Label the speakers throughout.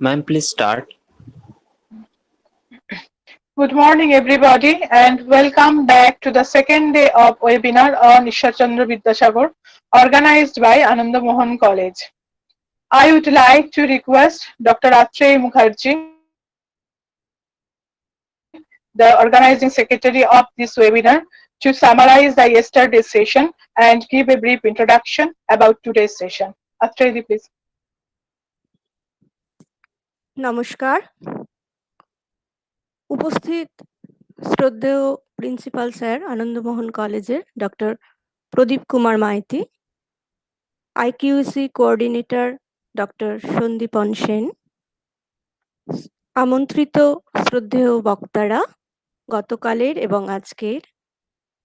Speaker 1: Ma'am, please start.
Speaker 2: Good morning, everybody, and welcome back to the second day of webinar on Iswar Chandra Vidyasagar, organized by Ananda Mohan College. I would like to request Dr. Atrey Mukherjee, the organizing secretary of this webinar, to summarize the yesterday's session and give a brief introduction about today's session. Atrey, please.
Speaker 3: নমস্কার, উপস্থিত শ্রদ্ধেয় principal sir Ananda Mohan কলেজের doctor প্রদীপ Kumar Maiti, আইকিউসি coordinator doctor Sandipan Sen, আমন্ত্রিত শ্রদ্ধেয় বক্তারা গতকালের এবং আজকের,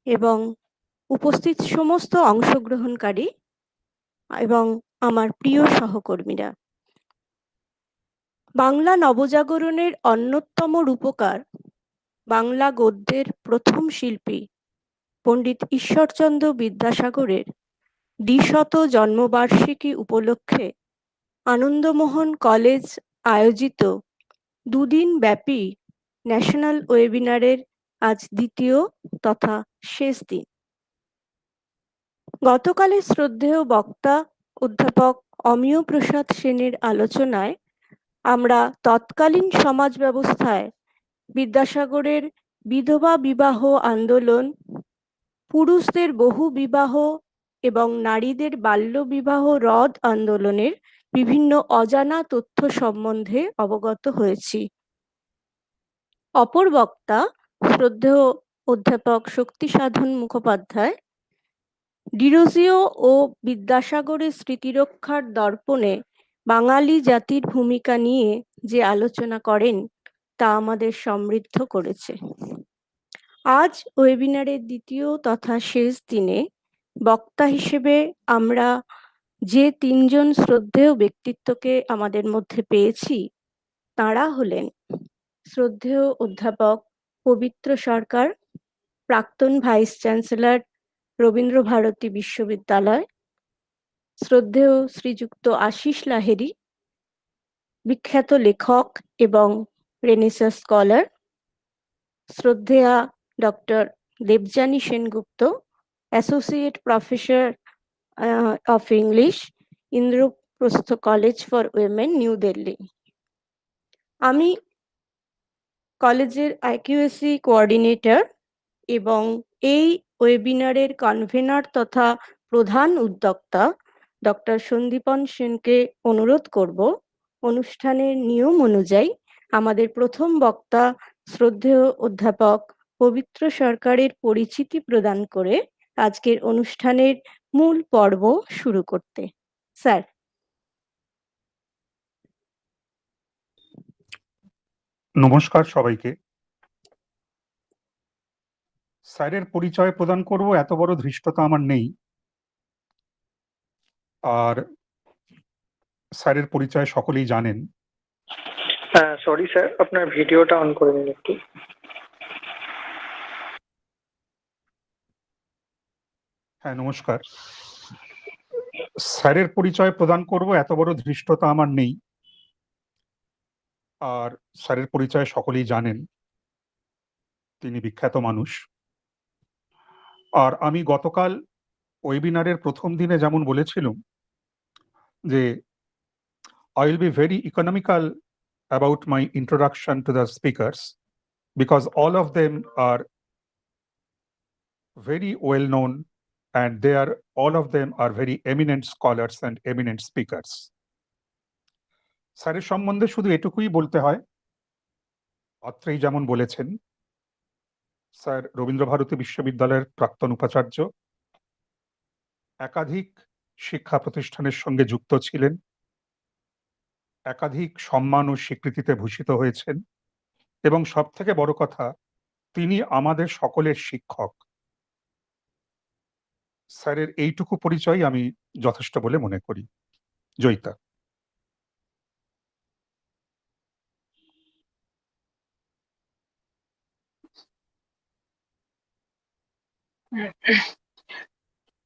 Speaker 3: এবং উপস্থিত সমস্ত অংশগ্রহণকারী এবং আমার প্রিয় সহকর্মীরা। বাংলা নবজাগরণের অন্যতম রূপকার, বাংলা গদ্যের প্রথম শিল্পী পণ্ডিত ঈশ্বরচন্দ্র বিদ্যাসাগরের দ্বিশত জন্মবার্ষিকী উপলক্ষে আনন্দমোহন কলেজ আয়োজিত দুদিন ব্যাপী ন্যাশনাল ওয়েবিনারের আজ দ্বিতীয় তথা শেষ দিন। গতকালের শ্রদ্ধেয় বক্তা অধ্যাপক অমিয় প্রসাদ সেনের আলোচনায় আমরা তৎকালীন সমাজ ব্যবস্থায় বিদ্যাসাগরের বিধবা বিবাহ আন্দোলন, পুরুষদের বহু বিবাহ এবং নারীদের বাল্য বিবাহ রদ আন্দোলনের বিভিন্ন অজানা তথ্য সম্বন্ধে অবগত হয়েছি। অপর বক্তা শ্রদ্ধেয় অধ্যাপক শক্তিসাধন মুখোপাধ্যায় ডিরোজিও ও বিদ্যাসাগরের স্মৃতিরক্ষার দর্পণে বাঙালি জাতির ভূমিকা নিয়ে যে আলোচনা করেন তা আমাদের সমৃদ্ধ করেছে। আজ ওয়েবিনারের দ্বিতীয় তথা শেষ দিনে বক্তা হিসেবে আমরা যে তিনজন শ্রদ্ধেয় ব্যক্তিত্বকে আমাদের মধ্যে পেয়েছি তাঁরা হলেন শ্রদ্ধেয় অধ্যাপক পবিত্র সরকার, প্রাক্তন ভাইস চ্যান্সেলর, রবীন্দ্রভারতী বিশ্ববিদ্যালয়; শ্রদ্ধেয় শ্রীযুক্ত আশিস লাহিড়ী, বিখ্যাত লেখক এবং রেনেসাঁ স্কলার; শ্রদ্ধেয়া doctor Debjani Sengupta, associate professor of English, Indraprastha college for women, new Delhi. আমি কলেজের আইকিউএসি কোঅর্ডিনেটর এবং এই ওয়েবিনারের কনভেনার তথা প্রধান উদ্যোক্তা ডক্টর সন্দীপন সেনকে অনুরোধ করব অনুষ্ঠানের নিয়ম অনুযায়ী আমাদের প্রথম বক্তা শ্রদ্ধেয় অধ্যাপক পবিত্র সরকারের পরিচিতি প্রদান করে আজকের অনুষ্ঠানের মূল পর্ব শুরু করতে। স্যার।
Speaker 4: নমস্কার সবাইকে। স্যারের পরিচয় প্রদান করব এত বড় ধৃষ্টতা আমার নেই, আর স্যারের পরিচয় সকলেই জানেন।
Speaker 5: সরি স্যার, আপনার ভিডিওটা অন করে নিন একটু।
Speaker 4: হ্যাঁ, নমস্কার। স্যারের পরিচয় প্রদান করব এত বড় ধৃষ্টতা আমার নেই, আর স্যারের পরিচয় সকলেই জানেন। তিনি বিখ্যাত মানুষ। আর আমি গতকাল ওয়েবিনারের প্রথম দিনে যেমন বলেছিলাম যে I will be very economical about my introduction to the speakers because all of them are very well known and all of them are very eminent scholars and eminent speakers. স্যারের সম্বন্ধে শুধু এটুকুই বলতে হয়, অত্রেই যেমন বলেছেন, স্যার রবীন্দ্রভারতী বিশ্ববিদ্যালয়ের প্রাক্তন উপাচার্য, একাধিক শিক্ষা প্রতিষ্ঠানের সঙ্গে যুক্ত ছিলেন, একাধিক সম্মান ও স্বীকৃতিতে ভূষিত হয়েছেন, এবং সব থেকে বড় কথা, তিনি আমাদের সকলের শিক্ষক। স্যারের এইটুকু পরিচয় আমি যথেষ্ট বলে মনে করি। জয়িতা।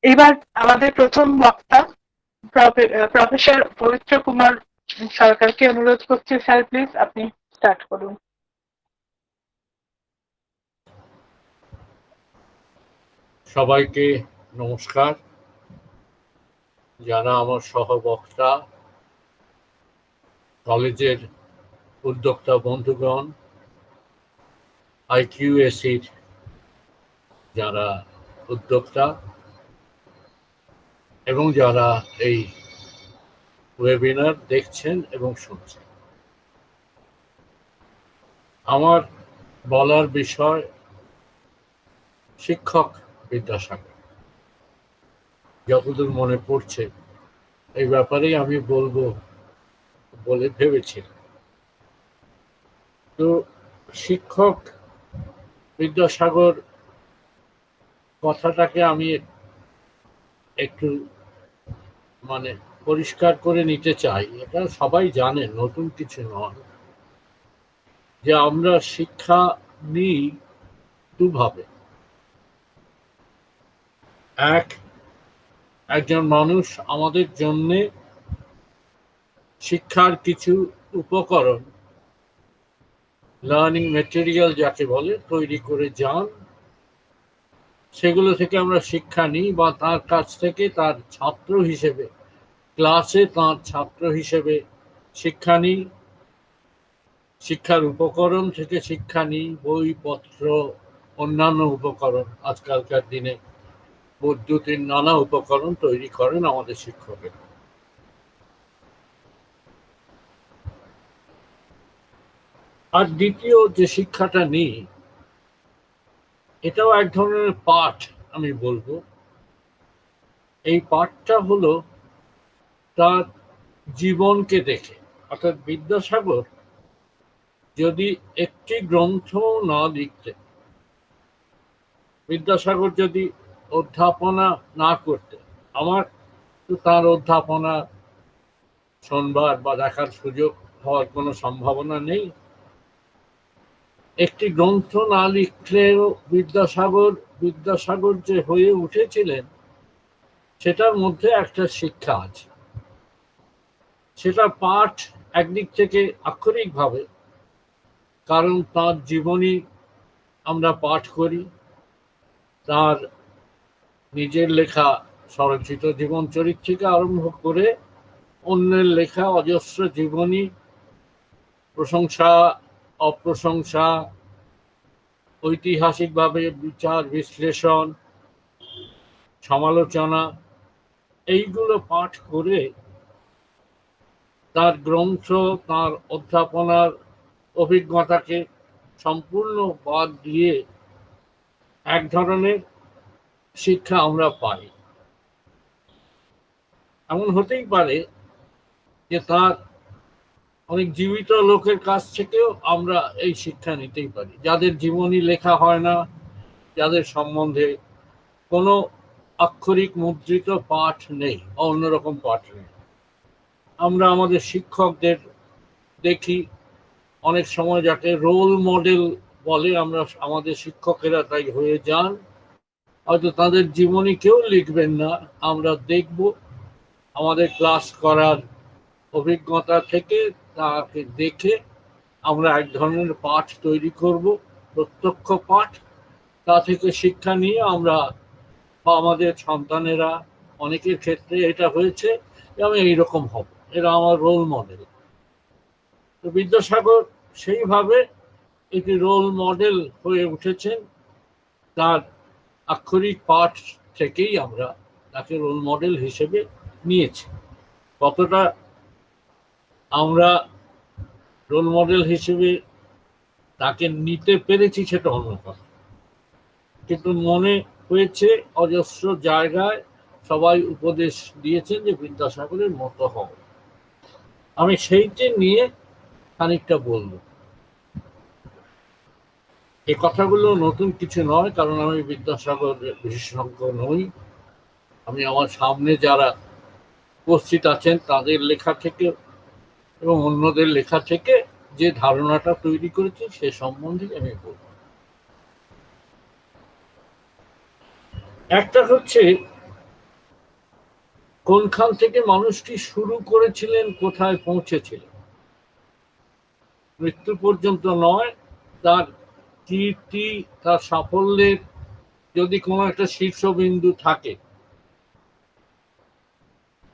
Speaker 2: এবার আমাদের প্রথম বক্তা প্রফেসর পবিত্র কুমার সরকারকে অনুরোধ করছি স্যার, প্লিজ আপনি স্টার্ট করুন।
Speaker 1: সবাইকে নমস্কার। যারা আমার সহবক্তা, কলেজের উদ্যোক্তা বন্ধুগণ, IQAC-র যারা উদ্যোক্তা এবং যারা এই ওয়েবিনার দেখছেন এবং শুনছেন, আমার বলার বিষয় শিক্ষক বিদ্যাসাগর। যতদূর মনে পড়ছে এই ব্যাপারেই আমি বলবো বলে ভেবেছিলাম। তো শিক্ষক বিদ্যাসাগর কথাটাকে আমি একটু পরিষ্কার করে নিতে চাই। এটা সবাই জানে, নতুন কিছু নয়, যে আমরা শিক্ষা নিই দুভাবে। একজন মানুষ আমাদের জন্য শিক্ষার কিছু উপকরণ, লার্নিং মেটেরিয়াল যাকে বলে, তৈরি করে যান। সেগুলো থেকে আমরা শিক্ষা নিই বা তার কাছ থেকে তার ছাত্র হিসেবে, ক্লাসে তার ছাত্র হিসেবে শিক্ষা নিই। শিক্ষার উপকরণ থেকে শিক্ষা নিই, বইপত্র, অন্যান্য উপকরণ। আজকালকার দিনে বৈদ্যুতিন নানা উপকরণ তৈরি করেন আমাদের শিক্ষকেরা। আর দ্বিতীয় যে শিক্ষাটা নিই, এটাও এক ধরনের পাঠ আমি বলবো। এই পাঠটা হলো তার জীবনকে দেখে। অর্থাৎ বিদ্যাসাগর যদি একটি গ্রন্থ না লিখতেন, বিদ্যাসাগর যদি অধ্যাপনা না করতেন, আমার তো তার অধ্যাপনা শোনবার বা দেখার সুযোগ হওয়ার কোনো সম্ভাবনা নেই। একটি গ্রন্থ না লিখলেও বিদ্যাসাগর যে হয়ে উঠেছিলেন, সেটার মধ্যে একটা শিক্ষা আছে। সেটা পাঠ একদিক থেকে আক্ষরিকভাবে, কারণ তার জীবনী আমরা পাঠ করি, তার নিজের লেখা স্বরচিত জীবন চরিত্র থেকে আরম্ভ করে অন্যের লেখা অজস্র জীবনী, প্রশংসা, অপ্রশংসা, ঐতিহাসিকভাবে বিচার বিশ্লেষণ, সমালোচনা, এইগুলো পাঠ করে তার গ্রন্থ, তার অধ্যাপনার অভিজ্ঞতাকে সম্পূর্ণ বাদ দিয়ে এক ধরনের শিক্ষা আমরা পাই। এমন হতেই পারে যে তার অনেক জীবিত লোকের কাছ থেকেও আমরা এই শিক্ষা নিতেই পারি, যাদের জীবনী লেখা হয় না, যাদের সম্বন্ধে কোনো আক্ষরিক মুদ্রিত পাঠ নেই বা অন্যরকম পাঠ নেই। আমরা আমাদের শিক্ষকদের দেখি, অনেক সময় যাকে রোল মডেল বলে, আমরা আমাদের শিক্ষকেরা তাই হয়ে যান। হয়তো তাদের জীবনী কেউ লিখবেন না, আমরা দেখব আমাদের ক্লাস করার অভিজ্ঞতা থেকে, তাকে দেখে আমরা এক ধরনের পাঠ তৈরি করব, প্রত্যক্ষ পাঠ। তা থেকে শিক্ষা নিয়ে আমরা বা আমাদের সন্তানেরা, অনেকের ক্ষেত্রে এটা হয়েছে যে আমি এইরকম হব, এরা আমার রোল মডেল। তো বিদ্যাসাগর সেইভাবে একটি রোল মডেল হয়ে উঠেছেন। তার আক্ষরিক পাঠ থেকেই আমরা তাকে রোল মডেল হিসেবে নিয়েছি। কতটা আমরা রোল মডেল হিসেবে তাকে নিতে পেরেছি সেটা অন্য কথা, কিন্তু মনে হয়েছে অজস্র জায়গায় সবাই উপদেশ দিয়েছেন যে বিদ্যাসাগরের মতো হও। আমি সেইটি নিয়ে খানিকটা বলবো। এই কথাগুলো নতুন কিছু নয়, কারণ আমি বিদ্যাসাগর বিশেষজ্ঞ নই। আমি আমার সামনে যারা উপস্থিত আছেন তাদের লেখা থেকে এবং অন্যদের লেখা থেকে যে ধারণাটা তৈরি করেছি সে সম্বন্ধে আমি বলব। একটা হচ্ছে কোনখান থেকে মানুষটি শুরু করেছিলেন, কোথায় পৌঁছেছিলেন, মৃত্যু পর্যন্ত নয়, তার কীর্তি, তার সাফল্যের যদি কোনো একটা শীর্ষবিন্দু থাকে,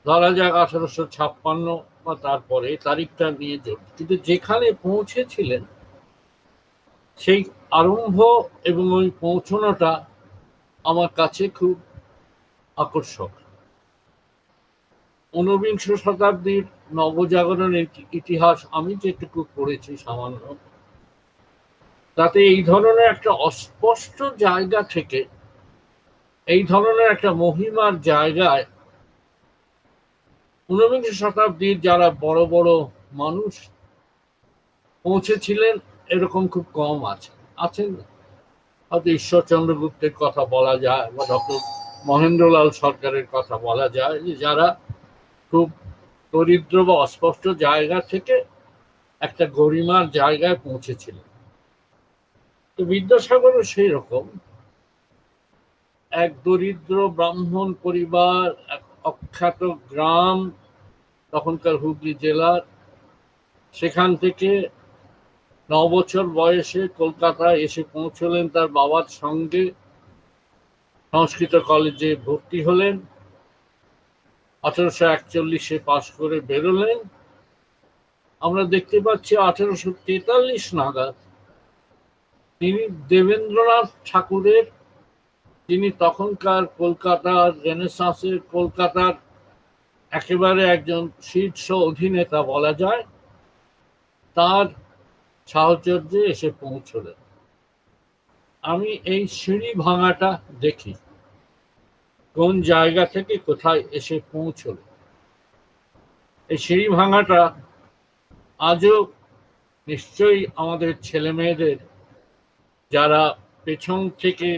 Speaker 1: ধরা যাক 1856 বা তারপরে, তারিখটা নিয়ে জড়িত, কিন্তু যেখানে পৌঁছেছিলেন সেই আরম্ভ এবং ওই পৌঁছানোটা আমার কাছে খুব আকর্ষক। ঊনবিংশ শতাব্দীর নবজাগরণের ইতিহাস আমি যেটুকু পড়েছি সামান্য, তাতে এই ধরনের একটা অস্পষ্ট জায়গা থেকে এই ধরনের একটা মহিমার জায়গায় ঊনবিংশ শতাব্দীর যারা বড় বড় মানুষ পৌঁছেছিলেন এরকম খুব কম আছেন। হয়তো ঈশ্বরচন্দ্র গুপ্তের কথা বলা যায়, বা ডক্টর মহেন্দ্রলাল সরকারের কথা বলা যায়, যে যারা খুব দরিদ্র বা অস্পষ্ট জায়গা থেকে একটা গরিমার জায়গায় পৌঁছেছিলেন। তো বিদ্যাসাগরও সেই রকম এক দরিদ্র ব্রাহ্মণ পরিবার, এক অখ্যাত গ্রাম, তখনকার হুগলি জেলার, সেখান থেকে 9 বছর বয়সে কলকাতায় এসে পৌঁছলেন তার বাবার সঙ্গে, সংস্কৃত কলেজে ভর্তি হলেন, 1841 পাশ করে বেরোলেন। আমরা দেখতে পাচ্ছি 1843 নাগাদ তিনি দেবেন্দ্রনাথ ঠাকুরের, তিনি তখনকার কলকাতার রেনেসাঁসের, কলকাতার একেবারে একজন শীর্ষ অধিনেতা বলা যায়, তার সাহচর্যে এসে পৌঁছলেন। আমি এই সিঁড়ি ভাঙাটা দেখি, কোন জায়গা থেকে কোথায় এসে পৌঁছল। এই সিঁড়ি ভাঙাটা আজও নিশ্চয়ই আমাদের ছেলে মেয়েদের যারা পেছন থেকে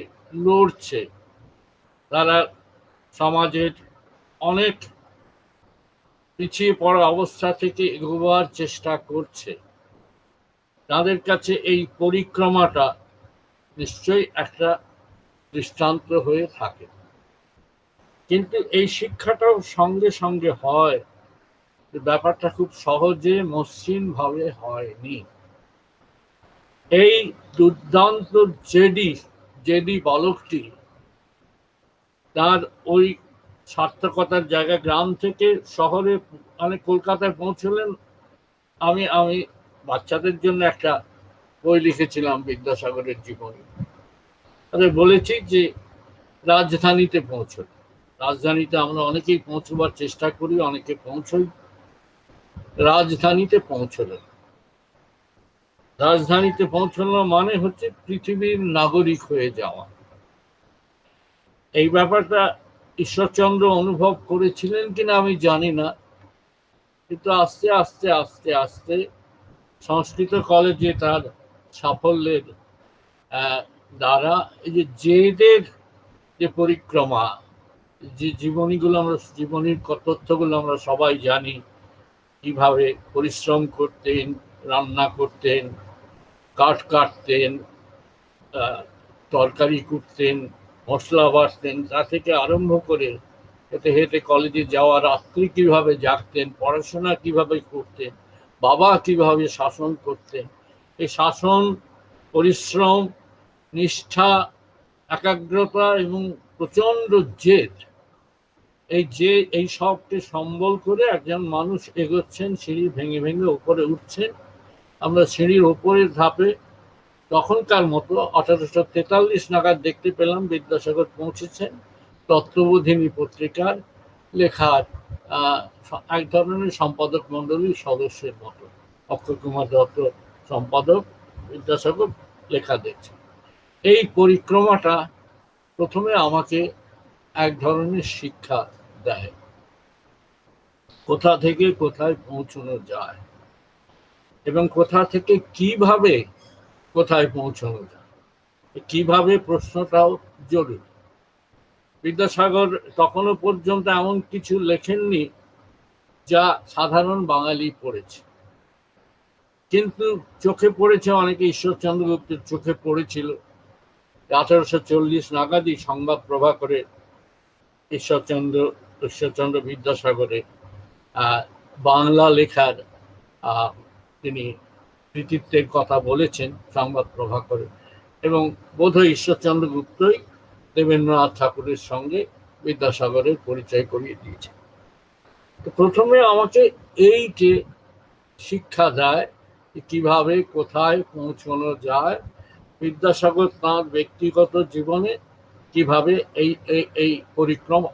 Speaker 1: লড়ছে, তারা সমাজের অনেক পিছিয়ে পড়া অবস্থা থেকে এগোবার চেষ্টা করছে, তাদের কাছে এই পরিক্রমাটা নিশ্চয়ই একটা দৃষ্টান্ত হয়ে থাকে। কিন্তু এই শিক্ষাটাও সঙ্গে সঙ্গে হয়, ব্যাপারটা খুব সহজে মসৃণ ভাবে হয়নি। এই দুর্দান্ত জেডি বালকটি তার ওই সার্থকতার জায়গা, গ্রাম থেকে শহরে মানে কলকাতায় পৌঁছলেন। আমি বাচ্চাদের জন্য একটা বই লিখেছিলাম বিদ্যাসাগরের জীবনী, তাদের বলেছি যে রাজধানীতে পৌঁছল। রাজধানীতে আমরা অনেকেই পৌঁছবার চেষ্টা করি, অনেকে পৌঁছই, রাজধানীতে পৌঁছলেন। রাজধানীতে পৌঁছানো মানে হচ্ছে পৃথিবীর নাগরিক হয়ে যাওয়া। এই ব্যাপারটা ঈশ্বরচন্দ্র অনুভব করেছিলেন কিনা আমি জানি না, কিন্তু আস্তে আস্তে আস্তে আস্তে সংস্কৃত কলেজে তার সাফল্যের দ্বারা এই যে জেদের যে পরিক্রমা, যে জীবনীর তথ্যগুলো আমরা সবাই জানি, কিভাবে পরিশ্রম করতেন, রান্না করতেন, কাঠ কাটতেন, তরকারি কুটতেন, মশলা বাটতেন, তা থেকে আরম্ভ করে হেঁটে হেঁটে কলেজে যাওয়া, রাত্রি কিভাবে জাগতেন, পড়াশোনা কিভাবে করতেন, বাবা কিভাবে শাসন করতেন, এই শাসন, পরিশ্রম, নিষ্ঠা, একাগ্রতা এবং প্রচণ্ড জেদ, এই সবকে সম্বল করে একজন মানুষ এগোচ্ছেন, সিঁড়ি ভেঙে ভেঙে ওপরে উঠছেন। আমরা সিঁড়ির ওপরের ধাপে তখনকার মতো 1843 নাগাদ দেখতে পেলাম বিদ্যাসাগর পৌঁছেছেন তত্ত্ববোধিনী পত্রিকার লেখার এক ধরনের সম্পাদক মণ্ডলীর সদস্যের মতো। অক্ষয় কুমার দত্ত সম্পাদক, বিদ্যাসাগর লেখা দেখছেন। এই পরিক্রমাটা প্রথমে আমাকে এক ধরনের শিক্ষা দেয়, কোথা থেকে কোথায় পৌঁছানো যায় এবং কোথা থেকে কিভাবে কোথায় পৌঁছানো যায়, কিভাবে প্রশ্নটাও জরুরি। বিদ্যাসাগর তখনও পর্যন্ত এমন কিছু লেখেননি যা সাধারণ বাঙালি পড়েছে, কিন্তু চোখে পড়েছে অনেকে। ঈশ্বরচন্দ্র গুপ্তের চোখে পড়েছিল 1840 নাগাদই সংবাদ প্রভাকরে ঈশ্বরচন্দ্র বিদ্যাসাগরের বাংলা লেখার তিনি কৃতিত্বের কথা বলেছেন সংবাদ প্রভাকরে, এবং বোধহয় ঈশ্বরচন্দ্র গুপ্তই দেবেন্দ্রনাথ ঠাকুরের সঙ্গে বিদ্যাসাগরের পরিচয় করিয়ে দিয়েছে। তো প্রথমে আমাকে এই যে শিক্ষা দেয় কিভাবে কোথায় পৌঁছানো যায়, বিদ্যাসাগর তাঁর ব্যক্তিগত জীবনে কিভাবে এই পরিক্রমা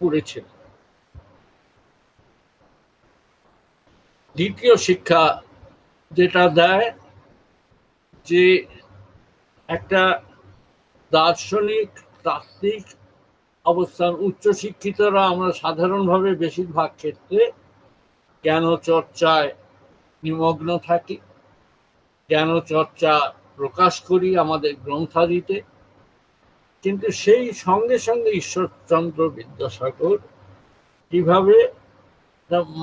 Speaker 1: করেছিল। দ্বিতীয় শিক্ষা যেটা দেয় যে একটা দার্শনিক তাত্ত্বিক অবস্থান, উচ্চশিক্ষিতরা আমরা সাধারণভাবে বেশিরভাগ ক্ষেত্রে জ্ঞান চর্চায় নিমগ্ন থাকি, জ্ঞান চর্চা প্রকাশ করি আমাদের গ্রন্থাদিতে, কিন্তু সেই সঙ্গে সঙ্গে ঈশ্বরচন্দ্র বিদ্যাসাগর কিভাবে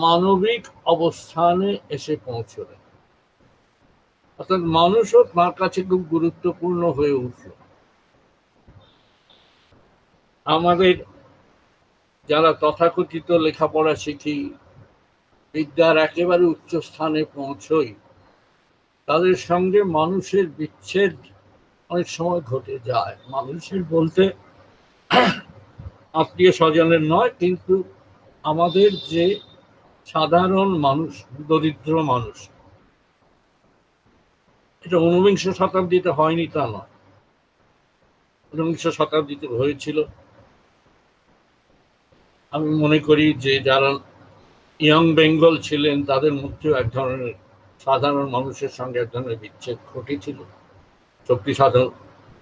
Speaker 1: মানবিক অবস্থানে এসে পৌঁছলেন, অর্থাৎ মানুষও তার কাছে খুব গুরুত্বপূর্ণ হয়ে উঠল। আমাদের যারা তথাকথিত লেখাপড়া শিখি, বিদ্যার একেবারে উচ্চ স্থানে পৌঁছই, তাদের সঙ্গে মানুষের বিচ্ছেদ অনেক সময় ঘটে যায়। মানুষের বলতে আত্মীয় স্বজনের নয়, কিন্তু আমাদের যে সাধারণ মানুষ, দরিদ্র মানুষ, এটা ঊনবিংশ শতাব্দীতে হয়নি তা নয়, ঊনবিংশ শতাব্দীতে হয়েছিল। আমি মনে করি যে যারা ইয়ং বেঙ্গল ছিলেন তাদের মধ্যেও এক ধরনের সাধারণ মানুষের সঙ্গে এক ধরনের বিচ্ছেদ ঘটেছিল। শক্তি সাধন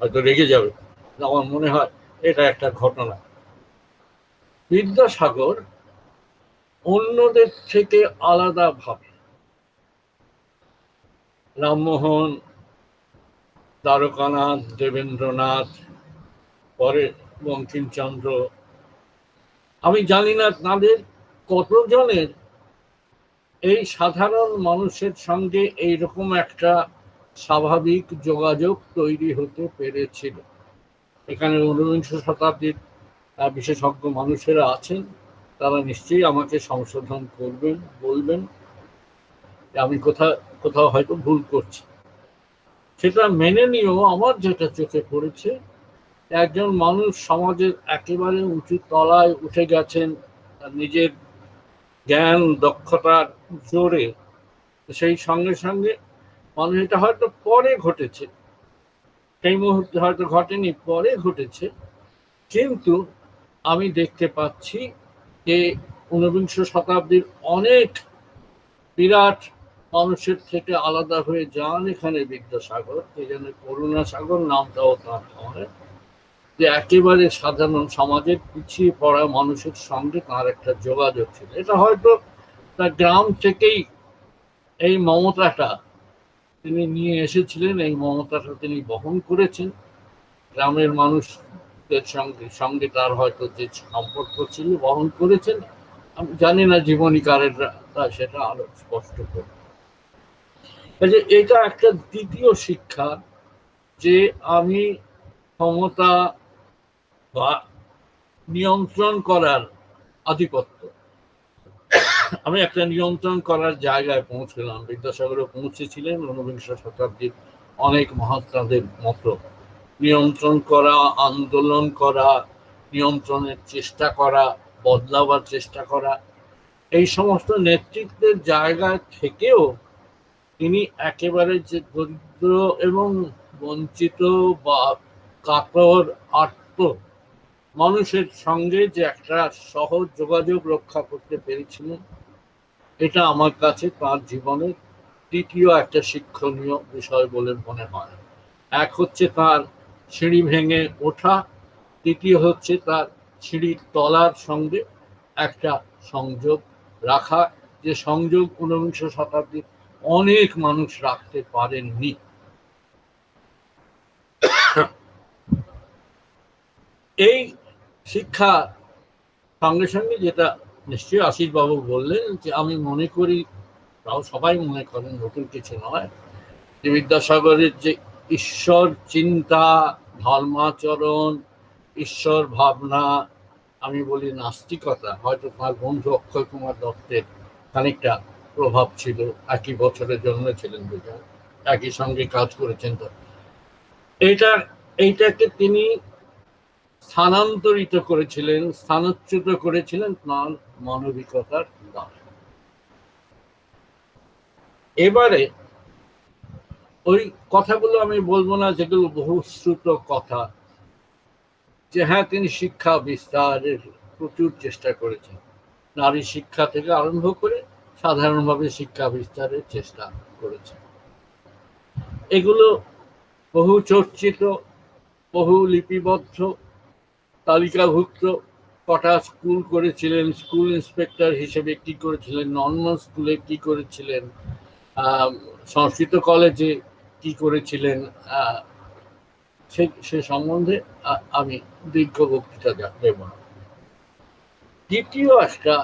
Speaker 1: হয়তো রেগে যাবে, আমার মনে হয় এটা একটা ঘটনা। বিদ্যাসাগর অন্যদের থেকে আলাদাভাবে রামমোহন, দ্বারকানাথ, দেবেন্দ্রনাথ, পরে বঙ্কিমচন্দ্র, আমি জানি না তাদের কতজনের এই সাধারণ মানুষের সঙ্গে এইরকম একটা স্বাভাবিক যোগাযোগ তৈরি হতে পেরেছিল। এখানে ঊনবিংশ শতাব্দীর বিশেষজ্ঞ মানুষেরা আছেন, তারা নিশ্চয়ই আমাকে সংশোধন করবেন, বলবেন আমি কোথাও হয়তো ভুল করছি। সেটা মেনে নিয়েও আমার যেটা চোখে পড়েছে, একজন মানুষ সমাজের একেবারে উঁচু তলায় উঠে গেছেন নিজের জ্ঞান দক্ষতার জোরে, সেই সঙ্গে সঙ্গে মানুষ, এটা হয়তো পরে ঘটেছে, সেই মুহূর্তে হয়তো ঘটেনি, পরে ঘটেছে, কিন্তু আমি দেখতে পাচ্ছি যে ঊনবিংশ শতাব্দীর অনেক বিরাট মানুষের থেকে আলাদা হয়ে যান এখানে বিদ্যাসাগর, এই জন্য করুণাসাগর নামটাও তার হয়, যে একেবারে সাধারণ সমাজের পিছিয়ে পড়া মানুষের সঙ্গে তার একটা যোগাযোগ ছিল। এটা হয়তো তার গ্রাম থেকেই এই মমতাটা তিনি নিয়ে এসেছিলেন, এই মমতাটা তিনি বহন করেছেন। গ্রামের মানুষদের সঙ্গে তার হয়তো যে সম্পর্ক ছিল বহন করেছেন, আমি জানি না জীবনীকারেরা সেটা আরো স্পষ্ট করে। এটা একটা দ্বিতীয় শিক্ষা, যে আমি ক্ষমতা বা নিয়ন্ত্রণ করার আধিপত্য, আমি একটা নিয়ন্ত্রণ করার জায়গায় পৌঁছলাম। বিদ্যাসাগরও পৌঁছেছিলেন ঊনবিংশ শতাব্দীর অনেক মহাত্মাদের মতো। নিয়ন্ত্রণ করা, আন্দোলন করা, নিয়ন্ত্রণের চেষ্টা করা, বদলাবার চেষ্টা করা, এই সমস্ত নেতৃত্বের জায়গা থেকেও তিনি একেবারে যে দরিদ্র এবং বঞ্চিত বা কাতর আর্ত মানুষের সঙ্গে যে একটা সহজ যোগাযোগ রক্ষা করতে পেরেছিলেন, এটা আমার কাছে তার জীবনের তৃতীয় একটা শিক্ষণীয় বিষয় বলে মনে হয়। এক হচ্ছে তার সিঁড়ি ভেঙে ওঠা, তৃতীয় হচ্ছে তার সিঁড়ির তলার সঙ্গে একটা সংযোগ রাখা, যে সংযোগ ঊনবিংশ শতাব্দীর অনেক মানুষ রাখতে পারেননি। এই শিক্ষা সঙ্গে সঙ্গে যেটা নিশ্চয়ই আশিস বাবু বললেন, যে আমি মনে করি, তাও সবাই মনে করেন, নতুন কিছু নয়, যে বিদ্যাসাগরের যে ঈশ্বর চিন্তা, ধর্মাচরণ, ঈশ্বর ভাবনা, আমি বলি নাস্তিকতা, হয়তো তার বন্ধু অক্ষয় কুমার দত্তের খানিকটা প্রভাব ছিল, একই বছরে জন্মেছিলেন দুজন, একই সঙ্গে কাজ করেছেন। তো এইটাকে তিনি স্থানান্তরিত করেছিলেন, স্থানচ্যুত করেছিলেন তাঁর মানবিকতার দ্বারা। এবারে ওই কথাগুলো আমি বলবো না যেগুলো বহুশ্রুত কথা, যে হ্যাঁ তিনি শিক্ষা বিস্তারের প্রচুর চেষ্টা করেছেন, নারী শিক্ষা থেকে আরম্ভ করে সাধারণভাবে শিক্ষা বিস্তারের চেষ্টা করেছেন। এগুলো বহু চর্চিত, বহু লিপিবদ্ধ, তালিকাভুক্ত। কটা স্কুল করেছিলেন, স্কুল ইন্সপেক্টর হিসেবে কি করেছিলেন, নর্মাল স্কুলে কি করেছিলেন, সংস্কৃত কলেজে কি করেছিলেন, সে সম্বন্ধে আমি দীর্ঘ বক্তৃতা দেব না। দ্বিতীয় একটা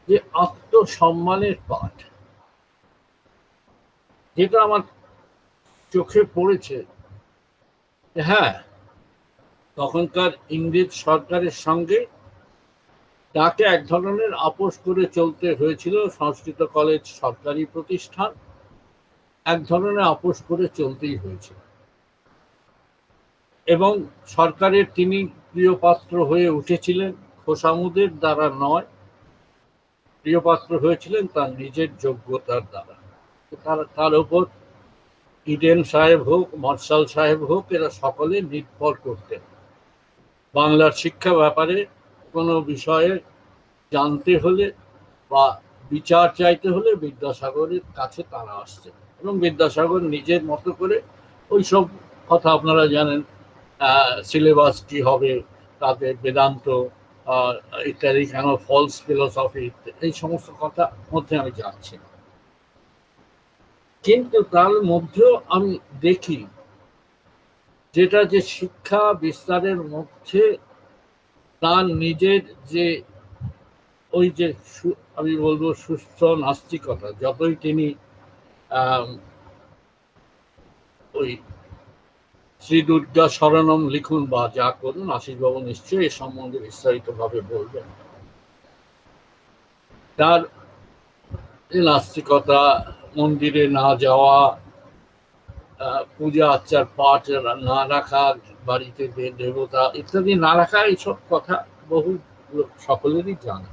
Speaker 1: যে আত্মসম্মানের পাঠ, যেটা আমার চোখে পড়েছে, হ্যাঁ তখনকার ইংরেজ সরকারের সঙ্গে তাকে এক ধরনের আপোষ করে চলতে হয়েছিল। সংস্কৃত কলেজ সরকারি প্রতিষ্ঠান, এক ধরনের আপোষ করে চলতেই হয়েছিল, এবং সরকারের তিনি প্রিয়পাত্র হয়ে উঠেছিলেন খোসামুদের দ্বারা নয়, প্রিয়পাত্র হয়েছিলেন তার নিজের যোগ্যতার দ্বারা। তার উপর ইডেন সাহেব হোক, মার্শাল সাহেব হোক, এরা সকলে নির্ভর করতেন। বাংলার শিক্ষা ব্যাপারে কোনো বিষয়ে জানতে হলে বা বিচার চাইতে হলে বিদ্যাসাগরের কাছে তারা আসছেন, এবং বিদ্যাসাগর নিজের মতো করে ওই সব কথা আপনারা জানেন, সিলেবাস কি হবে, তাদের বেদান্ত ইত্যাদি, কেন ফলস ফিলোসফি, এই সমস্ত কথা মধ্যে আমি যাচ্ছি না। কিন্তু তার মধ্যেও আমি দেখি যেটা যে শিক্ষা বিস্তারের মধ্যে তার নিজের যে ওই যে আমি বলবো সুস্থ নাস্তিকতা, যতই তিনি ওই শ্রী দুর্গা শরণম লিখুন বা যা করুন, আশিসবাবু নিশ্চয়ই এ সম্বন্ধে বিস্তারিত ভাবে বলবেন, তার নাস্তিকতা, মন্দিরে না যাওয়া, পূজা আর্চার পাঠ না রাখা, বাড়িতে দেবতা ইত্যাদি না রাখা, এইসব কথা বহু সকলেরই জানা।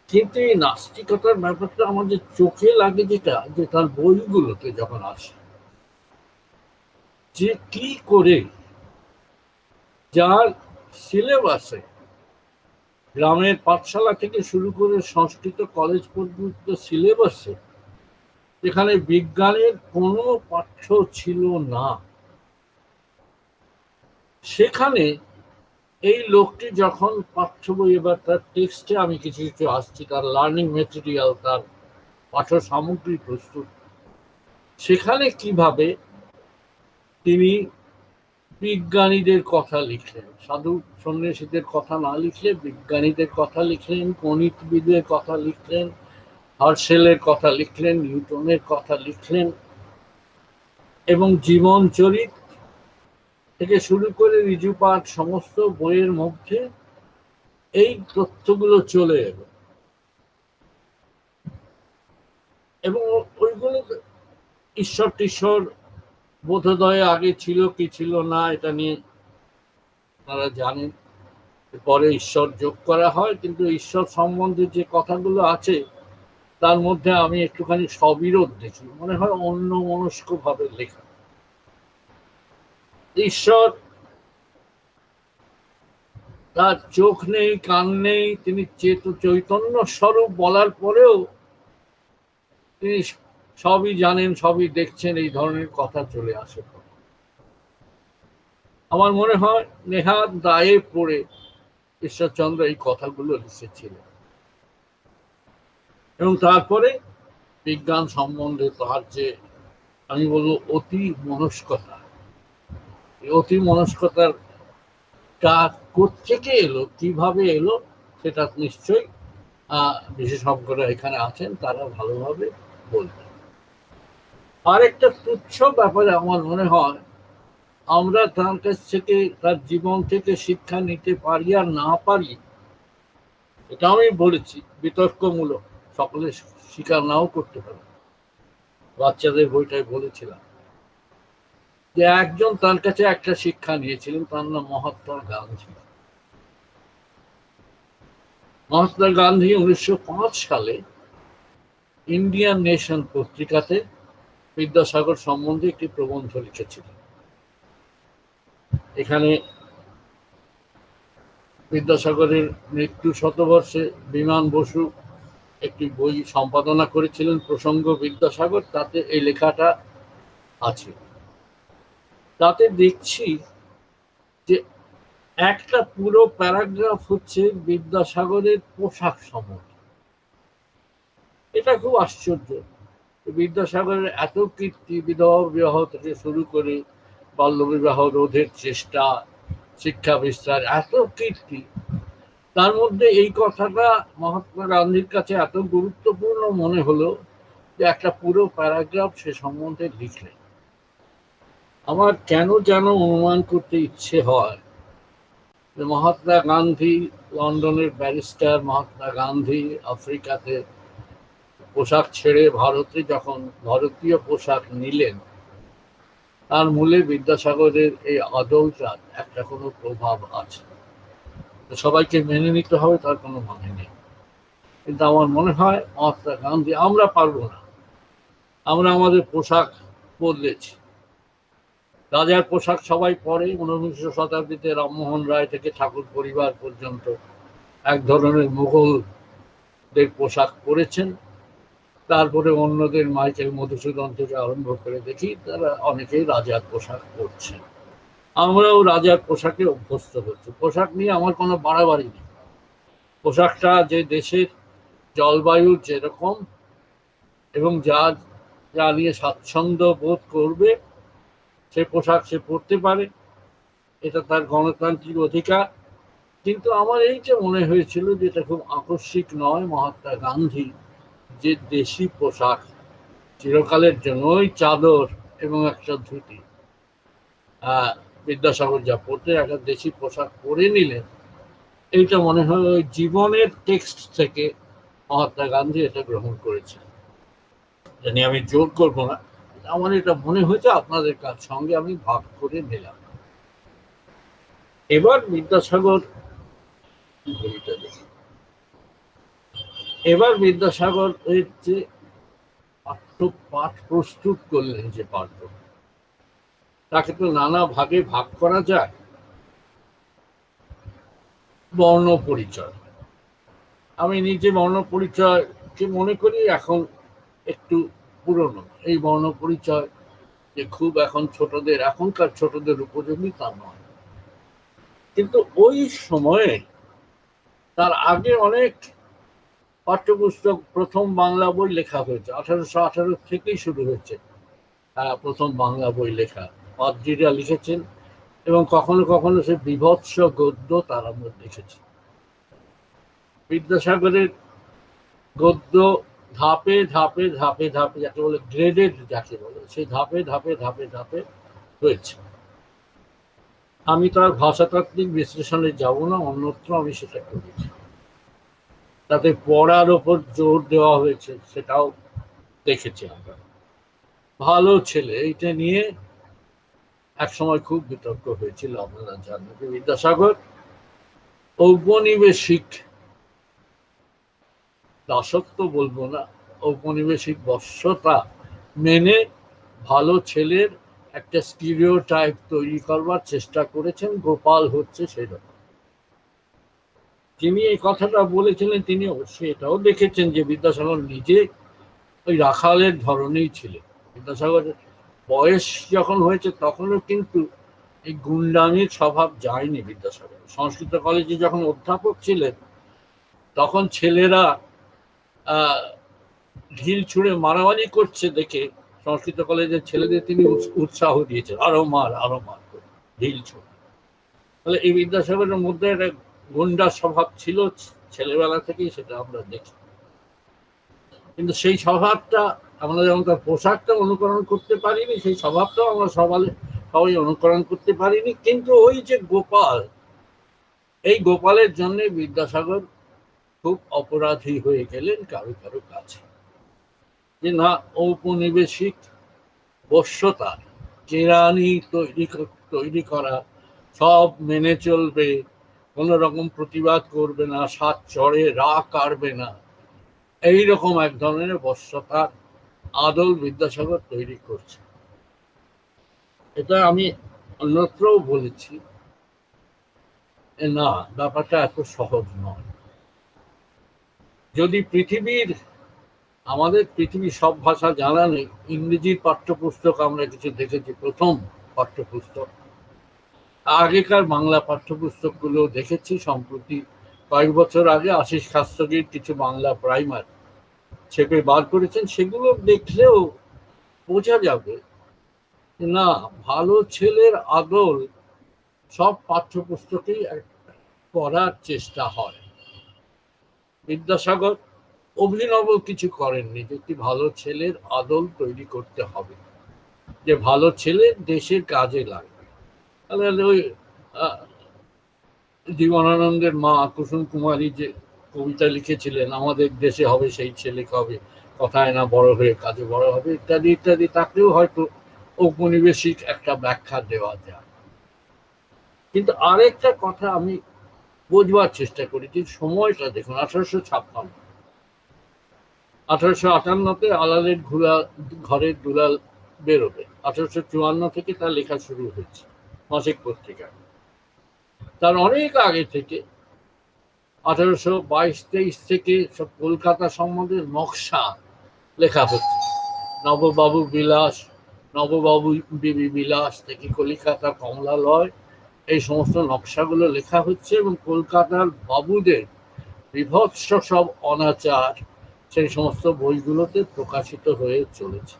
Speaker 1: কিন্তু এই নাস্তিকতার ব্যাপারটা আমাদের চোখে লাগে যেটা, যে তার বইগুলোতে যখন আসে, যে কি করে যার সিলেবাসে গ্রামের পাঠশালা থেকে শুরু করে সংস্কৃত কলেজ পর্যন্ত সিলেবাসে যেখানে বিজ্ঞানের কোনো পাঠ্য ছিল না, সেখানে এই লোকটি যখন পাঠ্য বই, এবার তার টেক্সটে আমি কিছু কিছু আসছি, তার লার্নিং মেটেরিয়াল, তার পাঠ্য সামগ্রী প্রস্তুত, সেখানে কিভাবে তিনি বিজ্ঞানীদের কথা লিখলেন, সাধু সন্ন্যাসীদের কথা না লিখলে বিজ্ঞানীদের কথা লিখলেন, গণিতবিদের কথা লিখলেন, হার্শেলের কথা লিখলেন, নিউটনের কথা লিখলেন, এবং জীবন চরিত থেকে শুরু করে ঋজুপাঠ সমস্ত বইয়ের মধ্যে এই তথ্যগুলো চলে এলো। এবং ওইগুলো ঈশ্বর টিশ্বর বোধোদয়ে আগে ছিল কি ছিল না এটা নিয়ে তারা জানেন, পরে ঈশ্বর যোগ করা হয়, কিন্তু ঈশ্বর সম্বন্ধে যে কথাগুলো আছে তার মধ্যে আমি একটুখানি সবিরোধ দেখি, মনে হয় অন্য মনস্ক ভাবে লেখা। ঈশ্বর তার চোখ নেই, কান নেই, তিনি চৈতন্য স্বরূপ বলার পরেও তিনি সবই জানেন, সবই দেখছেন, এই ধরনের কথা চলে আসে। আমার মনে হয় নেহাত দায়ে পড়ে ঈশ্বরচন্দ্র এই কথাগুলো লিখেছিলেন, এবং তারপরে বিজ্ঞান সম্বন্ধে তার যে আমি বলবো অতি মনস্কতা, এই অতি মনস্কতার কোত্থেকে এলো, কিভাবে এলো, সেটা নিশ্চয়ই বিশেষজ্ঞরা এখানে আছেন, তারা ভালোভাবে বলবেন। আর একটা তুচ্ছ ব্যাপারে আমার মনে হয় আমরা তার কাছ থেকে, তার জীবন থেকে শিক্ষা নিতে পারি আর না পারি, এটা আমি বলেছি বিতর্কমূলক, সকলে স্বীকার নাও করতে পারে। বাচ্চাদের বইটাই বলেছিলাম যে একজন তার কাছে একটা শিক্ষা নিয়েছিলেন, তার নাম মহাত্মা গান্ধী। মহাত্মা গান্ধী 1905 সালে ইন্ডিয়ান নেশন পত্রিকাতে বিদ্যাসাগর সম্বন্ধে একটি প্রবন্ধ লিখেছিলেন। এখানে বিদ্যাসাগরের মৃত্যু শতবর্ষে বিমান বসু একটি বই সম্পাদনা করেছিলেন, প্রসঙ্গ বিদ্যাসাগর, তাতে এই লেখাটা আছে। তাতে দেখছি যে একটা পুরো প্যারাগ্রাফ হচ্ছে বিদ্যাসাগরের পোশাক সম্বন্ধে। এটা খুব আশ্চর্য। বিদ্যাসাগরের এত কীর্তি, বিধবা বিবাহ থেকে শুরু করে বাল্যবিবাহ রোধের চেষ্টা, শিক্ষা বিস্তার, এত কীর্তি, তার মধ্যে এই কথাটা মহাত্মা গান্ধীর কাছে এত গুরুত্বপূর্ণ মনে হলো যে একটা পুরো প্যারাগ্রাফ সে সম্বন্ধে লিখলেন। আমার কেন যেন অনুমান করতে ইচ্ছে হয় যে মহাত্মা গান্ধী লন্ডনের ব্যারিস্টার, মহাত্মা গান্ধী আফ্রিকাতে পোশাক ছেড়ে ভারতে যখন ভারতীয় পোশাক নিলেন, তার মূলে বিদ্যাসাগরের এই আদলটার একটা কোনো প্রভাব আছে। সবাইকে মেনে নিতে হবে তার কোনো মানে নেই, কিন্তু আমার মনে হয় মহাত্মা গান্ধী, আমরা পারবো না, আমরা আমাদের পোশাক বদলেছি। রাজার পোশাক সবাই পরে, 19 শতাব্দীতে রামমোহন রায় থেকে ঠাকুর পরিবার পর্যন্ত এক ধরনের মুঘলদের পোশাক পরেছেন। তারপরে অন্যদের, মাইকেল মধুসূদন থেকে আরম্ভ করে দেখি তারা অনেকেই রাজার পোশাক পরছেন। আমরাও রাজার পোশাকে অভ্যস্ত হচ্ছি। পোশাক নিয়ে আমার কোনো বাড়াবাড়ি নেই। পোশাকটা যে দেশের জলবায়ু যেরকম এবং যা নিয়ে স্বাচ্ছন্দ্য বোধ করবে সে পোশাক সে পরতে পারে, এটা তার গণতান্ত্রিক অধিকার। কিন্তু আমার এই যে মনে হয়েছিল যে এটা খুব আকস্মিক নয়, মহাত্মা গান্ধী যে দেশি পোশাক চিরকালের জন্য, ওই চাদর এবং একটা ধুতি, বিদ্যাসাগর যা পরতে একটা দেশি পোশাক পরে নিলেন, এইটা মনে হয় ওই জীবনের টেক্সট থেকে মহাত্মা গান্ধী এটা গ্রহণ করেছেন। জানি আমি জোর করবো না, আমার এটা মনে হয়েছে, আপনাদের সঙ্গে আমি ভাগ করে নিলাম। এবার বিদ্যাসাগর এর যে পাঠ প্রস্তুত করলেন, যে পাঠ্য, তাকে তো নানা ভাগে ভাগ করা যায়। বর্ণ পরিচয়, আমি নিজে বর্ণ পরিচয়কে মনে করি এখন একটু পুরনো। এই বর্ণ পরিচয় যে খুব এখন এখনকার ছোটদের উপযোগী তা নয়, কিন্তু ওই সময়ে তার আগে অনেক পাঠ্যপুস্তক, প্রথম বাংলা বই লেখা হয়েছে। 1818 থেকেই শুরু হয়েছে প্রথম বাংলা বই লেখা। পাদ্রীরা লিখেছেন এবং কখনো কখনো সে বিভৎস গদ্য তারা লিখেছে। বিদ্যাসাগরের গদ্য ধাপে ধাপে ধাপে ধাপে, যাকে বলে গ্রেডেড, যাকে বলে, সেই ধাপে ধাপে ধাপে ধাপে হয়েছে। আমি তার ভাষাতাত্ত্বিক বিশ্লেষণে যাব না, অন্যত্র আমি সেটা করেছি। তাতে পড়ার ওপর জোর দেওয়া হয়েছে, সেটাও দেখেছি আমরা। ভালো ছেলে, এইটা নিয়ে একসময় খুব বিতর্ক হয়েছিল, আপনারা জানেন। বিদ্যাসাগর ঔপনিবেশিক, দাসত্ব বলবো না, ঔপনিবেশিক বশ্যতা মেনে ভালো ছেলের একটা স্টিরিওটাইপ তৈরি করবার চেষ্টা করেছেন। গোপাল হচ্ছে সেরকম। যিনি এই কথাটা বলেছিলেন তিনি অবশ্যই এটাও দেখেছেন যে বিদ্যাসাগর নিজে ওই রাখালের ধরনেই ছিলেন। বিদ্যাসাগরের বয়স যখন হয়েছে তখনও কিন্তু এই গুন্ডামির স্বভাব যায়নি বিদ্যাসাগর। সংস্কৃত কলেজে যখন অধ্যাপক ছিলেন তখন ছেলেরা ঢিল ছুঁড়ে মারামারি করছে দেখে সংস্কৃত কলেজের ছেলেদের তিনি উৎসাহ দিয়েছেন, আরো মার ঢিল ছুঁড়ে। তাহলে এই বিদ্যাসাগরের মধ্যে একটা গুন্ডা স্বভাব ছিল ছেলেবেলা থেকেই, সেটা আমরা দেখি। কিন্তু সেই স্বভাবটা আমরা যেমন তার পোশাকটা অনুকরণ করতে পারিনি, সেই স্বভাবটাও আমরা সবাই অনুকরণ করতে পারিনি, কিন্তু ওই যে গোপাল, এই গোপালের জন্য বিদ্যাসাগর খুব অপরাধী হয়ে গেলেন কারো কারো কাছে, যে না, ঔপনিবেশিক বশ্যতা, কেরানি তৈরি করা, সব মেনে চলবে, কোন রকম প্রতিবাদ করবে না, সাত চড়ে রা কাটবে না, এইরকম এক ধরনের বশ্যতার আদল বিদ্যাসাগর তৈরি করছে। এটা আমি অন্যত্রও বলেছি, না, ব্যাপারটা এত সহজ নয়। যদি আমাদের পৃথিবীর সব ভাষা জানা নেই, ইংরেজির পাঠ্যপুস্তক আমরা কিছু দেখেছি, প্রথম পাঠ্যপুস্তক, আগেকার বাংলা পাঠ্যপুস্তকগুলো দেখেছি। সম্প্রতি কয়েক বছর আগে আশিস শাস্ত্রীর কিছু বাংলা প্রাইমার ছেপে বার করেছেন, সেগুলো দেখলেও বোঝা যাবে না, ভালো ছেলের আদল সব পাঠ্যপুস্তকেই করার চেষ্টা হয়। বিদ্যাসাগর অভিনব কিছু করেননি, যে একটি ভালো ছেলের আদল তৈরি করতে হবে, যে ভালো ছেলে দেশের কাজে লাগবে। তাহলে ওই জীবনানন্দের মা কুসুম কুমারী যে কবিতা লিখেছিলেন, আমাদের দেশে হবে সেই ছেলে কবে, কথায় না বড় হয়ে কাজে বড় হবে, ইত্যাদি ইত্যাদি, তাকেও হয়তো ঔপনিবেশিক একটা ব্যাখ্যা দেওয়া যায়। কিন্তু আরেকটা কথা আমি বোঝবার চেষ্টা করি, যে সময়টা দেখুন, 1856, 1858-তে আলালের ঘরের দুলাল বেরোবে, 1854 থেকে তার লেখা শুরু হয়েছে মাসিক পত্রিকায়। তার অনেক আগে থেকে 1822-23 থেকে সব কলকাতা সম্বন্ধে নকশা লেখা হচ্ছে, নববাবু বিলাস, নববাবু বিবি বিলাস থেকে কলিকাতা কমলালয়, এই সমস্ত নকশাগুলো লেখা হচ্ছে, এবং কলকাতার বাবুদের বিভৎস সব অনাচার সেই সমস্ত বইগুলোতে প্রকাশিত হয়ে চলেছে।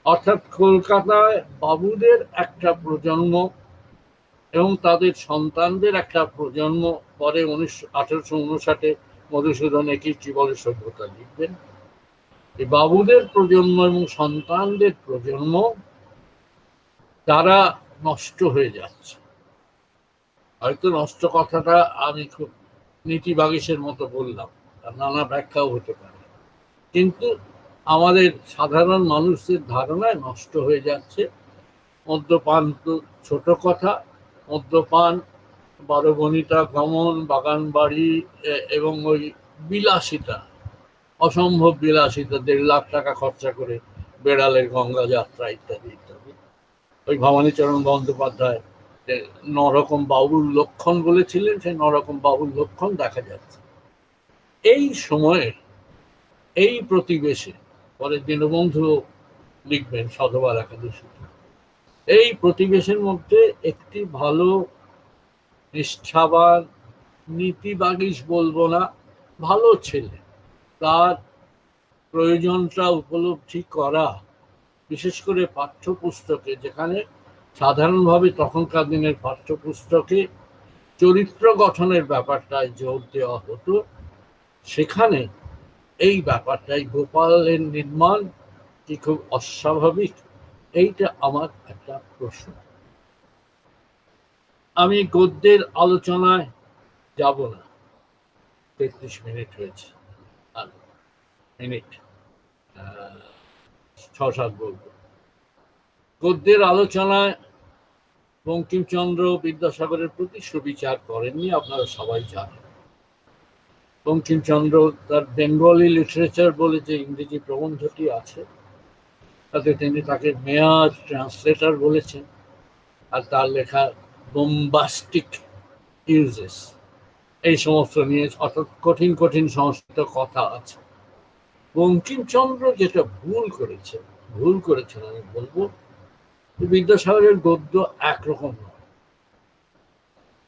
Speaker 1: অর্থাৎ কলকাতায় বাবুদের একটা প্রজন্ম এবং তাদের সন্তানদের একটা প্রজন্ম, পরে 1859-এ মধুসূদন একই কি বলে সভ্যতা লিখবেন, এই বাবুদের প্রজন্ম এবং সন্তানদের প্রজন্ম, তারা নষ্ট হয়ে যাচ্ছে। হয়তো নষ্ট কথাটা আমি খুব নীতিবাগীশের মতো বললাম, তার নানা ব্যাখ্যাও হতে পারে, কিন্তু আমাদের সাধারণ মানুষের ধারণায় নষ্ট হয়ে যাচ্ছে। মদ্যপান তো ছোট কথা, মদ্যপান, বারবনিতা গমন, বাগান বাড়ি, এবং ওই বিলাসিতা, অসম্ভব বিলাসিতা, 1.5 লাখ টাকা খরচা করে বেড়ালের গঙ্গা যাত্রা ইত্যাদি ইত্যাদি। ওই ভবানীচরণ বন্দ্যোপাধ্যায় 9 রকম বাউল লক্ষণ বলেছিলেন, সেই 9 রকম বাউল লক্ষণ দেখা যাচ্ছে এই সময়ে, এই প্রতিবেশে। পরে দীনবন্ধু লিখবেন শতবার একাদশী, এই প্রতিবেশের মধ্যে একটি ভালো নিষ্ঠাবান, নীতিবাগীশ বলবো না, ভালো ছেলে, তার প্রয়োজনটা উপলব্ধি করা, বিশেষ করে পাঠ্যপুস্তকে, যেখানে সাধারণভাবে তখনকার দিনের পাঠ্যপুস্তকে চরিত্র গঠনের ব্যাপারটায় জোর দেওয়া হতো, সেখানে এই ব্যাপারটাই, গোপালের নির্মাণ কি খুব অস্বাভাবিক? এইটা আমার একটা প্রশ্ন। আমি গদ্যের আলোচনায় যাব না, 33 মিনিট হয়েছে, আর মিনিট 6-7 বলবো। গদ্যের আলোচনায় বঙ্কিমচন্দ্র বিদ্যাসাগরের প্রতি সুবিচার করেননি, আপনারা সবাই জানেন। বঙ্কিমচন্দ্র তার বেঙ্গলি লিটারেচার বলে যে ইংরেজি প্রবন্ধটি আছে, তাতে তিনি তাকে মেয়ার ট্রান্সলেটর বলেছেন, আর তার লেখা বোম্বাস্টিক ইউজেস, এই সমস্ত নিয়ে অর্থাৎ কঠিন কঠিন সংস্কৃত কথা আছে। বঙ্কিমচন্দ্র যেটা ভুল করেছেন আমি বলবো, বিদ্যাসাগরের গদ্য একরকম নয়।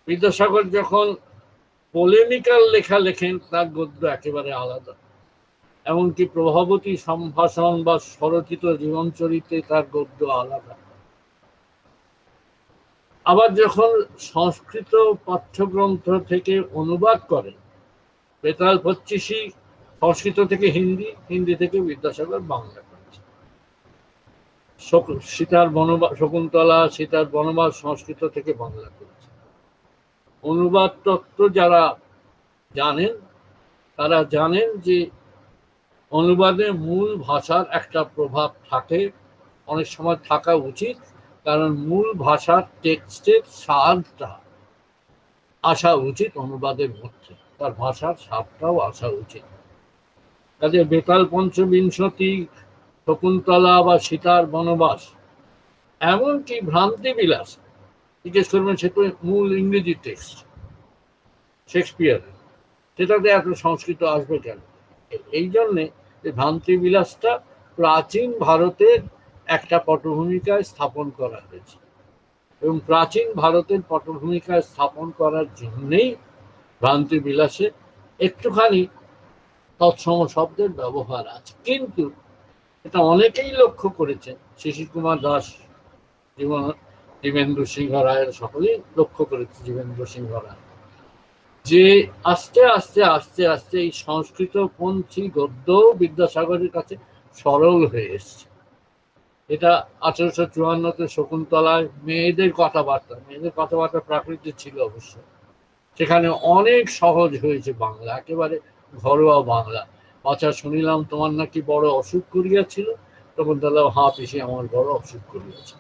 Speaker 1: বিদ্যাসাগর যখন পোলেমিক্যাল লেখা লেখেন, তার গদ্য একেবারে আলাদা। এমনকি প্রভাবতী সম্ভাষণ বা স্বরচিত জীবনচরিত্রে তার গদ্য আলাদা। আবার যখন সংস্কৃত পাঠ্যগ্রন্থ থেকে অনুবাদ করেন, বেতাল 25 সংস্কৃত থেকে হিন্দি, হিন্দি থেকে বিদ্যাসাগর বাংলা করেছেন, সীতার বনবাস, শকুন্তলা সীতার বনবাস সংস্কৃত থেকে বাংলা করেছে। অনুবাদ তত্ত্ব যারা জানেন তারা জানেন যে অনুবাদে মূল ভাষার একটা প্রভাব থাকে, অনেক সময় থাকা উচিত, কারণ মূল ভাষার টেক্সটের স্বাদটা আসা উচিত অনুবাদের মধ্যে, তার ভাষার স্বাদটাও আসা উচিত। কাজে বেতাল পঞ্চবিংশতি, শকুন্তলা বা সীতার বনবাস, এমনকি ভ্রান্তি বিলাস, জিজ্ঞেস করবেন সে তো মূল ইংরেজি টেক্সট শেক্সপিয়ার, সেটাতে এত সংস্কৃত আসবে কেন? এই জন্যে যে ভ্রান্তি বিলাসটা প্রাচীন ভারতের একটা পটভূমিকায় স্থাপন করা হয়েছে, এবং প্রাচীন ভারতের পটভূমিকায় স্থাপন করার জন্যেই ভ্রান্তি বিলাসে একটুখানি তৎসম শব্দের ব্যবহার আছে। কিন্তু এটা অনেকেই লক্ষ্য করেছেন, শিশির কুমার দাস, জীবেন্দ্র সিংহ রায়ের, সকলেই লক্ষ্য করেছে, জীবেন্দ্র সিংহ রায়, যে আস্তে আস্তে আস্তে আস্তে এই সংস্কৃতপন্থী গদ্য বিদ্যাসাগরের কাছে সরল হয়ে এসছে। এটা 1854-তে শকুন্তলায় মেয়েদের কথাবার্তা প্রাকৃতিক ছিল অবশ্য, সেখানে অনেক সহজ হয়েছে বাংলা, একেবারে ঘরোয়া বাংলা। আচ্ছা, শুনিলাম তোমার নাকি বড় অসুখ করিয়াছিল, শকুন্তলা, হ্যাঁ পিসি, আমার বড় অসুখ করিয়াছে।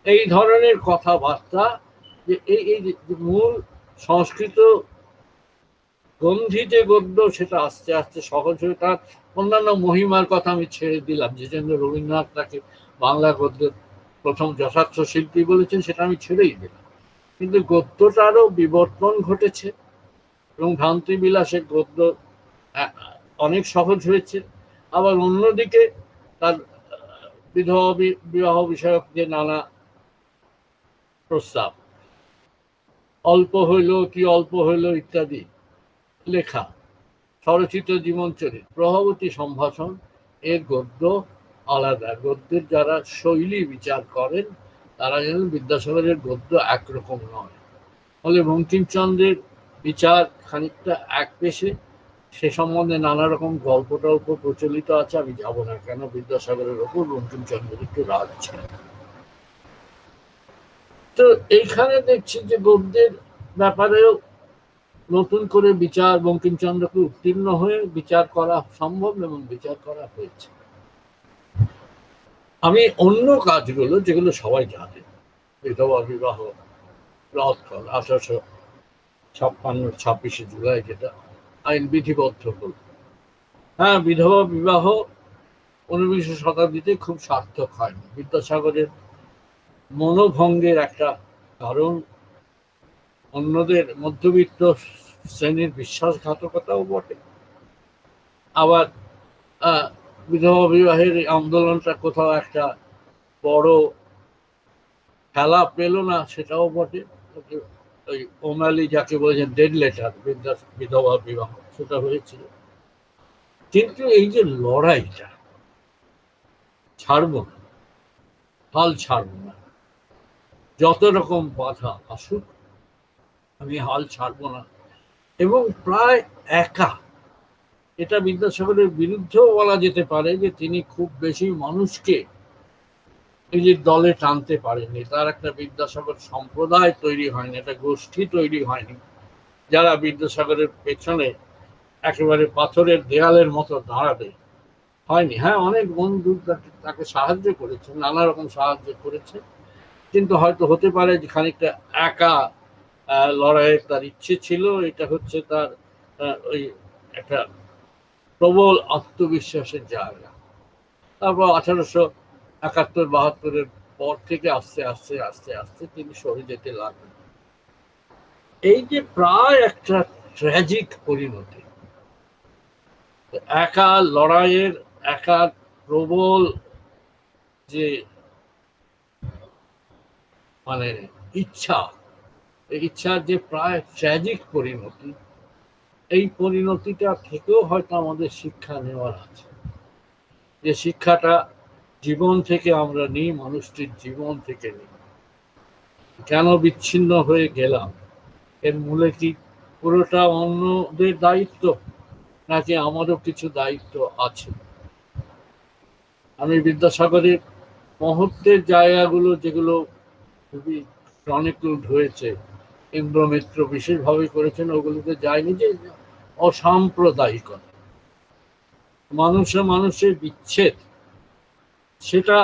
Speaker 1: এই ধরনের কথাবার্তা, যে এই মূল সংস্কৃত গন্ধি যে গদ্য, সেটা আস্তে আস্তে সহজ হয়ে, তার অন্যান্য মহিমার কথা আমি ছেড়ে দিলাম, যে জন্য রবীন্দ্রনাথ তাকে বাংলা গদ্যের প্রথম যথার্থ শিল্পী বলেছেন, সেটা আমি ছেড়েই দিলাম। কিন্তু গদ্যটারও বিবর্তন ঘটেছে, এবং ভ্রান্তি বিলাসের গদ্য অনেক সহজ হয়েছে। আবার অন্যদিকে তার বিধবা বিবাহ বিষয়ক যে নানা প্রস্তাব, অল্প হইল কি অল্প হইল ইত্যাদি লেখা, স্বরচিত জীবনচরিত, প্রভাবতী সম্ভাষণ, এর গদ্য আলাদা। গদ্যের যারা শৈলী বিচার করেন তারা জানেন বিদ্যাসাগরের গদ্য একরকম নয়। ফলে বঙ্কিমচন্দ্রের বিচার খানিকটা এক পেশে, সে সম্বন্ধে নানা রকম গল্প টল্প প্রচলিত আছে, আমি যাব না, কেন বিদ্যাসাগরের ওপর বঙ্কিমচন্দ্রের একটু রাগ ছিল। তো এইখানে দেখছি যে গদ্যের ব্যাপারেও নতুন করে বিচার, বঙ্কিমচন্দ্রকে উত্তীর্ণ হয়ে বিচার করা সম্ভব, এবং বিচার করা হয়েছে। আমি অন্য কাজগুলো যেগুলো সবাই জানে, বিধবা বিবাহ রদ করা 1856 26শে জুলাই, যেটা আইন বিধিবদ্ধ হল। হ্যাঁ, বিধবা বিবাহ 19বিংশ শতাব্দীতে খুব সার্থক হয়নি, বিদ্যাসাগরের মনোভঙ্গের একটা কারণ, অন্যদের মধ্যবিত্ত শ্রেণীর বিশ্বাসঘাতকতাও বটে। আবার বিধবা বিবাহের আন্দোলনটা কোথাও একটা বড় খেলা পেল না, সেটাও বটে। ওই ওমালি যাকে বলেছেন ডেড লেটার, বিধবা বিবাহ, সেটা হয়েছিল। কিন্তু এই যে লড়াইটা, ছাড়বো না, হাল ছাড়বো না, যত রকম বাধা আসুক আমি হাল ছাড়বো না, এবং প্রায় একা, এটা বিদ্যাসাগরের বিরুদ্ধেও বলা যেতে পারে যে তিনি খুব বেশি মানুষকে নিজের দলে টানতে পারেননি, তার একটা বিদ্যাসাগর সম্প্রদায় তৈরি হয়নি, একটা গোষ্ঠী তৈরি হয়নি যারা বিদ্যাসাগরের পেছনে একেবারে পাথরের দেয়ালের মতো দাঁড়াবে, হয়নি। হ্যাঁ, অনেক বন্ধু তাকে সাহায্য করেছে, নানা রকম সাহায্য করেছে, কিন্তু হয়তো হতে পারে যে খানিকটা একা লড়াইয়ের তার ইচ্ছে ছিল। এটা হচ্ছে তার ওই একটা প্রবল আত্মবিশ্বাসের জায়গা। তারপর 1871-72-এর পর থেকে আস্তে আস্তে আস্তে আস্তে তিনি সরে যেতে লাগলেন। এই যে প্রায় একটা ট্র্যাজিক পরিণতি, একা লড়াইয়ের, একা প্রবল যে মানে ইচ্ছার যে প্রায় ট্র্যাজিক পরিণতি, এই পরিণতিটা থেকেও হয়তো আমাদের শিক্ষা নেওয়ার আছে, যে শিক্ষাটা জীবন থেকে আমরা নিই, মানুষটির জীবন থেকে নিই। কেন বিচ্ছিন্ন হয়ে গেলাম, এর মূলে কি পুরোটা অন্যদের দায়িত্ব, নাকি আমারও কিছু দায়িত্ব আছে? আমি বিদ্যাসাগরের মহত্বের জায়গাগুলো যেগুলো খুবই ক্রনিকলড হয়েছে, ইন্দ্রমিত্র বিশেষভাবে করেছেন, ওগুলোতে যায়নি যে অসাম্প্রদায়িকতা, মানুষের বিচ্ছেদ, সেটা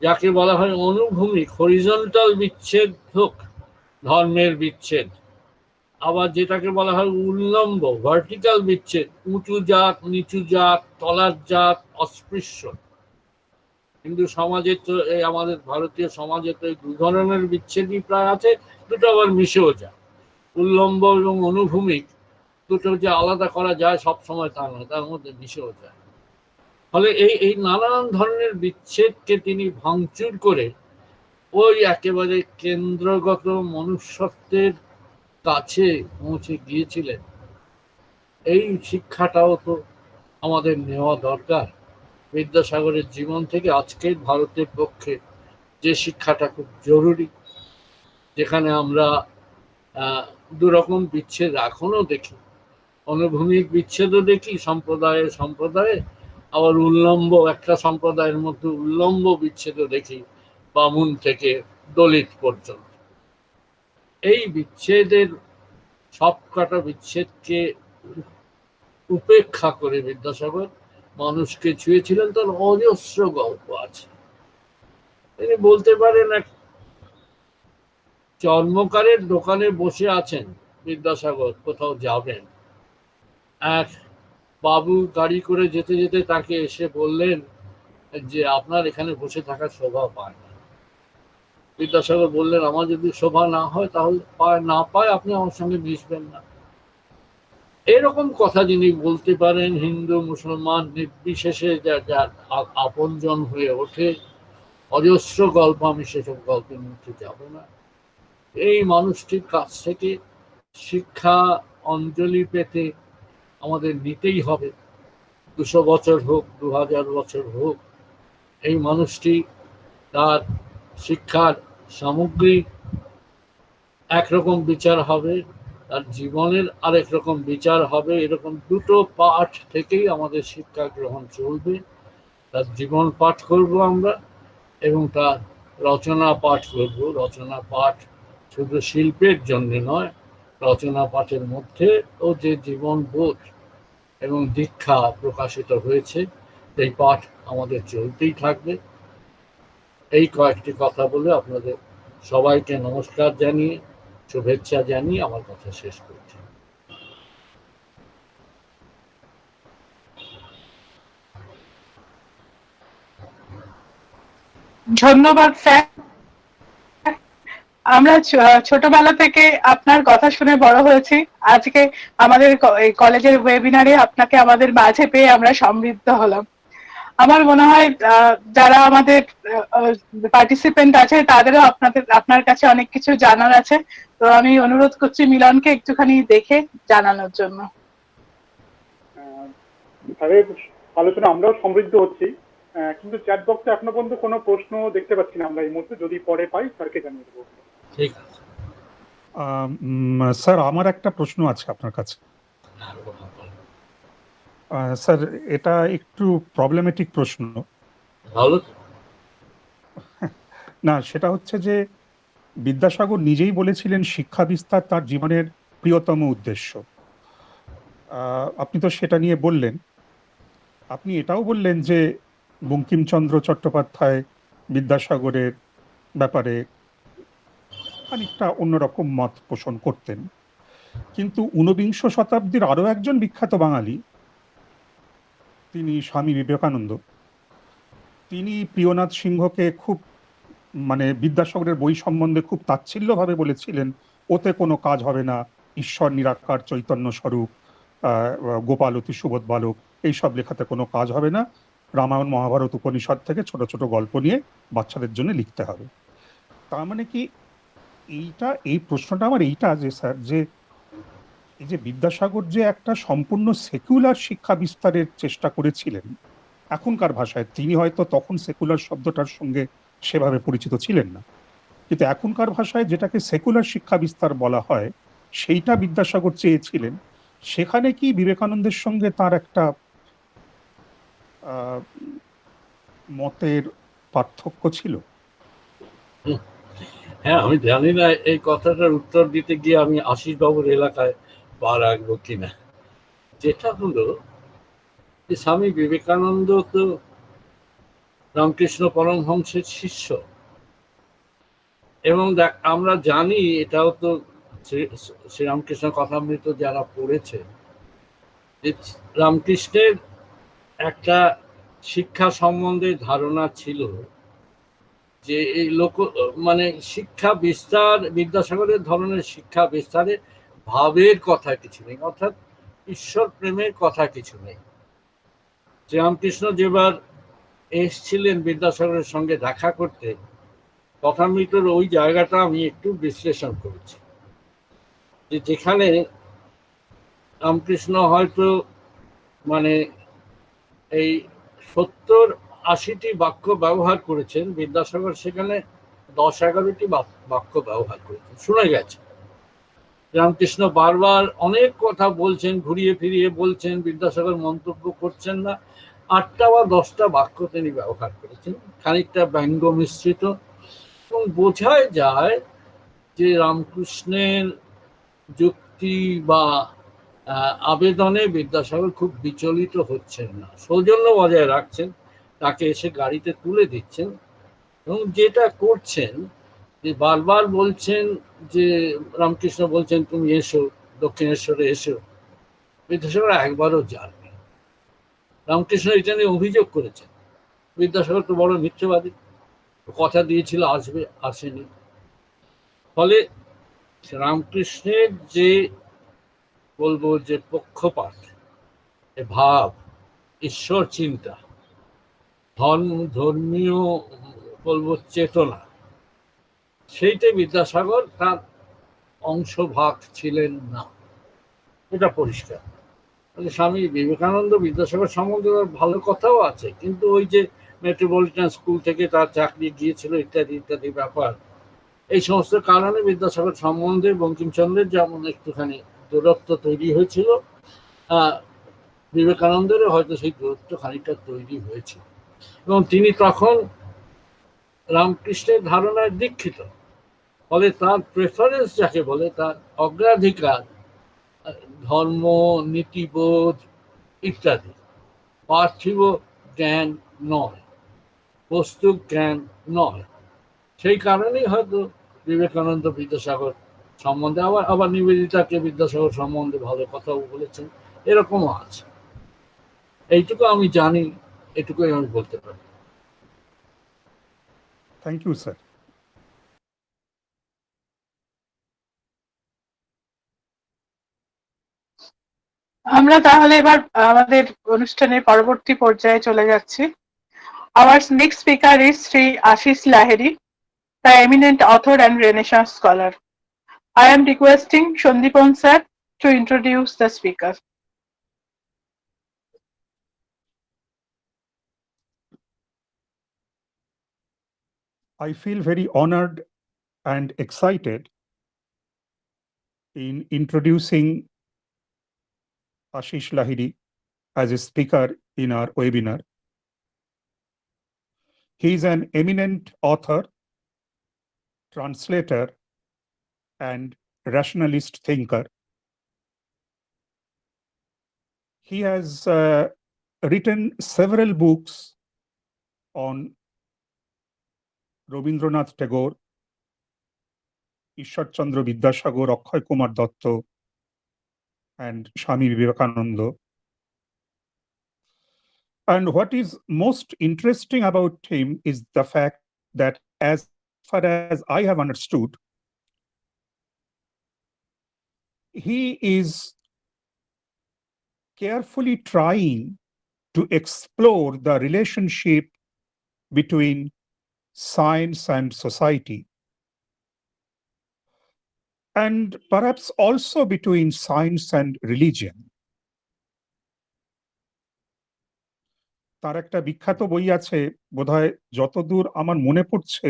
Speaker 1: যাকে বলা হয় অনুভূমিক হরিজন্টাল বিচ্ছেদ হোক, ধর্মের বিচ্ছেদ, আবার যেটাকে বলা হয় উল্লম্ব ভার্টিক্যাল বিচ্ছেদ, উঁচু জাত নিচু জাত, তলার জাত, অস্পৃশ্য। হিন্দু সমাজে তো এই আমাদের ভারতীয় সমাজে তো এই দু ধরনের বিচ্ছেদই প্রায় আছে, দুটো আবার মিশেও যায়। উল্লম্ব এবং অনুভূমিক দুটো যে আলাদা করা যায় সব সময় তা নয়, তার মধ্যে মিশেও যায়। ফলে এই নানান ধরনের বিচ্ছেদকে তিনি ভাঙচুর করে ওই একেবারে কেন্দ্রগত মনুষ্যত্বের কাছে পৌঁছে গিয়েছিলেন। এই শিক্ষাটাও তো আমাদের নেওয়া দরকার বিদ্যাসাগরের জীবন থেকে। আজকের ভারতের পক্ষে যে শিক্ষাটা খুব জরুরি, যেখানে আমরা দুরকম বিচ্ছেদ এখনো দেখি, অনুভূমিক বিচ্ছেদও দেখি সম্প্রদায়ে, আবার উল্লম্ব একটা সম্প্রদায়ের মধ্যে উল্লম্ব বিচ্ছেদও দেখি, বামুন থেকে দলিত পর্যন্ত। এই বিচ্ছেদের সবকটা বিচ্ছেদকে উপেক্ষা করে বিদ্যাসাগর মানুষকে ছুঁয়েছিলেন। তার অজস্র গল্প আছে। তিনি বলতে পারেন এক চর্মকারের দোকানে বসে আছেন বিদ্যাসাগর, কোথাও যাবেন, এক বাবু গাড়ি করে যেতে যেতে তাকে এসে বললেন যে আপনার এখানে বসে থাকার শোভা পায় না। বিদ্যাসাগর বললেন আমার যদি শোভা না হয় তাহলে না পায় আপনি আমার সঙ্গে মিশবেন না। এরকম কথা যিনি বলতে পারেন, হিন্দু মুসলমান নির্বিশেষে যার আপনজন হয়ে ওঠে, অজস্র গল্প, আমি সেসব গল্পের মধ্যে যাব না। এই মানুষটির কাছ থেকে শিক্ষা অঞ্জলি পেতে আমাদের নিতেই হবে। 200 বছর হোক, 2000 বছর হোক, এই মানুষটি তার শিক্ষার সামগ্রিক একরকম বিচার হবে, তার জীবনের আরেক রকম বিচার হবে। এরকম দুটো পাঠ থেকেই আমাদের শিক্ষা গ্রহণ চলবে। তার জীবন পাঠ করব আমরা এবং তার রচনা পাঠ করব। রচনা পাঠ শুধু শিল্পের জন্য নয়, রচনা পাঠের মধ্যে ও যে জীবন বোধ এবং দীক্ষা প্রকাশিত হয়েছে, এই পাঠ আমাদের চলতেই থাকবে। এই কয়েকটি কথা বলে আপনাদের সবাইকে নমস্কার জানিয়ে, শুভেচ্ছা জানিয়ে আমার কথা শেষ করছি।
Speaker 2: ধন্যবাদ স্যার। আমরা ছোটবেলা থেকে আপনার কথা শুনে বড় হয়েছি। আজকে আমাদের কলেজের ওয়েবিনারে আপনাকে আমাদের মাঝে পেয়ে আমরা সমৃদ্ধ হলাম। আমার মনে হয় যারা আমাদের পার্টিসিপেন্ট আছে তাদেরও আপনার কাছে অনেক কিছু জানার আছে। তো আমি অনুরোধ করছি মিলনকে একটুখানি দেখে জানানোর জন্য।
Speaker 6: স্যারের আলোচনা আমরাও সমৃদ্ধ হচ্ছি, কিন্তু চ্যাট বক্সে এখনো পর্যন্ত কোনো প্রশ্ন দেখতে পাচ্ছি না আমরা এই মুহূর্তে। যদি পরে পাই স্যারকে জানিয়ে দেবো।
Speaker 1: ঠিক আছে
Speaker 4: স্যার, আমার একটা প্রশ্ন আছে আপনার কাছে। স্যার, এটা একটু প্রবলেমেটিক প্রশ্ন।
Speaker 1: ভালো
Speaker 4: না, সেটা হচ্ছে যে বিদ্যাসাগর নিজেই বলেছিলেন শিক্ষা বিস্তার তার জীবনের প্রিয়তম উদ্দেশ্য। আপনি তো সেটা নিয়ে বললেন। আপনি এটাও বললেন যে বঙ্কিমচন্দ্র চট্টোপাধ্যায় বিদ্যাসাগরের ব্যাপারে খানিকটা অন্যরকম মত পোষণ করতেন। কিন্তু ঊনবিংশ শতাব্দীর আরো একজন বিখ্যাত বাঙালি, তিনি স্বামী বিবেকানন্দ, তিনি প্রিয়নাথ সিংহকে খুব বিদ্যাসাগরের বই সম্বন্ধে খুব তাচ্ছিল্যভাবে বলেছিলেন, ওতে কোনো কাজ হবে না, ঈশ্বর নিরাকার চৈতন্য স্বরূপ, গোপাল অতি সুবোধ বালক, এইসব লেখাতে কোনো কাজ হবে না, রামায়ণ মহাভারত উপনিষদ থেকে ছোট ছোট গল্প নিয়ে বাচ্চাদের জন্য লিখতে হবে। তার মানে কি এই প্রশ্নটা আমার এইটা যে স্যার, যে এই যে বিদ্যাসাগর যে একটা সম্পূর্ণ সেকুলার শিক্ষা বিস্তারের চেষ্টা করেছিলেন, এখনকার ভাষায়, তিনি হয়তো তখন সেকুলার শব্দটার সঙ্গে সেভাবে পরিচিত ছিলেন না, কিন্তু এখনকার ভাষায় যেটাকে সেকুলার শিক্ষা বিস্তার বলা হয় সেইটা বিদ্যাসাগর চেয়েছিলেন। সেখানে কি বিবেকানন্দের সঙ্গে তার একটা মতের পার্থক্য ছিল?
Speaker 1: হ্যাঁ, আমি জানি না এই কথাটার উত্তর দিতে গিয়ে আমি আশিস বাবুর এলাকায় পা রাখবো কিনা। যেটা হলো যে স্বামী বিবেকানন্দ তো রামকৃষ্ণ পরমহংসের শিষ্য, এবং আমরা জানি এটাও তো শ্রীরামকৃষ্ণ কথামৃত যারা পড়েছে, যে রামকৃষ্ণের একটা শিক্ষা সম্বন্ধে ধারণা ছিল যে এই মানে শিক্ষা বিস্তার, বিদ্যাসাগরের ধরনের শিক্ষা বিস্তারে ভাবের কথা কিছু নেই, অর্থাৎ ঈশ্বর প্রেমের কথা কিছু নেই। শ্রীরামকৃষ্ণ যেবার এসছিলেন বিদ্যাসাগরের সঙ্গে দেখা করতে, কথামৃতর ওই জায়গাটা আমি একটু বিশ্লেষণ করেছি, যে যেখানে রামকৃষ্ণ হয়তো মানে এই 70-80টি বাক্য ব্যবহার করেছেন, বিদ্যাসাগর সেখানে 10-11টি বাক্য ব্যবহার করেছেন, শুনে গেছে। রামকৃষ্ণ বারবার অনেক কথা বলছেন, ঘুরিয়ে ফিরিয়ে বলছেন, বিদ্যাসাগর মন্তব্য করছেন না। 8টা বা 10টা বাক্য তিনি ব্যবহার করেছেন, খানিকটা ব্যঙ্গ মিশ্রিত, এবং বোঝাই যায় যে রামকৃষ্ণের যুক্তি বা আবেদনে বিদ্যাসাগর খুব বিচলিত হচ্ছেন না, সৌজন্য বজায় রাখছেন, তাকে এসে গাড়িতে তুলে দিচ্ছেন, এবং যেটা করছেন যে বারবার বলছেন যে রামকৃষ্ণ বলছেন তুমি এসো, দক্ষিণেশ্বরে এসো। বিদ্যাসাগর একবারও যাননি। রামকৃষ্ণ এটা নিয়ে অভিযোগ করেছেন, বিদ্যাসাগর তো বড় মিথ্যেবাদী, কথা দিয়েছিল আসবে, আসেনি। ফলে রামকৃষ্ণের যে বলবো যে পক্ষপাত, ভাব, ঈশ্বর চিন্তা, ধর্মীয় বলবো চেতনা, সেইটা বিদ্যাসাগর তার অংশভাগ ছিলেন না, এটা পরিষ্কার। স্বামী বিবেকানন্দ বিদ্যাসাগর সম্বন্ধে ভালো কথাও আছে, কিন্তু ওই যে মেট্রোপলিটন স্কুল থেকে তার চাকরি গিয়েছিল ইত্যাদি ইত্যাদি ব্যাপার, এই সমস্ত কারণে বিদ্যাসাগর সম্বন্ধে বঙ্কিমচন্দ্রের যেমন একটুখানি দূরত্ব তৈরি হয়েছিল, বিবেকানন্দেরও হয়তো সেই দূরত্ব খানিকটা তৈরি হয়েছিল, এবং তিনি তখন রামকৃষ্ণের ধারণায় দীক্ষিত। ফলে তার প্রেফারেন্স যাকে বলে, তার অগ্রাধিকার ধর্ম, নীতিবোধ ইত্যাদি, পার্থিব জ্ঞান নয়, বস্তু জ্ঞান নয়। সেই কারণেই হয়তো বিবেকানন্দ বিদ্যাসাগর সম্বন্ধে, আবার নিবেদিতাকে বিদ্যাসাগর সম্বন্ধে ভালো কথাও বলেছেন, এরকমও আছে। এইটুকু আমি জানি, এটুকুই আমি বলতে পারি।
Speaker 4: Thank you sir.
Speaker 2: আমরা তাহলে এবার আমাদের অনুষ্ঠানের পরবর্তী পর্যায়ে চলে যাচ্ছি। Our next speaker is Sri Ashish Lahiri, the eminent author and Renaissance scholar. I am requesting Sandipon sir to introduce the speaker.
Speaker 4: I feel very honored and excited in introducing Ashish Lahiri as a speaker in our webinar. He is an eminent author, translator, and rationalist thinker. He has written several books on Rabindranath Tagore, Iswar Chandra Vidyasagar, Akshay Kumar Datta, and Swami Vivekananda. And what is most interesting about him is the fact that as far as I have understood, he is carefully trying to explore the relationship between science and society, and perhaps also between science and religion. তার একটা বিখ্যাত বই আছে, বোধহয় যতদূর আমার মনে পড়ছে,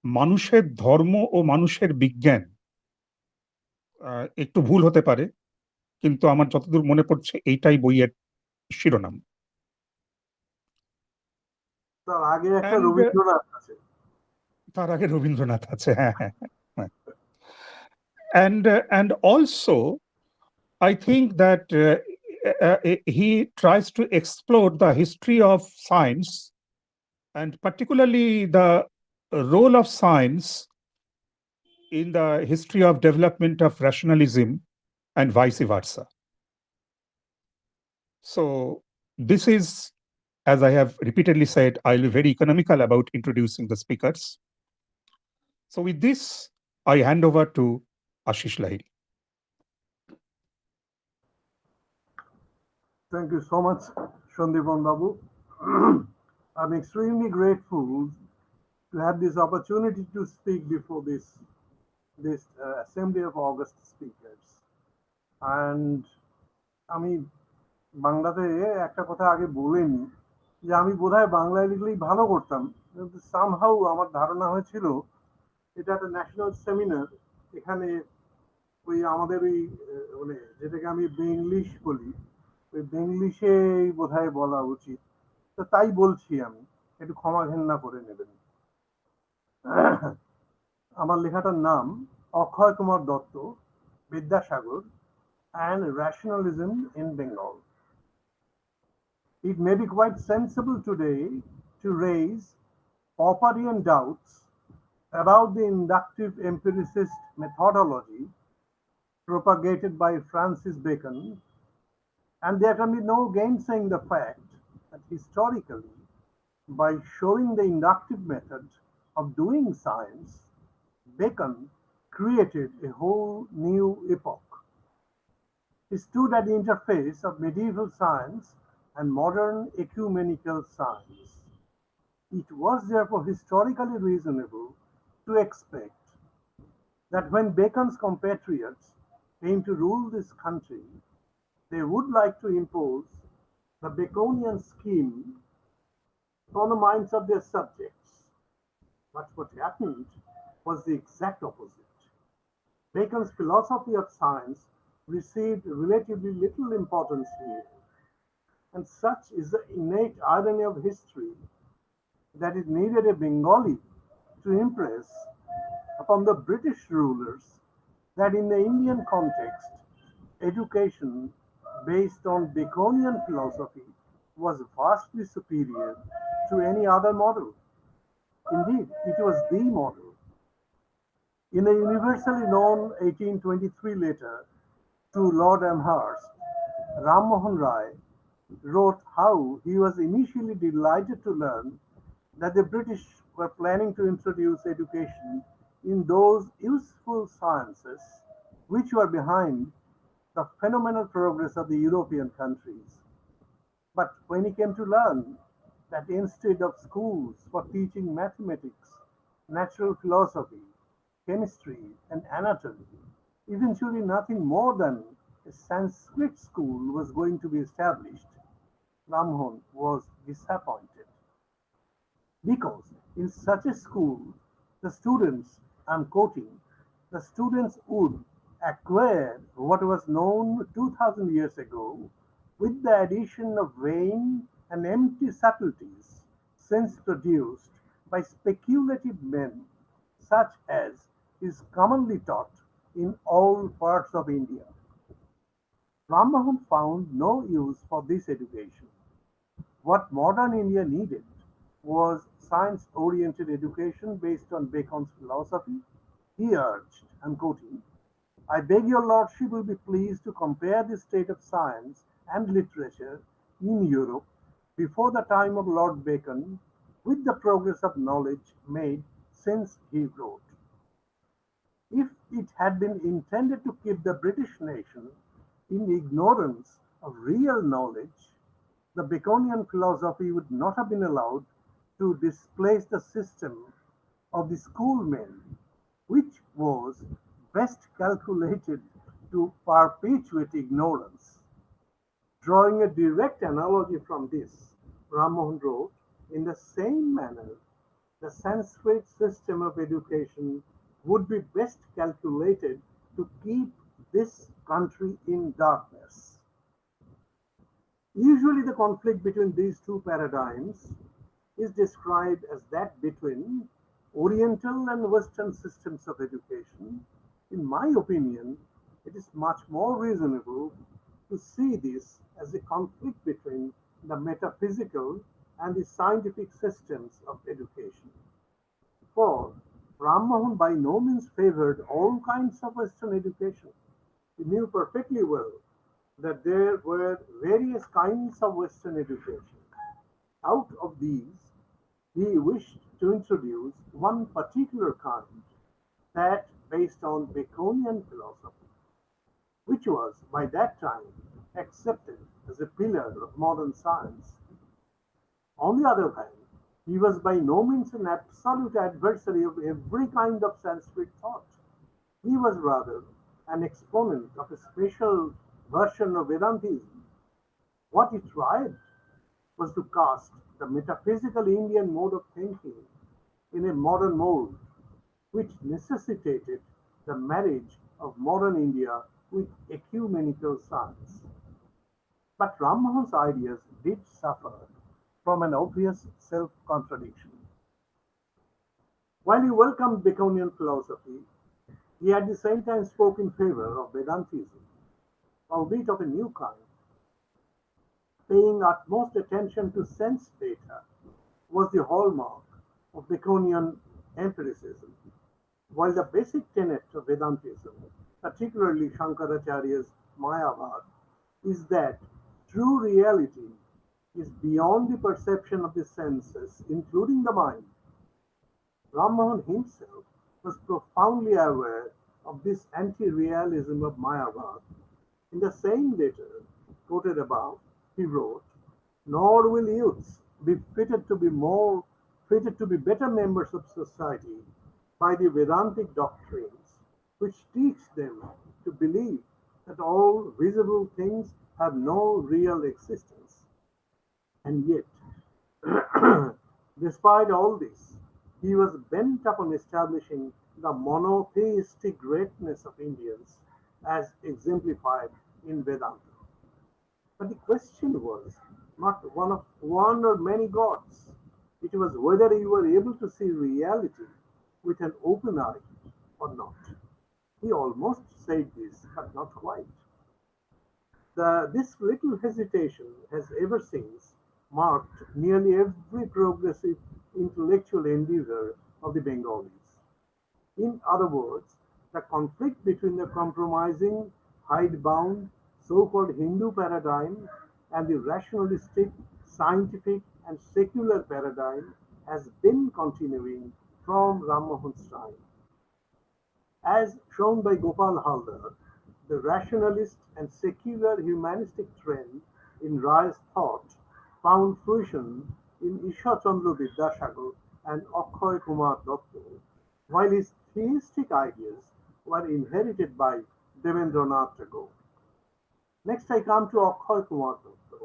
Speaker 4: মানুষের ধর্ম ও মানুষের বিজ্ঞান। একটু ভুল হতে পারে, কিন্তু আমার যতদূর মনে পড়ছে এইটাই বইয়ের শিরোনাম।
Speaker 7: তার আগে একটা
Speaker 4: And,
Speaker 7: রবীন্দ্রনাথ আছে।
Speaker 4: তার আগে রবীন্দ্রনাথ আছে, হ্যাঁ, হ্যাঁ, হ্যাঁ। And also, I think that he tries to explore the history of science, and particularly the role of science in the history of development of rationalism and vice versa. So this is, as I have repeatedly said, I'll be very economical about introducing the speakers. So with this, I hand over to Ashish Lahiri.
Speaker 7: Thank you so much, Shandipan Babu. I'm extremely grateful to have this opportunity to speak before this Assembly of August speakers. And আমি বাংলাতে একটা কথা আগে বলিনি যে আমি বোধহয় বাংলায় লিখলেই ভালো করতাম, কিন্তু সামহাউ আমার ধারণা হয়েছিল এটা একটা ন্যাশনাল সেমিনার, এখানে ওই আমাদের ওই মানে যেটাকে আমি বেঙ্গলিশ বলি, ওই বেঙ্গলিশে বোধহয় বলা উচিত, তো তাই বলছি, আমি একটু ক্ষমা ঘেন্না করে নেবেন। আমার লেখাটার নাম Akshay Kumar Dutta, Vidyasagar and rationalism in Bengal. It may be quite sensible today to raise Popperian doubts about the inductive empiricist methodology propagated by Francis Bacon, and there can be no gainsaying the fact that historically, by showing the inductive method of doing science, Bacon created a whole new epoch. He stood at the interface of medieval science and modern ecumenical science. It was therefore historically reasonable to expect that when Bacon's compatriots came to rule this country, they would like to impose the Baconian scheme on the minds of their subjects. But what happened was the exact opposite. Bacon's philosophy of science received relatively little importance here, and such is the innate irony of history that it needed a Bengali to impress upon the British rulers that in the Indian context, education based on Baconian philosophy was vastly superior to any other model. Indeed, it was the model. In a universally known 1823 letter to Lord Amherst, Ram Mohan Rai wrote how he was initially delighted to learn that the British were planning to introduce education in those useful sciences which were behind the phenomenal progress of the European countries. But when he came to learn that instead of schools for teaching mathematics, natural philosophy, chemistry, and anatomy, eventually nothing more than a Sanskrit school was going to be established, Rammohan was disappointed. Because in such a school, the students, I'm quoting, the students would acquire what was known 2000 years ago with the addition of vain and empty subtleties since produced by speculative men, such as is commonly taught in all parts of India. Rammohan found no use for this education. What modern India needed was science-oriented education based on Bacon's philosophy. He urged, I'm quoting, I beg your lordship will be pleased to compare the state of science and literature in Europe before the time of Lord Bacon with the progress of knowledge made since he wrote. If it had been intended to keep the British nation in ignorance of real knowledge, the Baconian philosophy would not have been allowed to displace the system of the schoolmen, which was best calculated to perpetuate ignorance. Drawing a direct analogy from this, Rammohan wrote, in the same manner, the Sanskrit system of education would be best calculated to keep this country in darkness. Usually the conflict between these two paradigms is described as that between Oriental and Western systems of education. In my opinion, it is much more reasonable to see this as a conflict between the metaphysical and the scientific systems of education. For Ram Mohan by no means favored all kinds of Western education. He knew perfectly well that there were various kinds of Western education. Out of these, he wished to introduce one particular kind, that based on Baconian philosophy, which was by that time accepted as a pillar of modern science. On the other hand, he was by no means an absolute adversary of every kind of Sanskrit thought. He was rather an exponent of a special version of Vedantism. What he tried was to cast the metaphysical Indian mode of thinking in a modern mold, which necessitated the marriage of modern India with ecumenical science. But Ram Mohan's ideas did suffer from an obvious self-contradiction. While he welcomed Baconian philosophy, he at the same time spoke in favor of Vedantism, albeit of a new kind. Paying utmost attention to sense data was the hallmark of Baconian empiricism, while the basic tenet of Vedantism, particularly Shankaracharya's Mayavad, is that true reality is beyond the perception of the senses, including the mind. Ram Mohan himself was profoundly aware of this anti-realism of Mayavad. In the same letter quoted above, he wrote, "Nor will youths be fitted to be better members of society by the Vedantic doctrines, which teach them to believe that all visible things have no real existence." And yet, despite all this, he was bent upon establishing the monotheistic greatness of Indians as exemplified in Vedanta. But the question was not one of one or many gods. It was whether you were able to see reality with an open eye or not. He almost said this, but not quite. This little hesitation has ever since marked nearly every progressive intellectual endeavor of the Bengalis. In other words, the conflict between the compromising, hidebound, so-called Hindu paradigm and the rationalistic, scientific, and secular paradigm has been continuing from Ram Mohan's time. As shown by Gopal Haldar, the rationalist and secular humanistic trend in Ray's thought found fruition in Iswar Chandra Vidyasagar and Akshay Kumar Datta, while his theistic ideas were inherited by Devendranath Tagore. Next, I come to Akshay Kumar Datta.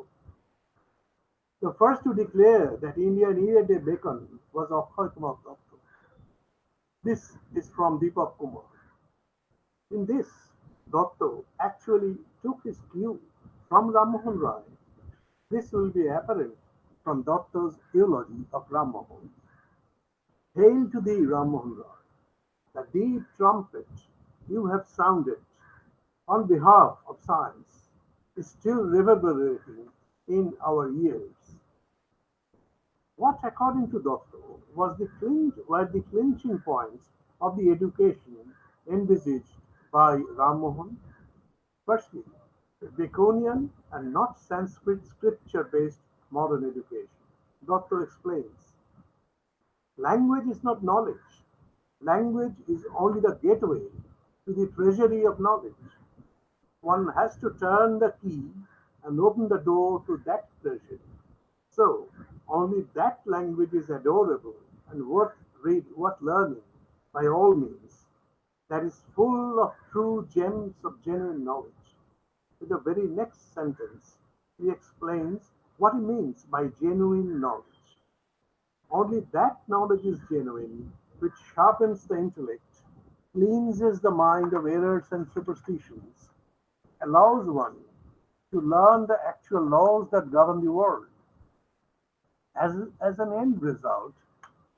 Speaker 7: The first to declare that India needed a Bacon was Akshay Kumar Datta. This is from Deepak Kumar. In this, Datta actually took his cue from Ram Mohan Rai. This will be apparent from Datta's eulogy of Ram Mohan. "Hail to thee, Ram Mohan Rai, the deep trumpet you have sounded on behalf of science is still reverberating in our ears." What, according to Datta, were the clinching points of the education envisaged by Ram Mohan? Firstly, a Baconian and not Sanskrit scripture-based modern education. Datta explains, language is not knowledge. Language is only the gateway to the treasury of knowledge. One has to turn the key and open the door to that treasury. So, only that language is adorable and worth learning by all means, that is full of true gems of genuine knowledge. In the very next sentence, he explains what he means by genuine knowledge. Only that knowledge is genuine which sharpens the intellect, cleanses the mind of errors and superstitions, allows one to learn the actual laws that govern the world. As an end result,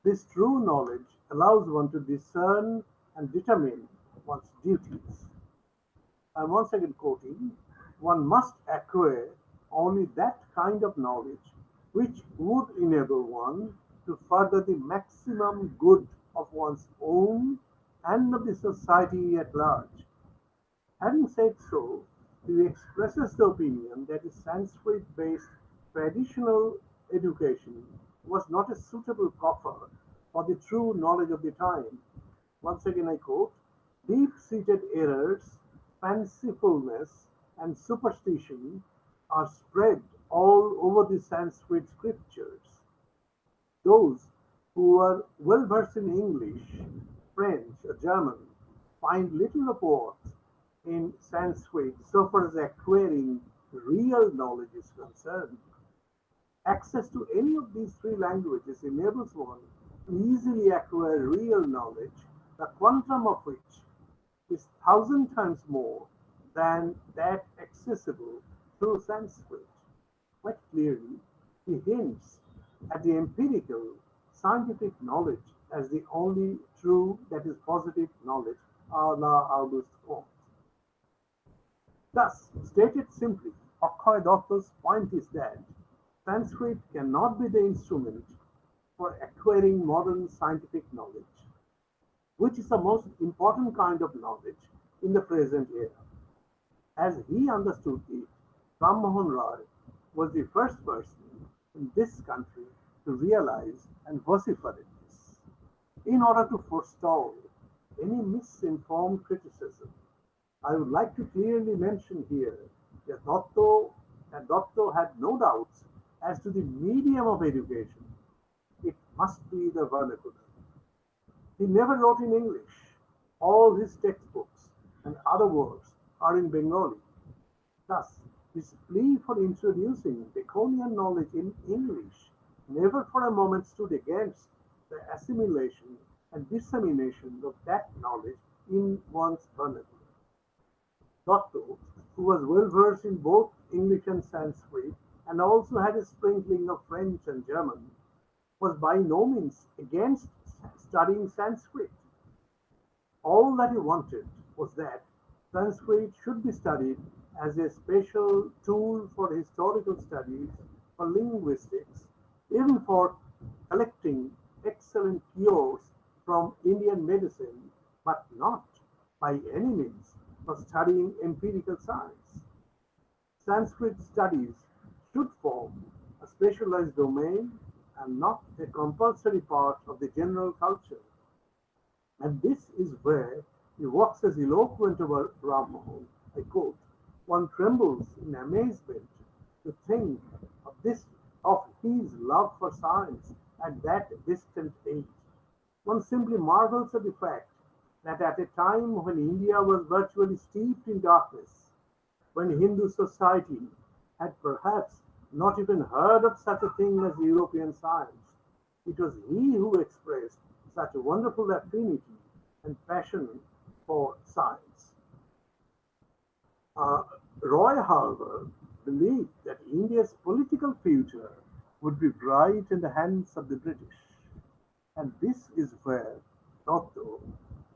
Speaker 7: this true knowledge allows one to discern and determine one's duties. I'm once again quoting, one must acquire only that kind of knowledge which would enable one to further the maximum good of one's own and of the society at large. Having said so, he expresses the opinion that the Sanskrit-based traditional education was not a suitable coffer for the true knowledge of the time. Once again I quote, deep-seated errors, fancifulness, and superstition are spread all over the Sanskrit scriptures. Those who are well versed in English, French, or German find little of worth in Sanskrit so far as acquiring real knowledge is concerned. Access to any of these three languages enables one to easily acquire real knowledge, the quantum of which is 1,000 times more than that accessible through Sanskrit. Quite clearly, he hints at the empirical, scientific knowledge as the only true, that is positive knowledge, a la August Comte. Thus, stated simply, Akhay Datta's point is that Sanskrit cannot be the instrument for acquiring modern scientific knowledge, which is the most important kind of knowledge in the present era. As he understood it, Ram Mohan Roy was the first person in this country to realize and vociferate this. In order to forestall any misinformed criticism, I would like to clearly mention here that Dotto had no doubts as to the medium of education. It must be the vernacular. He never wrote in English. All his textbooks and other works are in Bengali. Thus, his plea for introducing Baconian knowledge in English never for a moment stood against the assimilation and dissemination of that knowledge in one's vernacular. Dotto, who was well versed in both English and Sanskrit and also had a sprinkling of French and German, was by no means against studying Sanskrit. All that he wanted was that Sanskrit should be studied as a special tool for historical studies, for linguistics, even for collecting excellent cures from Indian medicine, but not by any means for studying empirical science. Sanskrit studies should form a specialized domain and not a compulsory part of the general culture. And this is where he walks as eloquent over Ram Mohan. I quote, one trembles in amazement to think of this of his love for science at that distant age. One simply marvels at the fact that at a time when India was virtually steeped in darkness, when Hindu society had perhaps not even heard of such a thing as European science, it was he who expressed such a wonderful affinity and passion for science. Roy, however, believed that India's political future would be bright in the hands of the British. And this is where Dotto,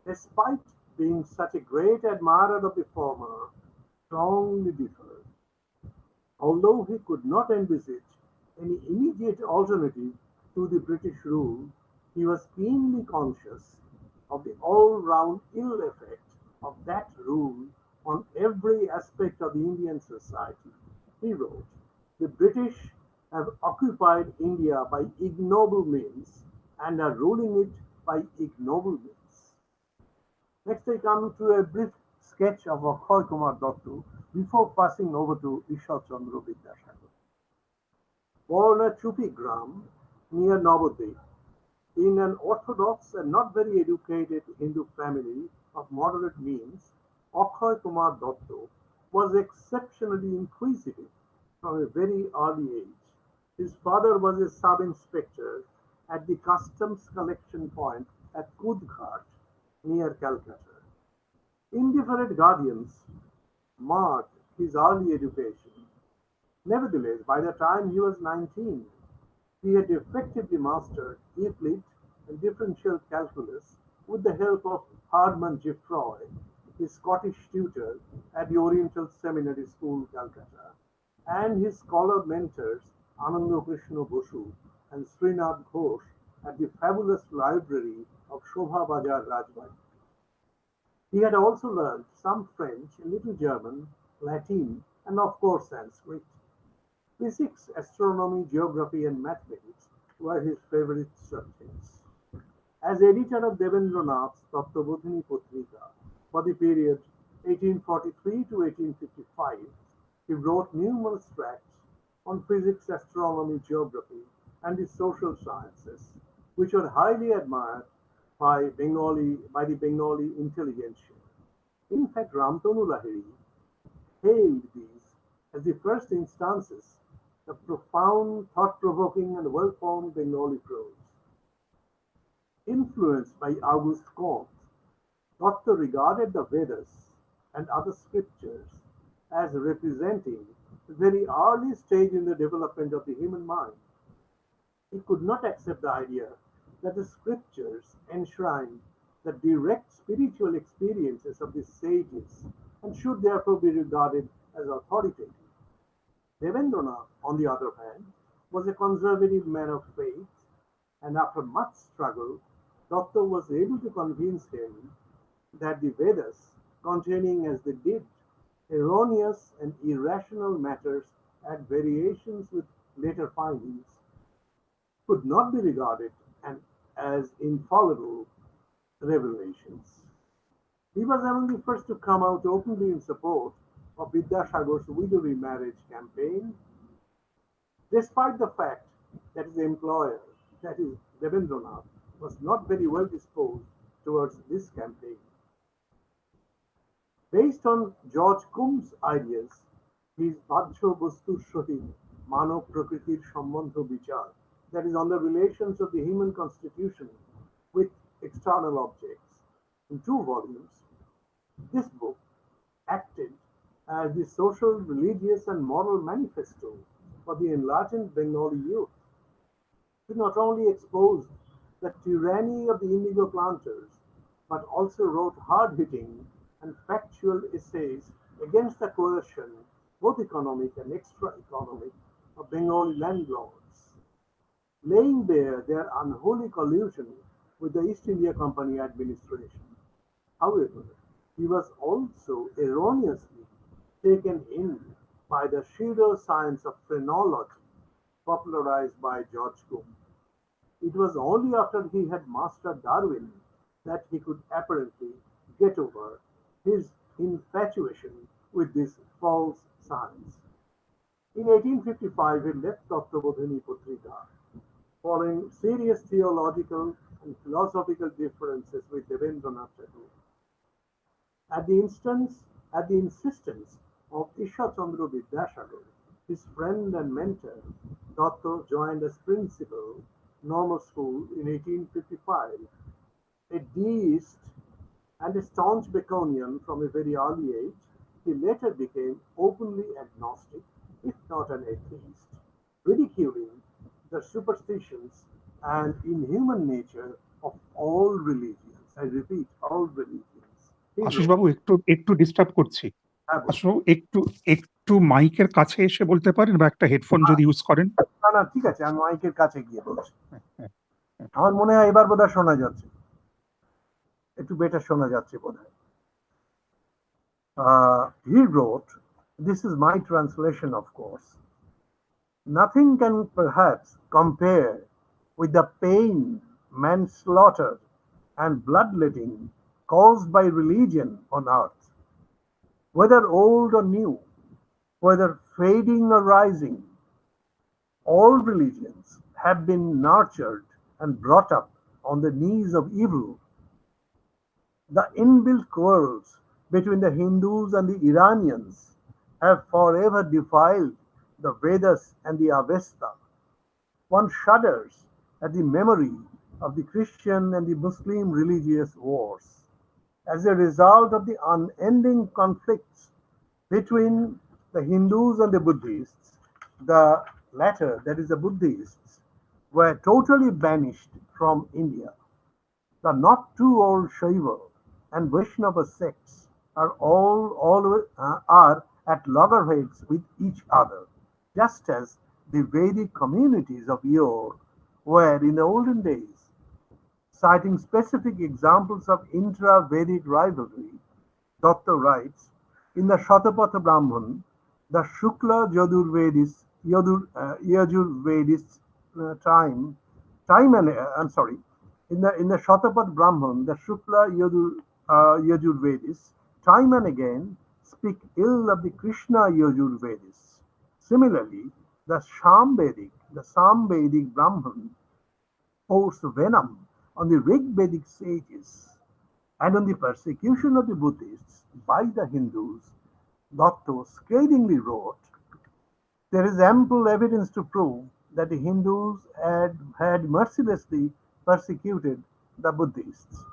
Speaker 7: despite being such a great admirer of the former, strongly differed. Although he could not envisage any immediate alternative to the British rule, he was keenly conscious of the all-round ill effect of that rule on every aspect of the Indian society. He wrote, the British have occupied India by ignoble means and are ruling it by ignoble means. Next, I come to a brief sketch of Akhay Kumar Dotto before passing over to Iswar Chandra Vidyasagar. Born at Chupigram near Navadvip, in an orthodox and not very educated Hindu family of moderate means, Akhay Kumar Dotto was exceptionally inquisitive from a very early age. His father was a sub-inspector at the customs collection point at Kudghat near Calcutta. Indifferent guardians marred his early education. Nevertheless, by the time he was 19, he had effectively mastered Euclid and differential calculus with the help of Harman Geoffroy, his Scottish tutor at the Oriental Seminary School, Calcutta, and his scholar mentors Ananda Krishna Bosu and Srinath Ghosh at the fabulous library of Shobha Bazar Rajbari. He had also learned some French, a little German, Latin, and of course Sanskrit. Physics, astronomy, geography, and mathematics were his favorite subjects. As editor of Devendranath's Tattvabodhini Patrika for the period 1843 to 1855, he wrote numerous tracts on physics, astronomy, geography, and the social sciences, which were highly admired by the Bengali intelligentsia. In fact, Ramtanu Lahiri hailed these as the first instances of profound, thought-provoking, and well-formed Bengali prose. Influenced by Auguste Comte, Datta regarded the Vedas and other scriptures as representing a very early stage in the development of the human mind. He could not accept the idea that the scriptures enshrined the direct spiritual experiences of the sages and should therefore be regarded as authoritative. Devendranath, on the other hand, was a conservative man of faith, and after much struggle, Datta was able to convince him that the Vedas, containing as they did erroneous and irrational matters at variations with later findings, could not be regarded as infallible revelations. He was among the first to come out openly in support of Vidyasagar's widow remarriage campaign, despite the fact that his employer, that is Devendranath, was not very well disposed towards this campaign. Based on George Coombs' ideas, his Bajya Bostu Shohid Manav Prakritir Sambandha Vichar, that is on the relations of the human constitution with external objects, in 2 volumes, this book acted as the social, religious, and moral manifesto for the enlightened Bengali youth. It not only exposed the tyranny of the indigo planters, but also wrote hard-hitting and factual essays against the coercion, both economic and extra-economic, of Bengali landlords, laying bare their unholy collusion with the East India Company administration. However, he was also erroneously taken in by the pseudo-science of phrenology popularized by George Coombs. It was only after he had mastered Darwin that he could apparently get over his infatuation with this false science. In 1855, he left Tattvabodhini Patrika, following serious theological and philosophical differences with Devendranath Tagore. At the insistence of Iswar Chandra Vidyasagar, his friend and mentor, Datta joined as principal normal school in 1855. A deist and a staunch Baconian from a very early age, he later became openly agnostic, if not an atheist, ridiculing the superstitions and inhuman nature of all religions. I repeat, all religions.
Speaker 4: Ashis বাবু একটু disturb করছি। আশিস বাবু একটু মাইকের কাছে এসে বলতে পারেন, বা একটা হেডফোন যদি ইউজ করেন।
Speaker 7: না ঠিক আছে, আমি মাইকের কাছে গিয়ে বলছি। আমার মনে হয় এবার বোধহয় শোনা যাচ্ছে, একটু বেটার শোনা যাচ্ছে বোধহয়। He wrote, this is my translation of course, nothing can perhaps compare with the pain, manslaughter, and bloodletting caused by religion on earth, whether old or new, whether fading or rising. All religions have been nurtured and brought up on the knees of evil. The inbuilt quarrels between the Hindus and the Iranians have forever defiled the Vedas and the Avesta. One shudders at the memory of the Christian and the Muslim religious wars. As a result of the unending conflicts between the Hindus and the Buddhists, the latter, that is the Buddhists, were totally banished from India. The not too old Shaiva and Vaishnava sects are at loggerheads with each other, just as the Vedic communities of yore were in the olden days. Citing specific examples of intra-Vedic rivalry, Datta writes, in the Shatapatha Brahman, the Shukla Yajurvedis time and I'm sorry, in the Shatapat Brahman, the Shukla Yajurvedis time and again speak ill of the Krishna Yajurvedis. Similarly, the Samvedic Brahman pours venom on the Rig Vedic sages and on the persecution of the Buddhists by the Hindus. Datta scathingly wrote, there is ample evidence to prove that the Hindus had mercilessly persecuted the Buddhists.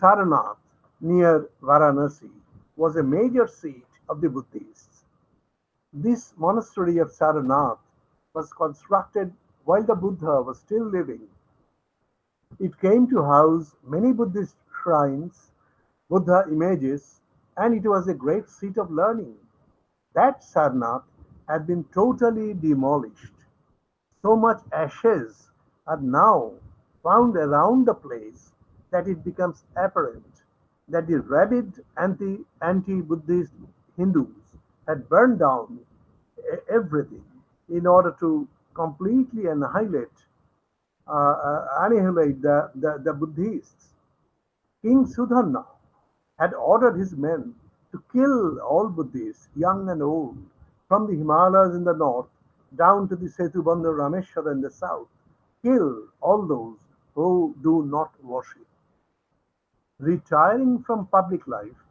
Speaker 7: Saranath, near Varanasi, was a major seat of the Buddhists. This monastery of Saranath was constructed while the Buddha was still living. It came to house many Buddhist shrines, Buddha images, and it was a great seat of learning. That Sarnath had been totally demolished. So much ashes are now found around the place that it becomes apparent that the rabid anti-Buddhist Hindus had burned down everything in order to completely annihilate the Buddhists. King Sudharna had ordered his men to kill all Buddhists, young and old, from the Himalayas in the north down to the Setubandha Rameshwara in the south. Kill all those who do not worship. Retiring from public life,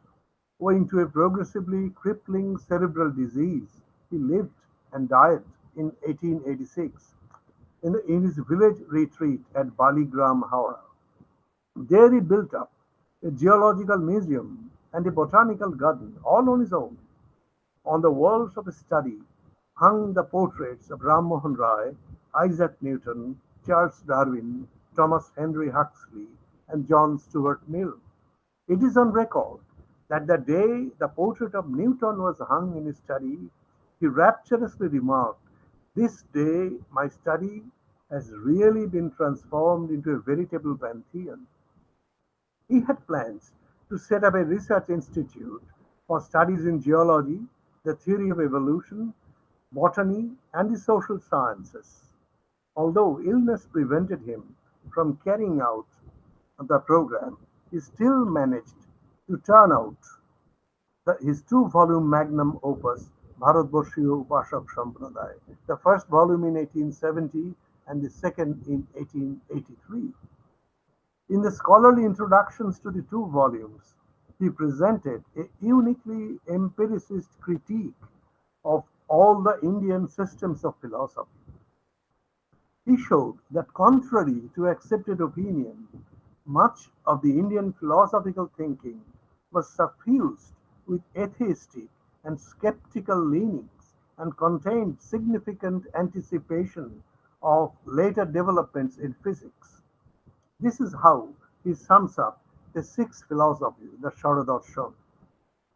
Speaker 7: owing to a progressively crippling cerebral disease, he lived and died in 1886 in his village retreat at Baligram, Howrah. There he built up a geological museum and a botanical garden all on his own. On the walls of his study hung the portraits of Ram Mohan Rai, Isaac Newton, Charles Darwin, Thomas Henry Huxley, and John Stuart Mill. It is on record that the day the portrait of Newton was hung in his study, he rapturously remarked, this day my study has really been transformed into a veritable pantheon. He had plans to set up a research institute for studies in geology, the theory of evolution, botany, and the social sciences. Although illness prevented him from carrying out the program, he still managed to turn out his two-volume magnum opus, Bharatvarshiyo Upashak Sampradaya, the first volume in 1870 and the second in 1883. In the scholarly introductions to the two volumes, he presented a uniquely empiricist critique of all the Indian systems of philosophy. He showed that contrary to accepted opinion, much of the Indian philosophical thinking was suffused with atheistic and skeptical leanings and contained significant anticipation of later developments in physics. This is how he sums up the six philosophies, the Sharadarshan.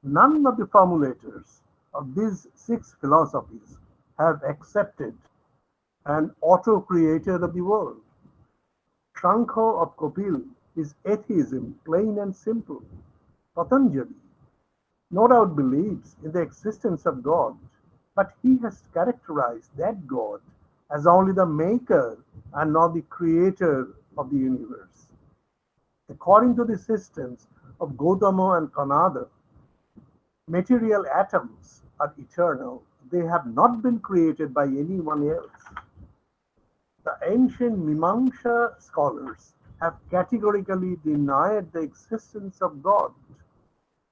Speaker 7: None of the formulators of these six philosophies have accepted an auto-creator of the world. Shankha of Kapil is atheism, plain and simple. Patanjali no doubt believes in the existence of God, but he has characterized that God as only the maker and not the creator of the universe. According to the systems of Gautama and Kanada, material atoms are eternal. They have not been created by anyone else. The ancient Mimamsa scholars have categorically denied the existence of God.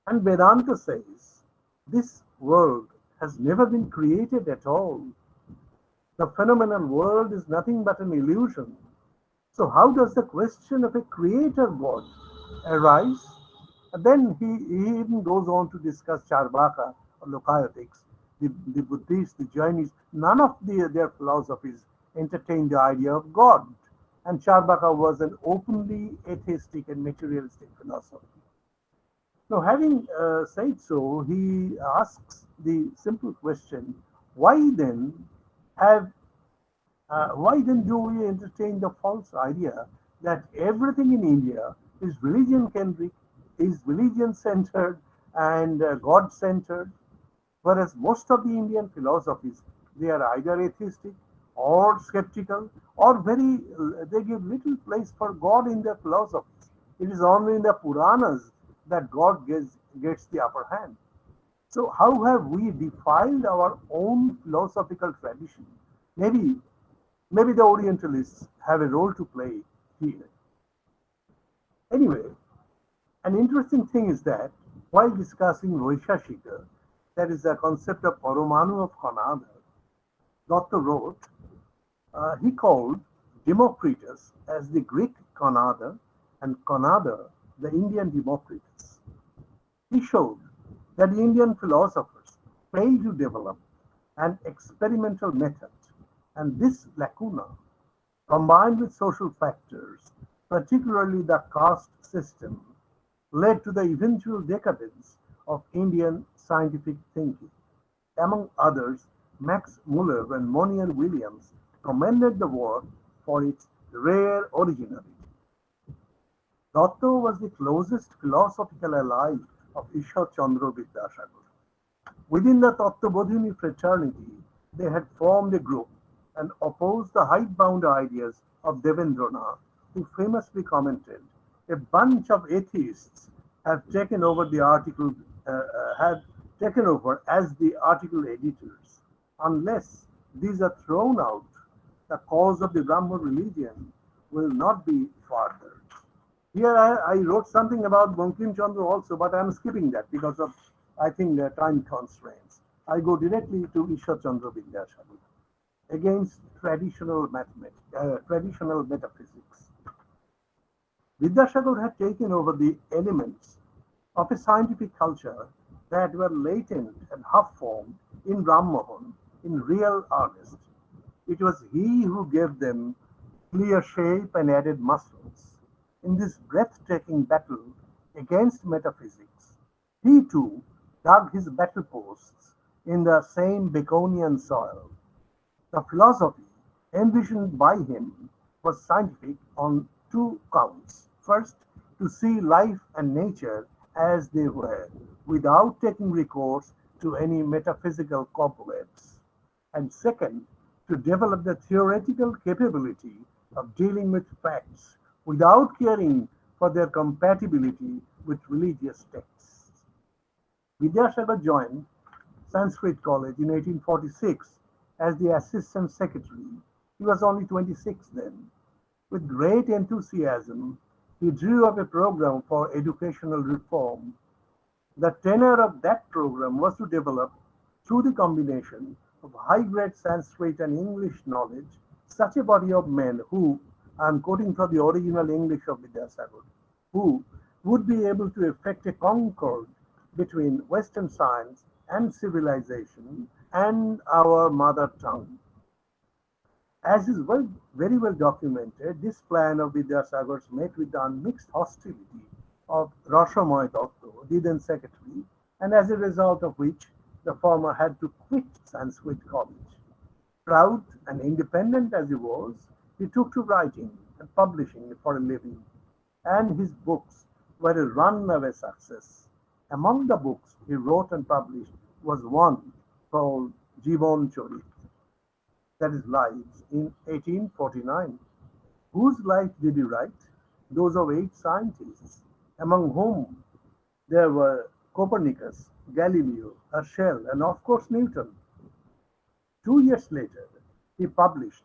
Speaker 7: And Vedanta says this world has never been created at all. The phenomenal world is nothing but an illusion. So how does the question of a creator God arise? And then he even goes on to discuss Charvaka or Lokayotics, the Buddhists, the Jainists. None of their philosophies entertained the idea of God, and Charvaka was an openly atheistic and materialistic philosopher. Now, having said so, he asks the simple question: Why then have why then do we entertain the false idea that everything in India is religion-centric, is religion-centered, and God-centered? Whereas most of the Indian philosophies, they are either atheistic or skeptical, or they give little place for God in their philosophies. It is only in the Puranas that God gets the upper hand. So how have we defiled our own philosophical tradition? Maybe the Orientalists have a role to play here. Anyway, an interesting thing is that while discussing Vaishashika, that is the concept of Paromanu of Kanada, Dr. wrote, he called Democritus as the Greek Kanada and Kanada the Indian Democritus. He showed that the Indian philosophers failed to develop an experimental method, and this lacuna, combined with social factors, particularly the caste system, led to the eventual decadence of Indian scientific thinking. Among others, Max Muller and Monier Williams commended the work for its rare originality. Datta was the closest philosophical ally of Iswar Chandra Vidyasagar. Within the Tattvabodhini fraternity, they had formed a group and opposed the hidebound ideas of Devendranath, who famously commented, "A bunch of atheists have taken over as the article editors. Unless these are thrown out, the cause of the Brahmo religion will not be furthered." Here I wrote something about Bankim Chandra also, but I'm skipping that because of, I think, the time constraints. I go directly to Iswar Chandra Vidyasagar against traditional metaphysics. Vidyasagar had taken over the elements of a scientific culture that were latent and half-formed in Ram Mohan in real earnest. It was he who gave them clear shape and added muscles. In this breathtaking battle against metaphysics, he too dug his battle posts in the same Baconian soil. The philosophy envisioned by him was scientific on two counts. First, to see life and nature as they were, without taking recourse to any metaphysical cobwebs. And second, to develop the theoretical capability of dealing with facts without caring for their compatibility with religious texts. Vidyasagar joined Sanskrit College in 1846 as the assistant secretary. He was only 26 then. With great enthusiasm, he drew up a program for educational reform. The tenor of that program was to develop, through the combination of high-grade Sanskrit and English knowledge, such a body of men who, I am quoting from the original English of Vidyasagar, who would be able to effect a concord between Western science and civilization and our mother tongue. As is very well documented, this plan of Vidyasagar's met with the unmixed hostility of Rashamoy Datta, the then secretary, and as a result of which the former had to quit Sanskrit College. Proud and independent as he was, he took to writing and publishing for a living, and his books were a runaway success. Among the books he wrote and published was one called Jivan Charit, that is Lives, in 1849. Whose life did he write? Those of 8 scientists, among whom there were Copernicus, Galileo, Herschel, and of course Newton. 2 years later, he published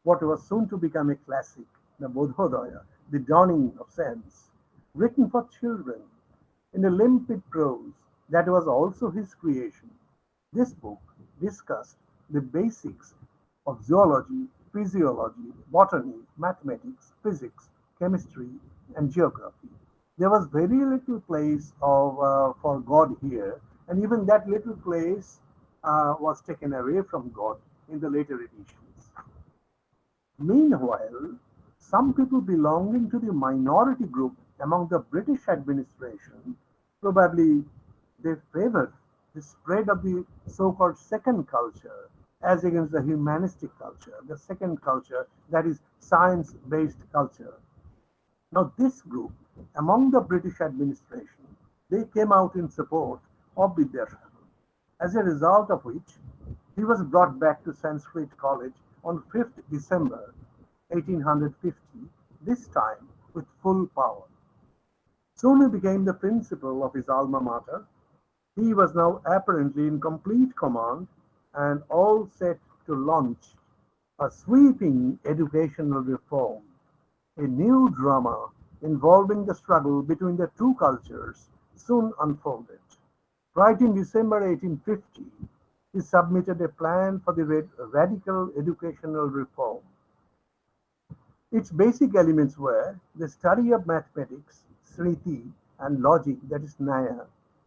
Speaker 7: what was soon to become a classic, the Bodhodaya, the Dawning of Sense, written for children in a limpid prose that was also his creation. This book discussed the basics of zoology, physiology, botany, mathematics, physics, chemistry, and geography. There was very little place for God here, and even that little place was taken away from God in the later editions. Meanwhile, some people belonging to the minority group among the British administration, probably they favored the spread of the so-called second culture as against the humanistic culture, the second culture that is science-based culture. Now this group, among the British administration, they came out in support of Vidyasagar, as a result of which he was brought back to Sanskrit College on 5th December 1850, this time with full power. Soon he became the principal of his alma mater. He was now apparently in complete command and all set to launch a sweeping educational reform, a new drama involving the struggle between the two cultures soon unfolded. Right in December 1850, he submitted a plan for the radical educational reform. Its basic elements were the study of mathematics, Sriti, and logic, that is Nyaya,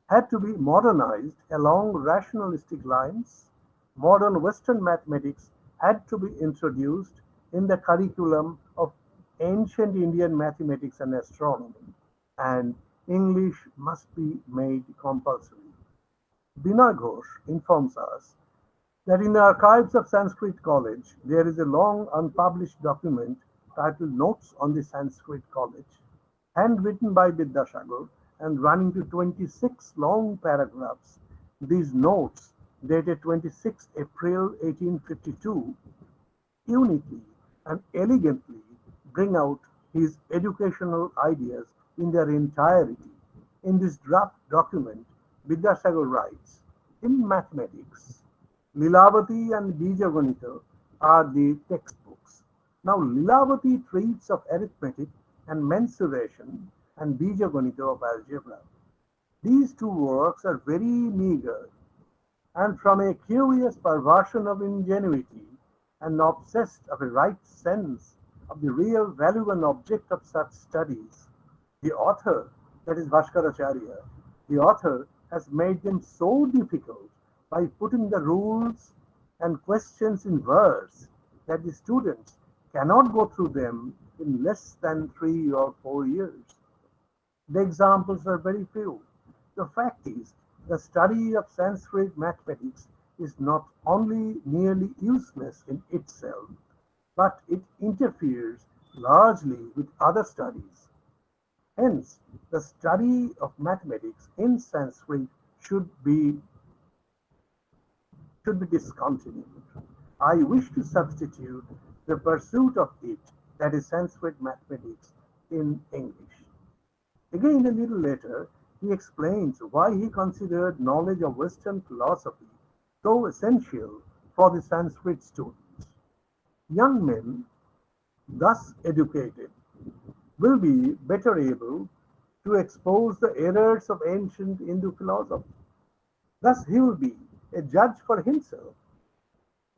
Speaker 7: had to be modernized along rationalistic lines. Modern Western mathematics had to be introduced in the curriculum of ancient Indian mathematics and astronomy, and English must be made compulsory. Bina Ghosh informs us that in the archives of Sanskrit College there is a long unpublished document titled Notes on the Sanskrit College, handwritten by Vidyasagar and running to 26 long paragraphs. These notes, dated 26 April 1852, uniquely and elegantly bring out his educational ideas in their entirety. In this draft document, Vidyasagar writes, in mathematics, Lilavati and Bijaganita are the textbooks. Now, Lilavati treats of arithmetic and mensuration, and Bijaganita of algebra. These two works are very meager, and from a curious perversion of ingenuity and obsessed of a right sense of the real value and object of such studies, the author, that is Bhaskaracharya, the author has made them so difficult by putting the rules and questions in verse that the students cannot go through them in less than 3 or 4 years. The examples are very few. The fact is, the study of Sanskrit mathematics is not only nearly useless in itself, but it interferes largely with other studies. Hence, the study of mathematics in Sanskrit should be discontinued. I wish to substitute the pursuit of it, that is Sanskrit mathematics, in English. Again, a little later, he explains why he considered knowledge of Western philosophy so essential for the Sanskrit students. Young men, thus educated, will be better able to expose the errors of ancient Hindu philosophy. Thus, he will be a judge for himself.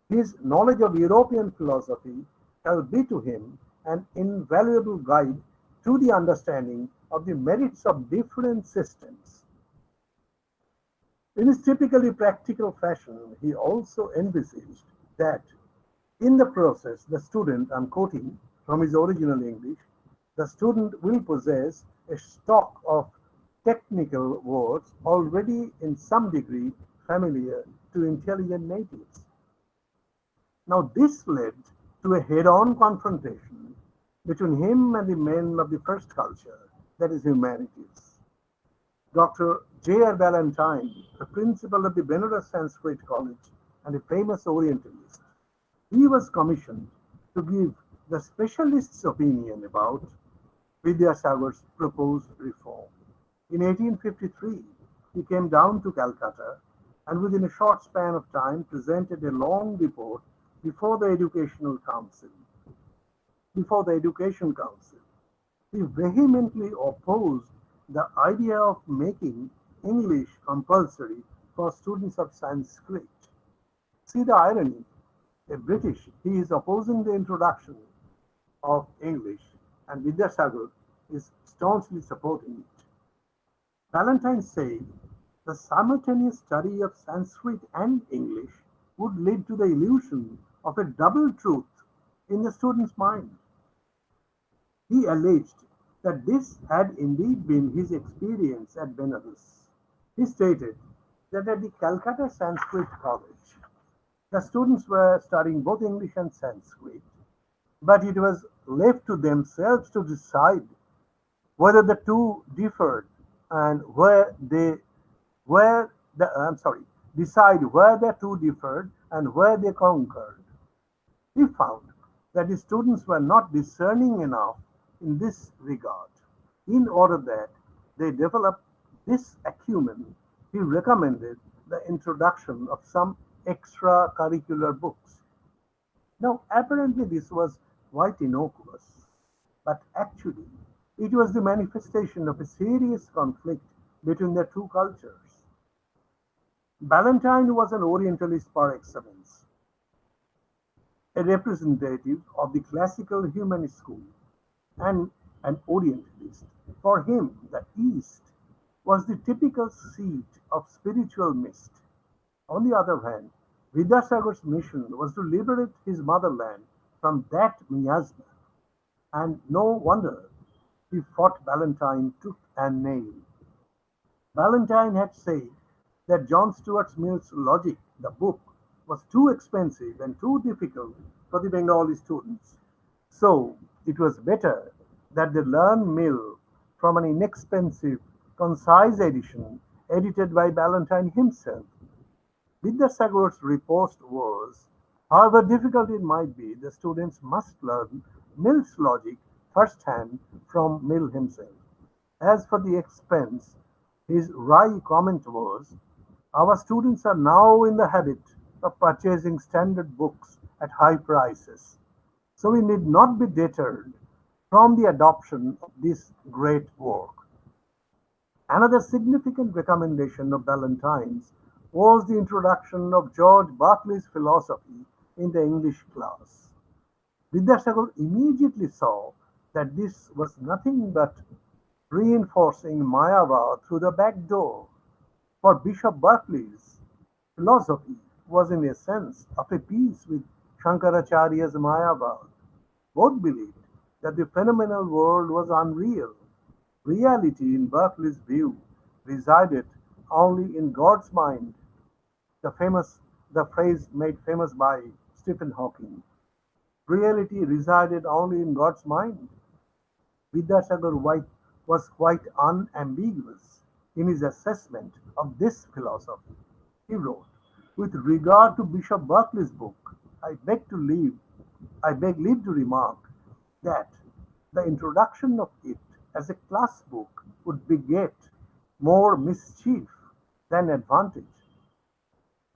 Speaker 7: His knowledge of European philosophy shall be to him an invaluable guide to the understanding of the merits of different systems. In his typically practical fashion, he also envisaged that in the process, the student, I'm quoting from his original English, the student will possess a stock of technical words already in some degree familiar to intelligent natives. Now, this led to a head-on confrontation between him and the men of the first culture, that is humanities. Dr. J.R. Ballantyne, the principal of the Benares Sanskrit College and a famous Orientalist, he was commissioned to give the specialist's opinion about Vidyasagar's proposed reform. In 1853, he came down to Calcutta and within a short span of time presented a long report before the Education Council. He vehemently opposed the idea of making English compulsory for students of Sanskrit. See the irony. A British, he is opposing the introduction of English, and Vidyasagar is staunchly supporting it. Ballantyne said the simultaneous study of Sanskrit and English would lead to the illusion of a double truth in the student's mind. He alleged that this had indeed been his experience at Benares. He stated that at the Calcutta Sanskrit College, the students were studying both English and Sanskrit, but it was left to themselves to decide whether the two differed and where the decide where the two differed and where they concurred. He found that the students were not discerning enough in this regard. In order that they develop this acumen, he recommended the introduction of some extracurricular books. Now, apparently, this was quite innocuous, but actually, it was the manifestation of a serious conflict between the two cultures. Ballantyne was an Orientalist par excellence, a representative of the classical humanist school, and an Orientalist. For him, the East was the typical seat of spiritual mist. On the other hand, Vidyasagar's mission was to liberate his motherland from that miasma, and no wonder he fought Ballantyne tooth and nail. Ballantyne had said that John Stuart Mill's logic, the book, was too expensive and too difficult for the Bengali students. So it was better that they learn Mill from an inexpensive, concise edition edited by Ballantyne himself. Vidyasagar's riposte was, however difficult it might be, the students must learn Mill's logic firsthand from Mill himself. As for the expense, his wry comment was, our students are now in the habit of purchasing standard books at high prices, so we need not be deterred from the adoption of this great work. Another significant recommendation of Ballantyne's was the introduction of George Berkeley's philosophy in the English class. Vidyasagar immediately saw that this was nothing but reinforcing Mayavad through the back door. For Bishop Berkeley's philosophy was in a sense of a piece with Shankaracharya's Mayavad. Both believed that the phenomenal world was unreal. Reality, in Berkeley's view, resided only in God's mind, the phrase made famous by Stephen Hawking. Reality resided only in God's mind. Vidyasagar White was quite unambiguous in his assessment of this philosophy. He wrote, with regard to Bishop Berkeley's book, I beg leave to remark that the introduction of it as a class book would beget more mischief than advantage.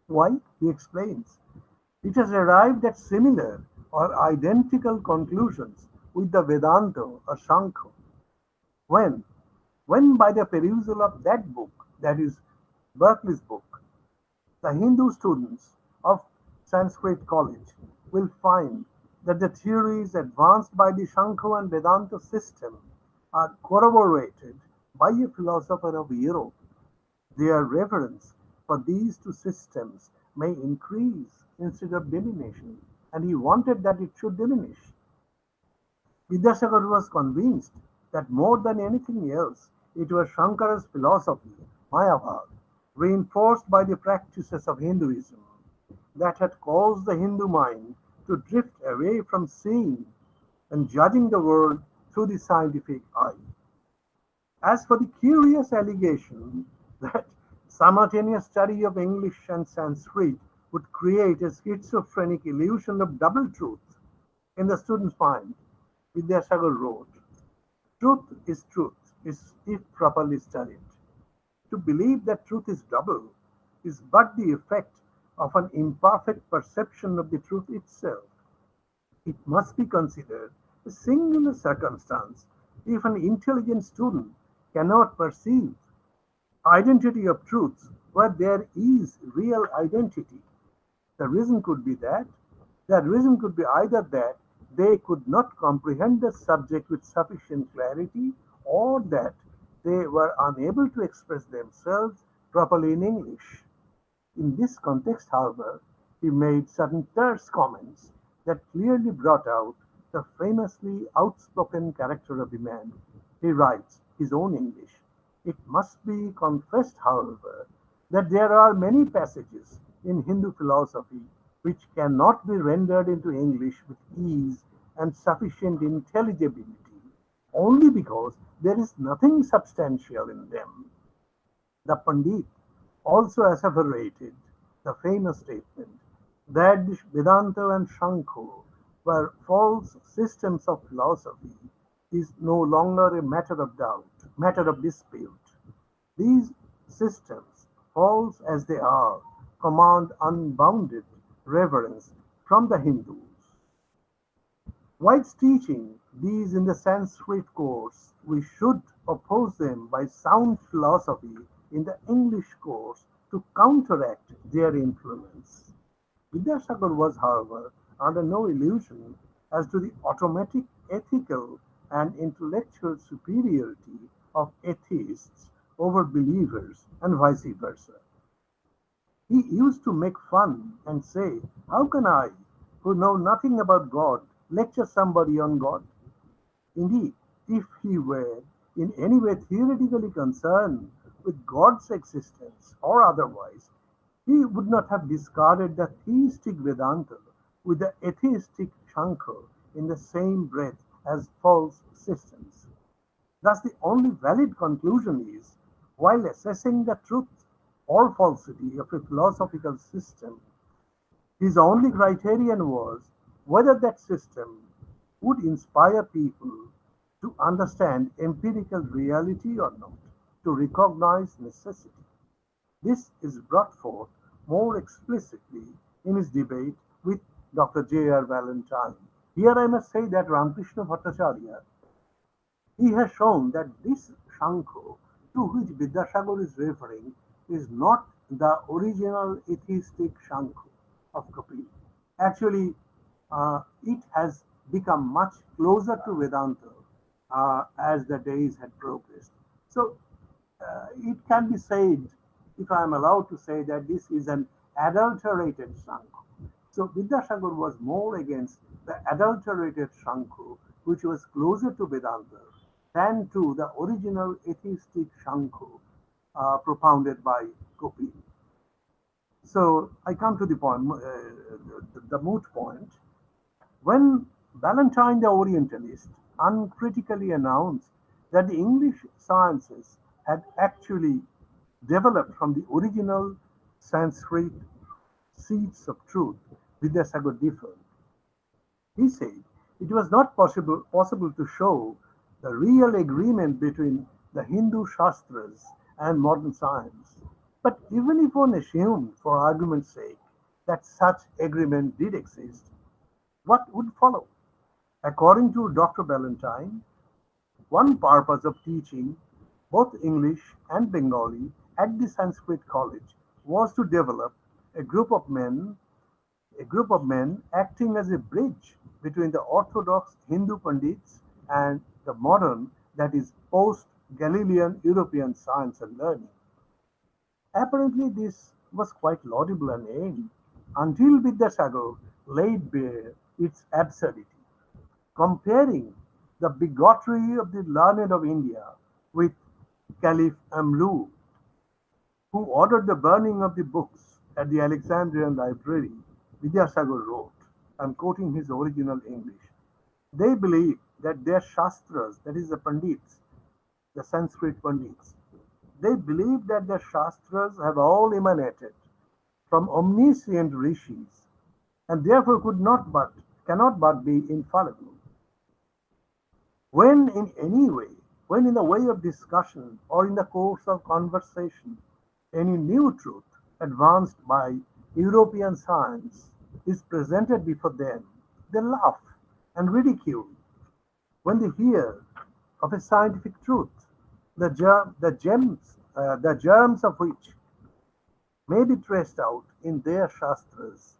Speaker 7: Why? He explains. It has arrived at similar or identical conclusions with the Vedanta or Sankhya. When? When by the perusal of that book, that is Berkeley's book, the Hindu students of Sanskrit College will find that the theories advanced by the Sankhya and Vedanta system are corroborated by a philosopher of Europe. Their reverence for these two systems may increase instead of diminishing, and he wanted that it should diminish. Vidyasagar was convinced that more than anything else, it was Shankara's philosophy, Mayavad, reinforced by the practices of Hinduism, that had caused the Hindu mind to drift away from seeing and judging the world through the scientific eye. As for the curious allegation that simultaneous study of English and Sanskrit would create a schizophrenic illusion of double truth in the student's mind, Vidyasagar wrote, truth is if properly studied. To believe that truth is double is but the effect of an imperfect perception of the truth itself. It must be considered a singular circumstance if an intelligent student cannot perceive identity of truths where there is real identity. The reason could be either that they could not comprehend the subject with sufficient clarity, or that they were unable to express themselves properly in English. In this context, however, he made certain terse comments that clearly brought out the famously outspoken character of the man. He writes his own English. It must be confessed, however, that there are many passages in Hindu philosophy which cannot be rendered into English with ease and sufficient intelligibility, only because there is nothing substantial in them. The Pandit also asseverated the famous statement that Vedanta and Shankho were false systems of philosophy is no longer a matter of doubt, matter of dispute. These systems, false as they are, command unbounded reverence from the Hindus. Whilst teaching these in the Sanskrit course, we should oppose them by sound philosophy in the English course to counteract their influence. Vidyasagar was, however, under no illusion as to the automatic ethical and intellectual superiority of atheists over believers and vice versa. He used to make fun and say, "How can I, who know nothing about God, lecture somebody on God?" Indeed, if he were in any way theoretically concerned with God's existence or otherwise, he would not have discarded the theistic Vedanta with the atheistic Shankar in the same breath as false systems. Thus, the only valid conclusion is, while assessing the truth or falsity of a philosophical system, his only criterion was whether that system would inspire people to understand empirical reality or not, to recognize necessity. This is brought forth more explicitly in his debate with Dr. J.R. Valentine. Here I must say that Ramakrishna Bhattacharya, he has shown that this Shankho to which Vidyasagar is referring is not the original atheistic Shankho of Kapil. Actually, it has become much closer to Vedanta as the days had progressed. So it can be said, if I am allowed to say, that this is an adulterated Shankho. So Vidyasagar was more against the adulterated Shankho, which was closer to Vedanta than to the original atheistic Shankho propounded by Kapil. So I come to the point, the moot point. When Valentine the Orientalist uncritically announced that the English sciences had actually developed from the original Sanskrit seeds of truth, Vidyasagar differed. He said it was not possible to show the real agreement between the Hindu Shastras and modern science. But even if one assumed, for argument's sake, that such agreement did exist, what would follow? According to Dr. Ballantyne, one purpose of teaching both English and Bengali at the Sanskrit College was to develop a group of men acting as a bridge between the orthodox Hindu Pandits and the modern, that is, post-Galilean European science and learning. Apparently, this was quite laudable an aim until Vidyasagar laid bare its absurdity, comparing the bigotry of the learned of India with Caliph Amru, who ordered the burning of the books at the Alexandrian library. Vidyasagar wrote, I'm quoting his original English, they believe that their Shastras, that is the Pandits, the Sanskrit Pandits, they believe that the Shastras have all emanated from omniscient rishis and therefore cannot but be infallible. When in the way of discussion or in the course of conversation, any new truth advanced by European science is presented before them, they laugh and ridicule. When they hear of a scientific truth, the germs of which may be traced out in their Shastras,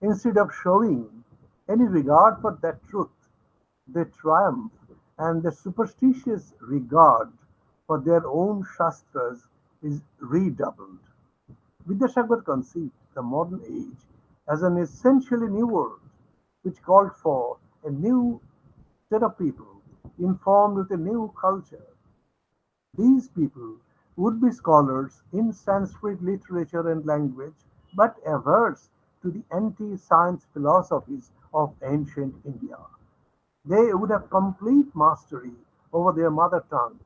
Speaker 7: instead of showing any regard for that truth, they triumph, and the superstitious regard for their own Shastras is redoubled. Vidyasagar conceived the modern age as an essentially new world, which called for a new set of people informed with a new culture. These people would be scholars in Sanskrit literature and language, but averse to the anti-science philosophies of ancient India. They would have complete mastery over their mother tongue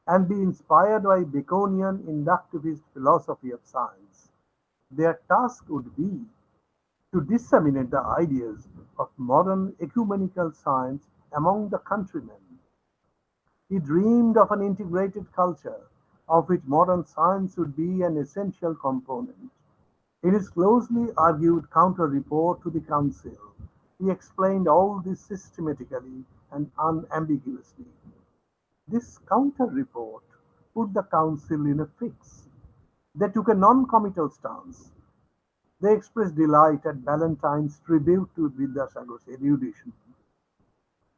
Speaker 7: and be inspired by Baconian inductivist philosophy of science. Their task would be to disseminate the ideas of modern ecumenical science among the countrymen. He dreamed of an integrated culture of which modern science would be an essential component. In his closely argued counter-report to the Council, he explained all this systematically and unambiguously. This counter-report put the Council in a fix. They took a non-committal stance. They expressed delight at Ballantyne's tribute to Vidyasagar's erudition.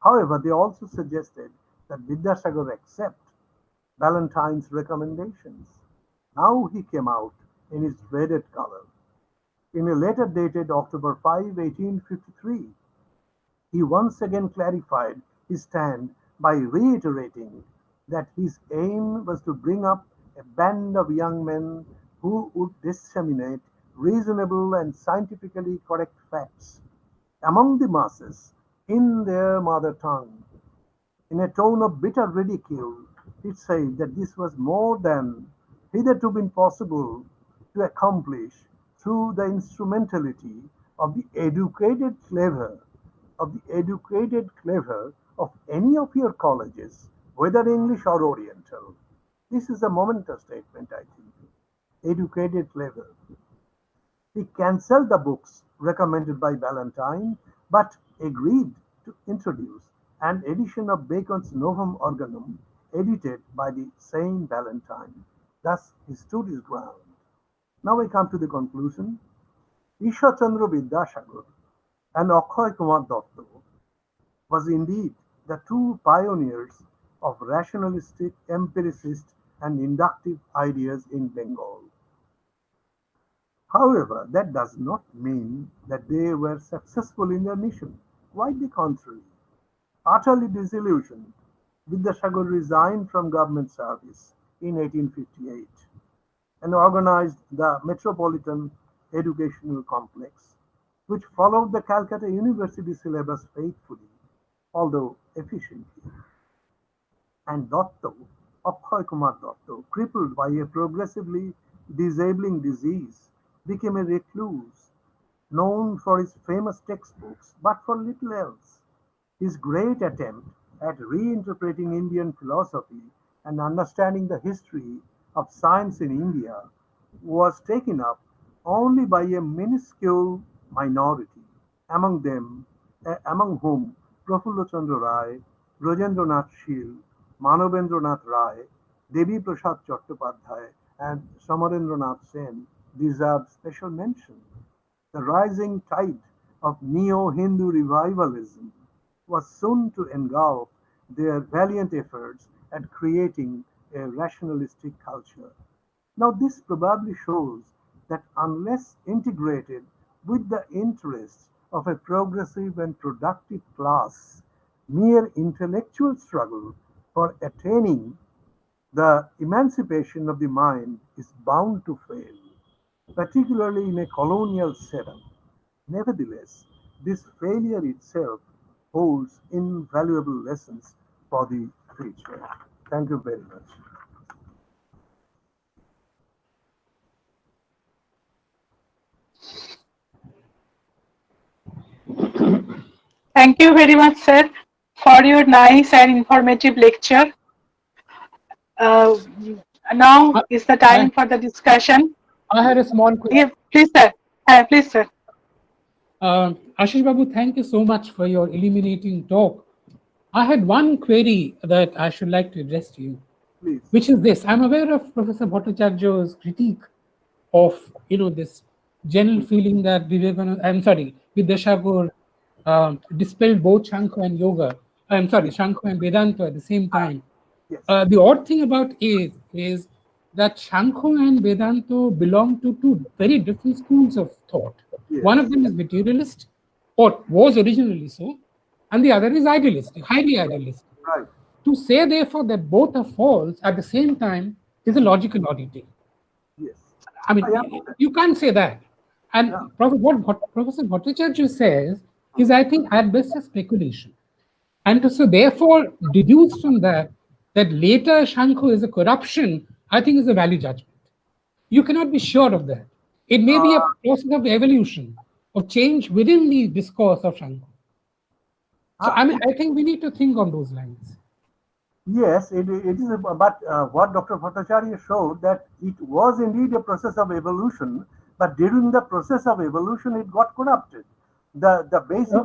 Speaker 7: However, they also suggested that Vidyasagar accept Ballantyne's recommendations. Now he came out in his dreaded color. In a letter dated October 5, 1853, he once again clarified his stand by reiterating that his aim was to bring up a band of young men who would disseminate reasonable and scientifically correct facts among the masses in their mother tongue. In a tone of bitter ridicule, he said that this was more than hitherto been possible to accomplish through the instrumentality of the educated clever of any of your colleges, whether English or Oriental. This is a momentous statement, I think. Educated clever. He cancelled the books recommended by Ballantyne, but agreed to introduce an edition of Bacon's Novum Organum, edited by the same Ballantyne. Thus, he stood his ground. Now I come to the conclusion. Iswar Chandra Vidyasagar and Akhoy Kumar Datta was indeed the two pioneers of rationalistic, empiricist, and inductive ideas in Bengal. However, that does not mean that they were successful in their mission. Quite the contrary. Utterly disillusioned, Vidyasagar resigned from government service in 1858 and organized the Metropolitan Educational Complex, which followed the Calcutta University syllabus faithfully, although efficiently. And Datta, Akhoy Kumar Datta, crippled by a progressively disabling disease, became a recluse, known for his famous textbooks, but for little else. His great attempt at reinterpreting Indian philosophy and understanding the history of science in India was taken up only by a minuscule minority, among whom Prafulla Chandra Rai, Rajendranath Shil, Manobendranath Rai, Devi Prasad Chattopadhyay, and Samarendranath Sen deserve special mention. The rising tide of neo-Hindu revivalism was soon to engulf their valiant efforts at creating a rationalistic culture. Now, this probably shows that unless integrated with the interests of a progressive and productive class, mere intellectual struggle for attaining the emancipation of the mind is bound to fail, particularly in a colonial setup. Nevertheless, this failure itself holds invaluable lessons for the future. Thank you very much.
Speaker 2: Thank you very much, sir, for your nice and informative lecture. Now is the time for the discussion.
Speaker 8: I had a small question.
Speaker 2: Yeah, please, sir. Please, sir.
Speaker 8: Ashish Babu, thank you so much for your illuminating talk. I had one query that I should like to address to you,
Speaker 7: Please.
Speaker 8: which is this. I'm aware of Professor Bhattacharya's critique of, this general feeling that Vidyasagar dispelled both Shankha and Yoga. Shankha and Vedanta at the same time.
Speaker 7: Yes.
Speaker 8: The odd thing about is that Shankha and Vedanta belong to two very different schools of thought.
Speaker 7: Yes.
Speaker 8: One of them is materialist, or was originally so, and the other is idealistic, highly idealistic.
Speaker 7: Right.
Speaker 8: To say, therefore, that both are false at the same time is a logical oddity.
Speaker 7: Yes.
Speaker 8: I mean, you can't say that. And
Speaker 7: Yeah.
Speaker 8: what Professor Bhattacharya says is, I think, at best a speculation. And so, therefore, deduce from that that later Shankho is a corruption, I think is a value judgment. You cannot be sure of that. It may be a process of evolution, of change within the discourse of Shankho. So, I mean, I think we need to think on those lines.
Speaker 7: Yes, it is, but what Dr. Bhattacharya showed, that it was indeed a process of evolution, but during the process of evolution, it got corrupted. The basic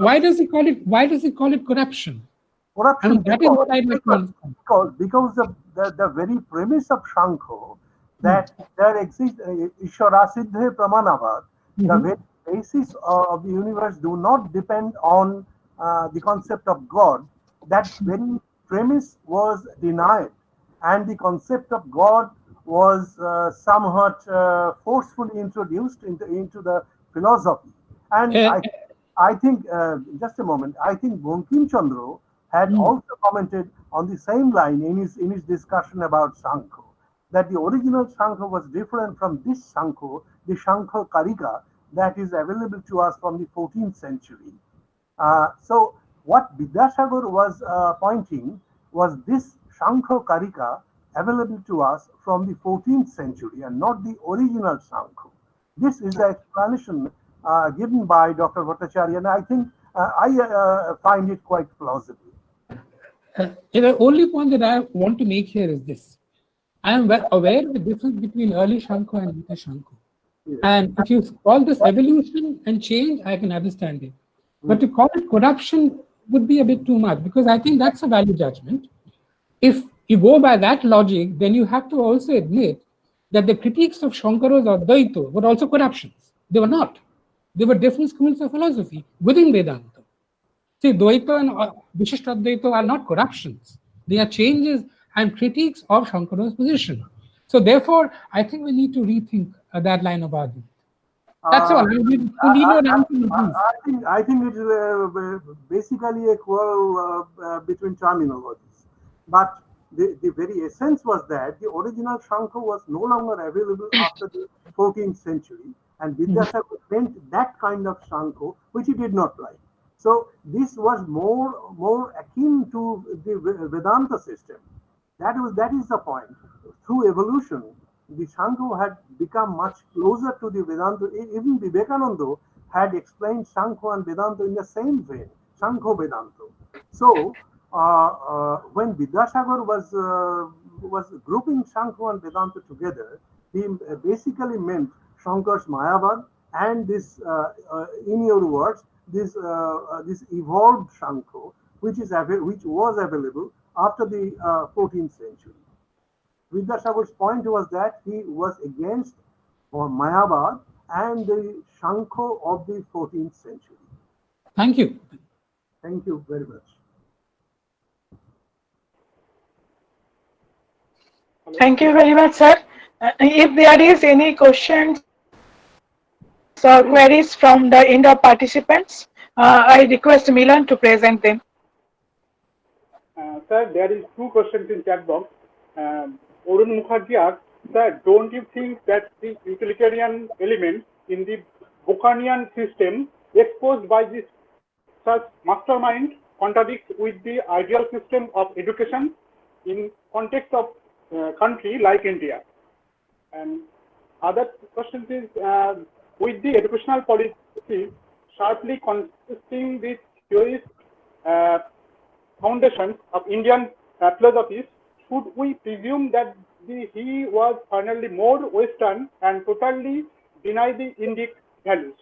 Speaker 8: Why does he call it? Why does he call it corruption?
Speaker 7: corruption,
Speaker 8: I mean, that is what I'd like to understand.
Speaker 7: because the very premise of Shankho, that there exists Ishwara Siddhe Pramanavad, the very basis of the universe do not depend on the concept of God. That very premise was denied, and the concept of God was somewhat forcefully introduced into the philosophy. And I think, just a moment, I think Bankim Chandra had also commented on the same line in his discussion about Shankho, that the original Shankho was different from this Shankho, the Shankho Karika that is available to us from the 14th century. So what Vidyasagar was pointing was this Shankho Karika available to us from the 14th century and not the original Shankho. This is the explanation given by Dr. Bhattacharya, and I think I find it quite plausible.
Speaker 8: The only point that I want to make here is this. I am aware of the difference between early Shankho and later Shankho. And if you call this evolution and change, I can understand it. But to call it corruption would be a bit too much, because I think that's a value judgment. If you go by that logic, then you have to also admit that the critiques of Shankaras or Advaita were also corruptions. They were not. They were different schools of philosophy within Vedanta. See, Dvaita and Vishishtadvaita are not corruptions. They are changes and critiques of Shankara's position. So therefore, I think we need to rethink that line of argument. That's all. You need no answer.
Speaker 7: I think it is basically a quarrel between terminologies. But the very essence was that the original Shankha was no longer available after the 14th century, and Vidyasagar meant that kind of Shankha, which he did not like. So this was more akin to the Vedanta system. That is the point. Through evolution, the Shankha had become much closer to the Vedanta. Even Vivekananda had explained Shankha and Vedanta in the same vein, Shankha Vedanta. So when Vidyasagar was grouping Shankha and Vedanta together, he basically meant Shankar's Mayavad and this, in your words, this evolved Shankha, which was available after the 14th century. Vidyasagar's point was that he was against Mayavad and the Shankha of the 14th century.
Speaker 8: Thank you.
Speaker 7: Thank you very much.
Speaker 2: Thank you very much, sir. If there is any questions or queries from the end of participants, I request Milan to present them.
Speaker 6: Sir, there is two questions in chat box. Arun Mukherjee asks, sir, don't you think that the utilitarian element in the Bukanian system exposed by this such mastermind contradicts with the ideal system of education in context of country like India? And other question is, with the educational policy sharply consisting the theories foundations of Indian philosophies, should we presume that he was finally more Western and totally deny the Indic values?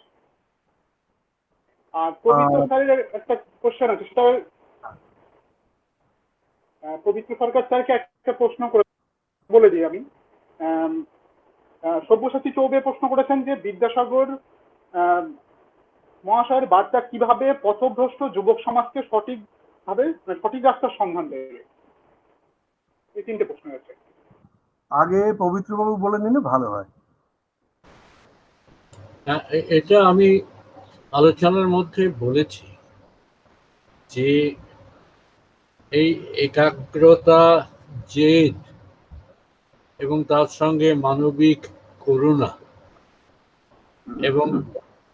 Speaker 6: পবিত্র স্যারের একটা question আছে, সেটা পবিত্র সরকার স্যারকে একটা প্রশ্ন করে বলে দিই আমি। সব্যসাচী চৌবে প্রশ্ন করেছেন যে বিদ্যাসাগর মহাশয়ের বার্তা কিভাবে পথভ্রষ্ট যুবক সমাজকে সঠিক রাস্তার সন্ধান দেবে। এই তিনটে প্রশ্ন আছে।
Speaker 7: আগে পবিত্রবাবু বলে নিলে ভালো হয়।
Speaker 1: এটা আমি আলোচনার মধ্যে বলেছি যে এই একাগ্রতা, জেদ এবং তার সঙ্গে মানবিক করুণা এবং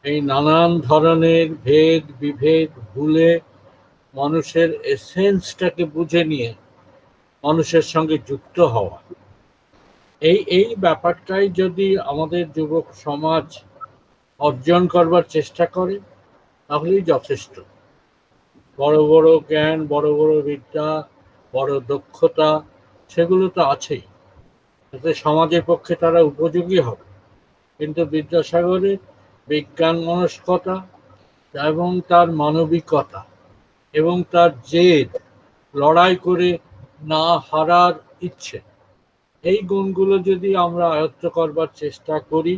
Speaker 1: এই নানান ধরনের ভেদ বিভেদ ভুলে মানুষের এসেন্সটাকে বুঝে নিয়ে মানুষের সঙ্গে যুক্ত হওয়া, এই ব্যাপারটাই যদি আমাদের যুবক সমাজ অর্জন করবার চেষ্টা করে তাহলেই যথেষ্ট। বড় বড় জ্ঞান, বড় বড় বিদ্যা, বড় দক্ষতা সেগুলো তো আছেই, এতে সমাজের পক্ষে তারা উপযোগী হবে। কিন্তু বিদ্যাসাগরের বিজ্ঞান মনস্কতা এবং তার মানবিকতা এবং তার জেদ, লড়াই করে না হারার ইচ্ছে, এই গুণগুলো যদি আমরা আয়ত্ত করবার চেষ্টা করি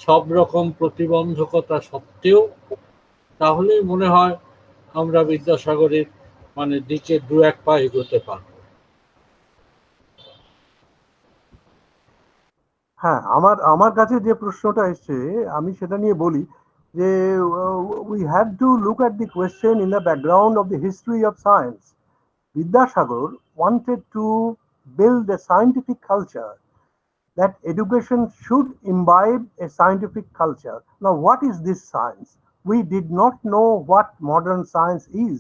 Speaker 1: সব রকম প্রতিবন্ধকতা সত্ত্বেও, তাহলে মনে হয় আমরা বিদ্যাসাগরের দিকে দু এক পা এগোতে পারব।
Speaker 7: হ্যাঁ, আমার আমার কাছে যে প্রশ্নটা এসছে আমি সেটা নিয়ে বলি যে we have to look at the question in the background of the history of science. Vidyasagar wanted to build a scientific culture, that education should imbibe a scientific culture. Now, what is this science? We did not know what modern science is.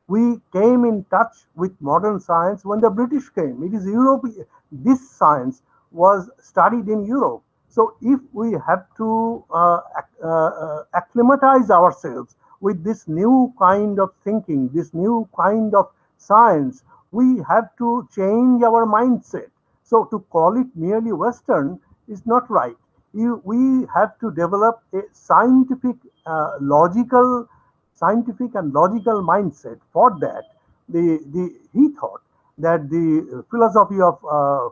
Speaker 7: We came in touch with modern science when the British came. It is European. This science was studied in Europe. So, if we have to acclimatize ourselves with this new kind of thinking, this new kind of science, we have to change our mindset. So, to call it merely Western is not right. We have to develop a scientific and logical mindset. For that, he thought that the philosophy of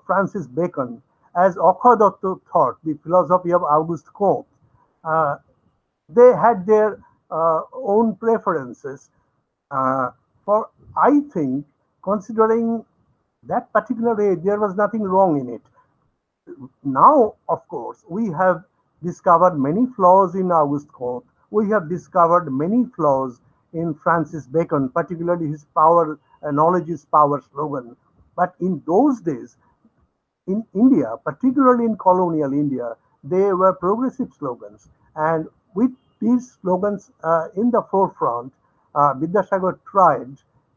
Speaker 7: Francis Bacon, as Okhodatta thought the philosophy of Auguste Comte, they had their own preferences. For I think, considering that particular age, there was nothing wrong in it. Now, of course, we have discovered many flaws in Auguste Comte. We have discovered many flaws in Francis Bacon, particularly his knowledge is power slogan. But in those days, in India, particularly in colonial India, they were progressive slogans. And with these slogans in the forefront, Vidyasagar tried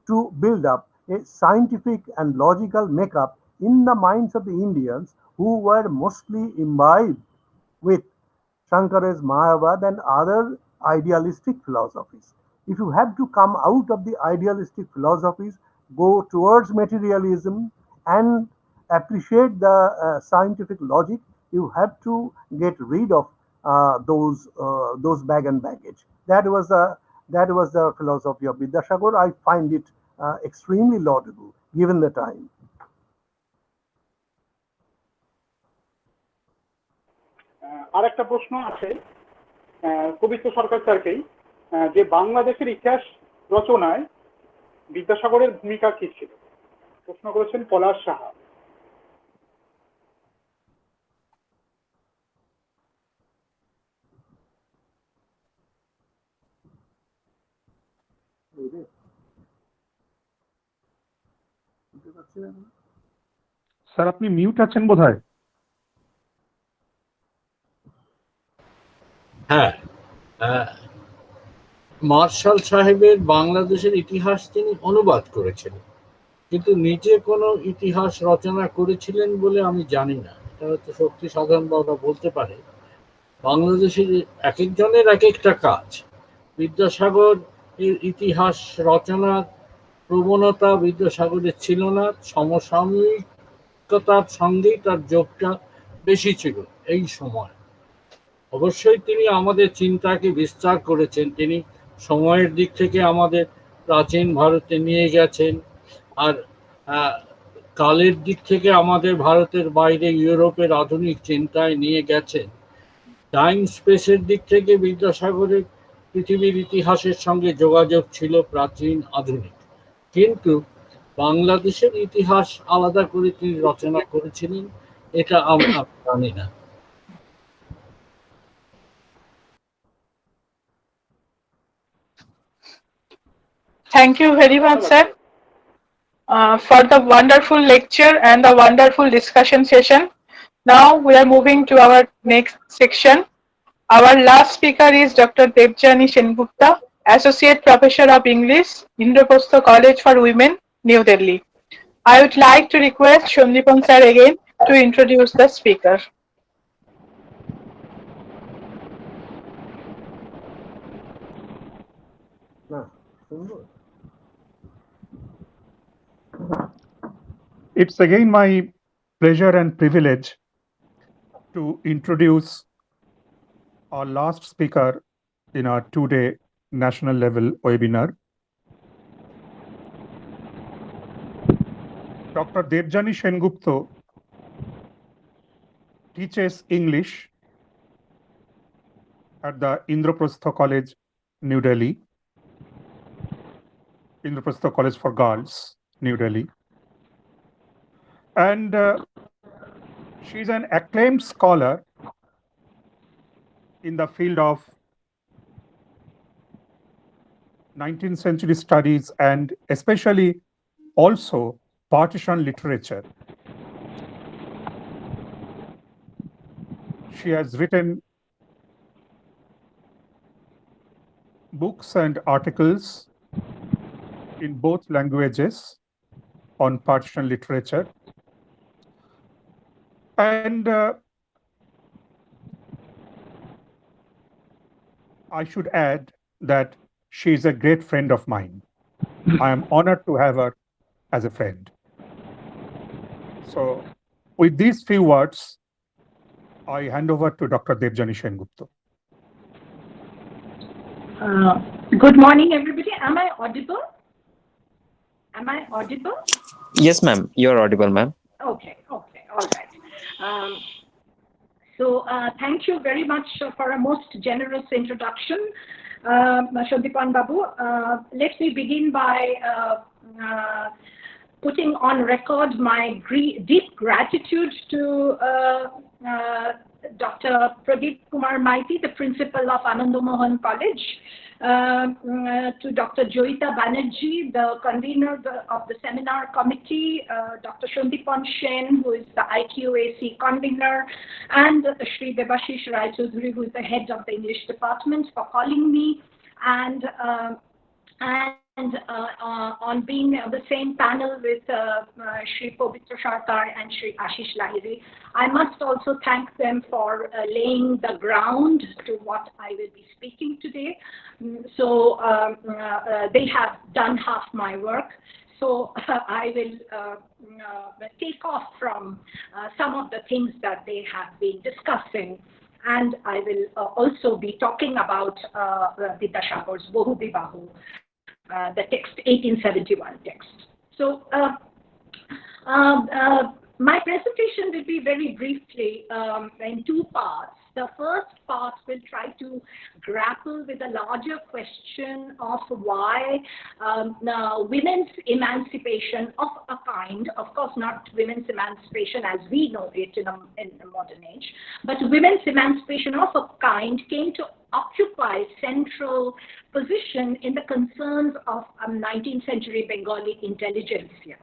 Speaker 7: to build up a scientific and logical makeup in the minds of the Indians who were mostly imbibed with Shankara's Mayavad and other idealistic philosophies. If you have to come out of the idealistic philosophies, go towards materialism and appreciate the scientific logic, you have to get rid of those bag and baggage. That was the philosophy of Vidyasagar. I find it extremely laudable given the time.
Speaker 6: আর একটা প্রশ্ন আছে পবিত্র সরকার স্যারকেই, যে বাংলাদেশের ইতিহাস রচনায় বিদ্যাসাগরের ভূমিকা কি ছিল? প্রশ্ন করেছেন পলাশ সাহা।
Speaker 4: স্যার আপনি মিউট আছেন বোধহয়।
Speaker 1: হ্যাঁ, মার্শাল সাহেবের বাংলাদেশের ইতিহাস তিনি অনুবাদ করেছিলেন, কিন্তু নিজে কোনো ইতিহাস রচনা করেছিলেন বলে আমি জানি না। এটা হয়তো শক্তি সাধন বাবা বলতে পারে। বাংলাদেশের এক একজনের এক একটা কাজ। বিদ্যাসাগর এর ইতিহাস রচনার প্রবণতা বিদ্যাসাগরের ছিল না, সমসাময়িকতার সঙ্গেই তার যোগটা বেশি ছিল এই সময়। অবশ্যই তিনি আমাদের চিন্তাকে বিস্তার করেছেন, তিনি সময়ের দিক থেকে আমাদের প্রাচীন ভারতে নিয়ে গেছেন, আর কালের দিক থেকে আমাদের ভারতের বাইরে ইউরোপের আধুনিক চিন্তায় নিয়ে গেছেন। টাইম স্পেসের দিক থেকে বিদ্যাসাগরের পৃথিবীর ইতিহাসের সঙ্গে যোগাযোগ ছিল প্রাচীন আধুনিক, কিন্তু বাংলাদেশের ইতিহাস আলাদা করে তিনি রচনা করেছিলেন এটা আমরা জানি না।
Speaker 2: Thank you very much, sir, for the wonderful lecture and the wonderful discussion session. Now we are moving to our next section. Our last speaker is Dr. Debjani Sengupta, Associate Professor of English, Indraprastha College for Women, New Delhi. I would like to request Sandipan sir again to introduce the speaker.
Speaker 4: It's again my pleasure and privilege to introduce our last speaker in our two-day national level webinar. Dr. Debjani Sengupta teaches English at the Indraprastha College, New Delhi, Indraprastha College for Girls, New Delhi. And she's an acclaimed scholar in the field of 19th century studies and especially also partition literature. She has written books and articles in both languages on partition literature. And I should add that she is a great friend of mine. I am honored to have her as a friend. So with these few words, I hand over to Dr. Debjani Sengupta.
Speaker 9: Good morning, everybody. Am I audible? Am I audible?
Speaker 10: Yes, ma'am. You're audible, ma'am.
Speaker 9: Okay, all right. So thank you very much for a most generous introduction, Sandipan Babu. Let me begin by putting on record my deep gratitude to Dr. Pradeep Kumar Maiti, the principal of Ananda Mohan College, to Dr. Joyita Banerjee, the convener of the seminar committee, Dr. Sandipan Sen, who is the IQAC convener, and Shri Debashish Rai Chaudhary, who is the head of the English department, for calling me and on being on the same panel with Shri Pavitra Sarkar and Shri Ashish Lahiri. I must also thank them for laying the ground to what I will be speaking today. So they have done half my work. So I will take off from some of the things that they have been discussing. And I will also be talking about Vidyasagar's Bohu Bibahu, the text, 1871 text. So my presentation will be very briefly in two parts. The first part will try to grapple with the larger question of why women's emancipation of a kind, of course not women's emancipation as we know it in the modern age, but women's emancipation of a kind came to occupy central position in the concerns of 19th century Bengali intelligentsia.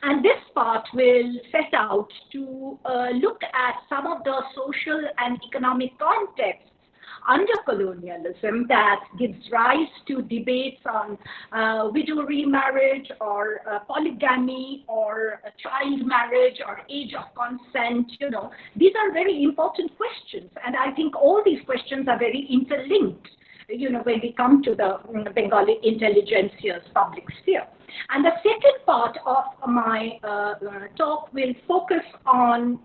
Speaker 9: And this part will set out to look at some of the social and economic contexts under colonialism that gives rise to debates on widow remarriage or polygamy or child marriage or age of consent. You know, these are very important questions, and I think all these questions are very interlinked, you know, when we come to the Bengali intelligentsia's public sphere. And the second part of my talk will focus on,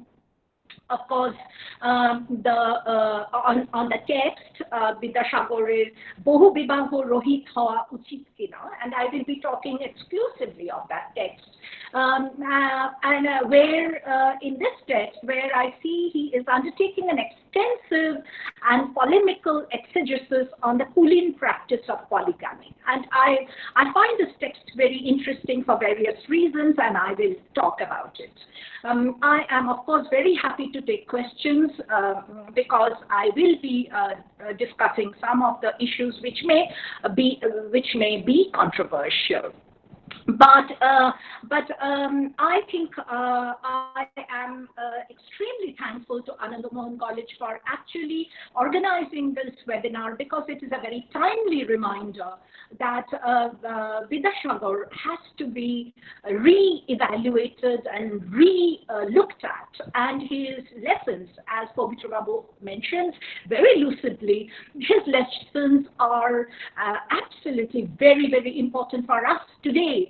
Speaker 9: of course, on the text, Vidyasagar's Bohu Bibahu Rohit Hawa Uchit Kina, and I will be talking exclusively of that text. Where in this text, where I see he is undertaking an extensive and polemical exegesis on the Kulin practice of polygamy. And I find this text very interesting for various reasons, and I will talk about it. I am, of course, very happy to take questions because I will be discussing some of the issues which may be controversial. But I think I am extremely thankful to Ananda Mohan College for actually organizing this webinar, because it is a very timely reminder that Vidyasagar has to be re-evaluated and re-looked at, and his lessons, as Pavitra Babu mentioned very lucidly, his lessons are absolutely very, very important for us today,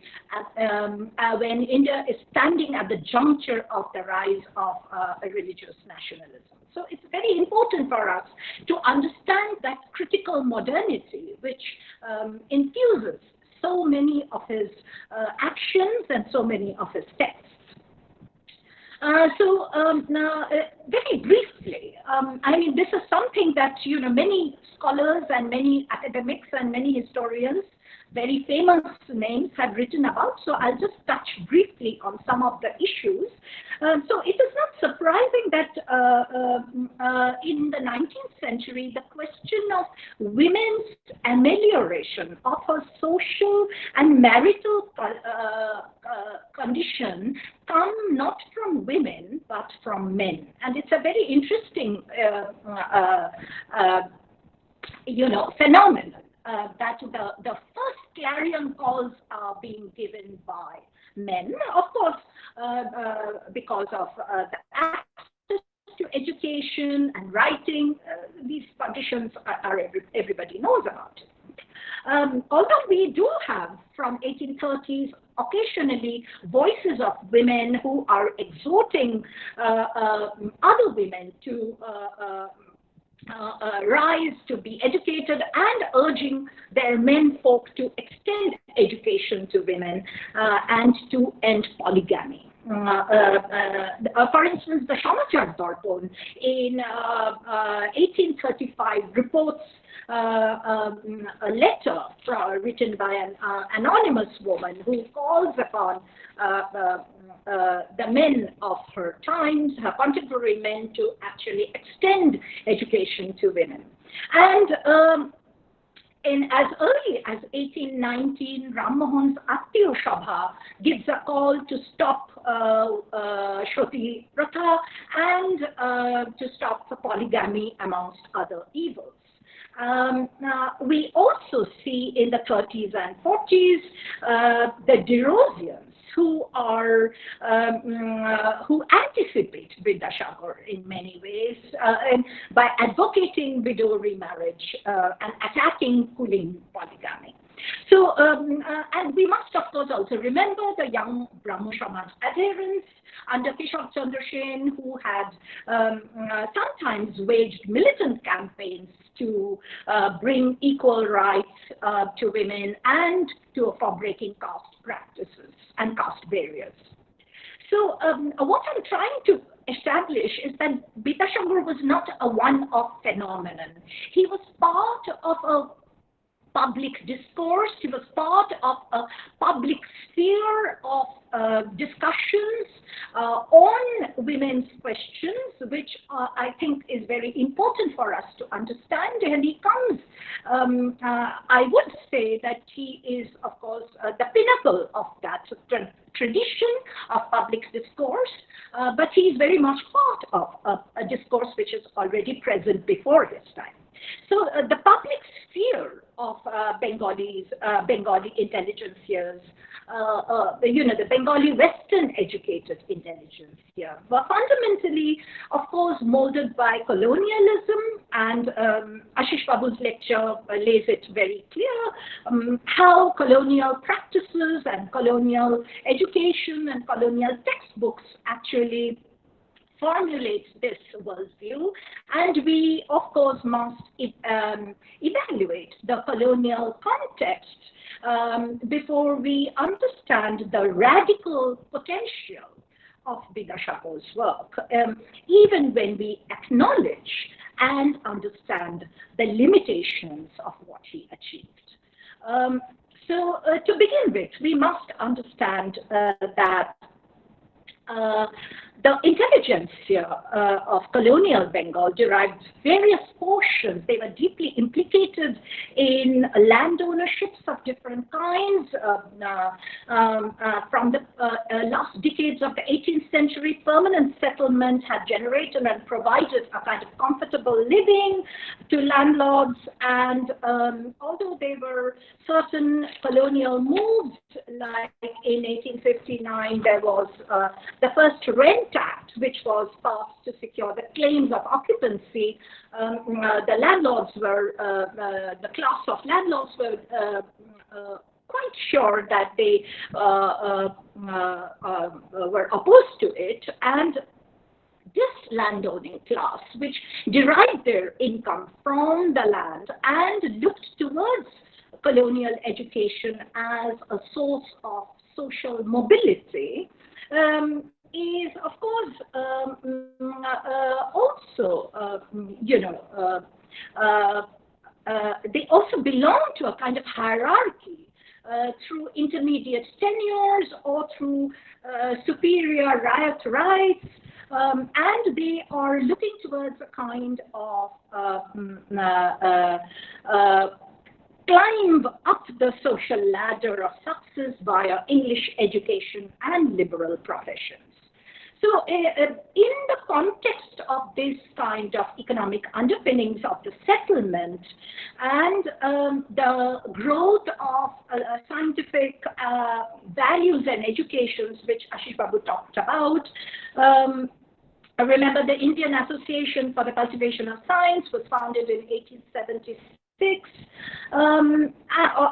Speaker 9: when India is standing at the juncture of the rise of religious nationalism. So it's very important for us to understand that critical modernity which infuses so many of his actions and so many of his texts. Now, very briefly, I mean, this is something that, you know, many scholars and many academics and many historians, very famous names, have written about. So I'll just touch briefly on some of the issues. So it is not surprising that in the 19th century, the question of women's amelioration of her social and marital condition come not from women but from men. And it's a very interesting phenomenon. That the first clarion calls are being given by men, of course, because of the access to education and writing. These conditions everybody knows about it. Although we do have from 1830s occasionally voices of women who are exhorting other women to rise, to be educated, and urging their men folk to extend education to women and to end polygamy. For instance, the Samachar Darpan in 1835 reports a letter written by an anonymous woman who calls upon the men of her times, her contemporary men, to actually extend education to women. And in as early as 1819, Ram Mohan's Attiya Sabha gives a call to stop Shoti Pratha and to stop the polygamy, amongst other evils. We also see in the 30s and 40s the Derosians who are who anticipate Vidyasagar in many ways and by advocating widow remarriage and attacking Kulin polygamy. So, and we must of course also remember the young Brahmo Samaj adherents under Iswar Chandra Vidyasagar, who had sometimes waged militant campaigns to bring equal rights to women and for breaking caste practices and caste barriers. So what I'm trying to establish is that Vidyasagar was not a one-off phenomenon. He was part of a public discourse. He was part of a public sphere of discussions on women's questions, which I think is very important for us to understand. And he comes, I would say that he is, of course, the pinnacle of that tradition of public discourse, but he is very much part of a discourse which is already present before his time. So the public sphere of Bengali intelligentsias, the Bengali Western educated intelligentsia were fundamentally, of course, molded by colonialism, and Ashish Babu's lecture lays it very clear how colonial practices and colonial education and colonial textbooks actually formulates this worldview, and we, of course, must evaluate the colonial context before we understand the radical potential of Vidyasagar's work, even when we acknowledge and understand the limitations of what he achieved. To begin with, we must understand that the intelligentsia of colonial Bengal derived various portions. They were deeply implicated in land ownerships of different kinds. From the last decades of the 18th century, permanent settlement had generated and provided a kind of comfortable living to landlords. And although there were certain colonial moves, like in 1859, there was the first Rent Act, which was passed to secure the claims of occupancy. The landlords were, the class of landlords were quite sure that they were opposed to it, and this landowning class, which derived their income from the land and looked towards colonial education as a source of social mobility, is of course also, they also belong to a kind of hierarchy through intermediate tenures or through superior riot rights, and they are looking towards a kind of climb up the social ladder of success via English education and liberal professions. So in the context of this kind of economic underpinnings of the settlement and the growth of scientific values and educations, which Ashish Babu talked about, I remember the Indian Association for the Cultivation of Science was founded in 1876.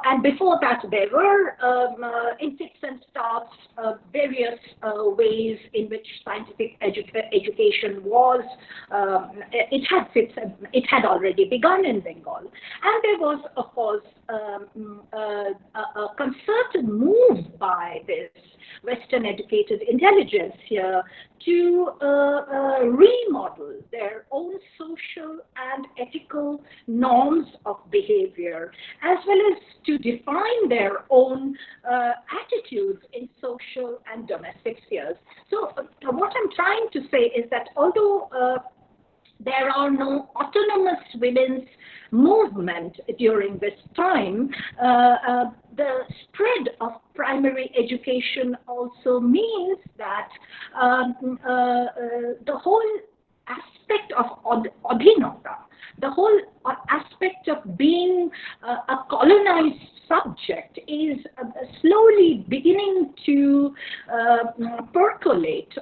Speaker 9: And before that, there were in fits and starts various ways in which scientific education was. It had already begun in Bengal, and there was, of course, a concerted move by this Western educated intelligence here to remodel their own social and ethical norms of behavior, as well as to define their own attitudes in social and domestic spheres. So what I'm trying to say is that although there are no autonomous women's movement during this time, the spread of primary education also means that the whole aspect of adhinota, the whole aspect of being a colonized subject is slowly beginning to percolate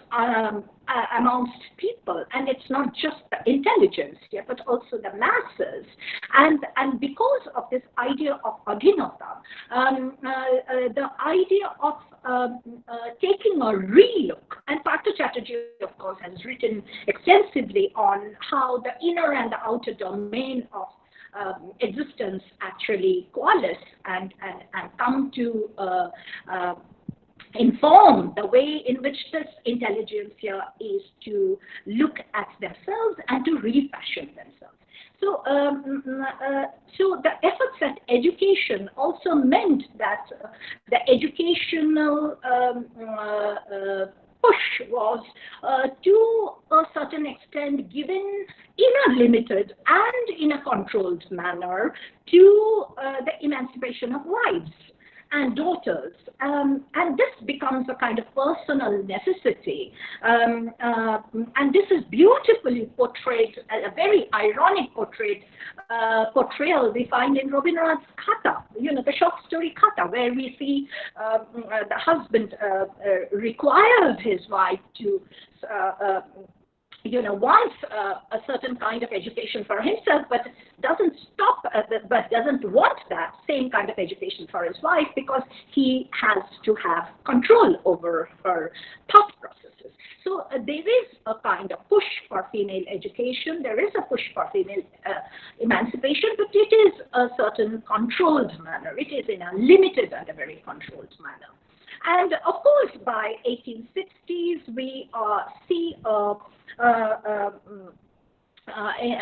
Speaker 9: amongst people, and it's not just the intelligentsia, but also the masses. And because of this idea of adhinota, the idea of taking a relook, and Partha Chatterjee, of course, has written extensively on how the inner and the outer domain of existence actually coalesce and come to inform the way in which this intelligentsia is to look at themselves and to refashion themselves. So, so the efforts at education also meant that the educational push was to a certain extent given in a limited and in a controlled manner to the emancipation of wives and daughters, and this becomes a kind of personal necessity, and this is beautifully portrayed, a very ironic portrayal we find in Rabindranath's Kata, the short story Kata, where we see the husband requires his wife to wants a certain kind of education for himself, but doesn't stop, but doesn't want that same kind of education for his wife because he has to have control over her thought processes. So there is a kind of push for female education. There is a push for female emancipation, but it is a certain controlled manner. It is in a limited and a very controlled manner. And of course, by 1860s, we see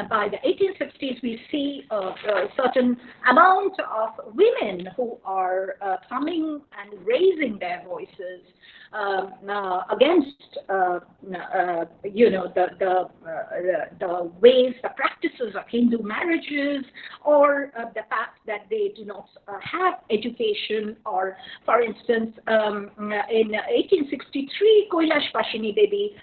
Speaker 9: by the 1860s, we see a certain amount of women who are coming and raising their voices against, the ways, the practices of Hindu marriages, or the fact that they do not have education. Or, for instance, in 1863, Kailash Pashini Devi,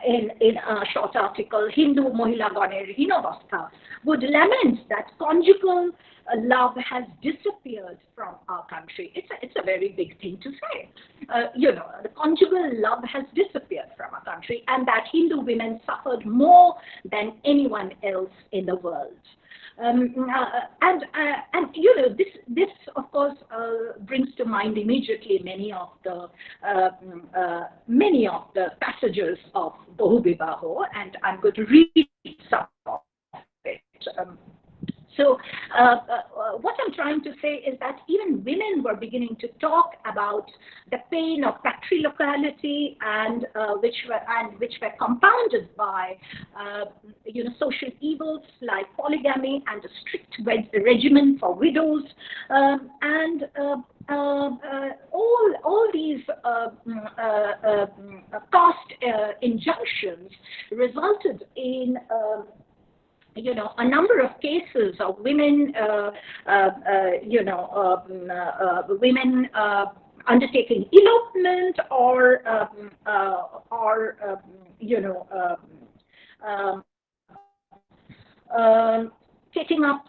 Speaker 9: in a short article, Hindu Mohila Ganer Hinavastha, would lament that conjugal love has disappeared from our country. It's a very big thing to say. The conjugal love has disappeared from our country, and that Hindu women suffered more than anyone else in the world. This of course brings to mind immediately many of the passages of Bahu Vibaho, and I'm going to read some of it. So what I'm trying to say is that even women were beginning to talk about the pain of patriarchality, and which were compounded by social evils like polygamy and a strict regimen for widows, and all these caste injunctions resulted in a number of cases of women, women undertaking elopement, or taking up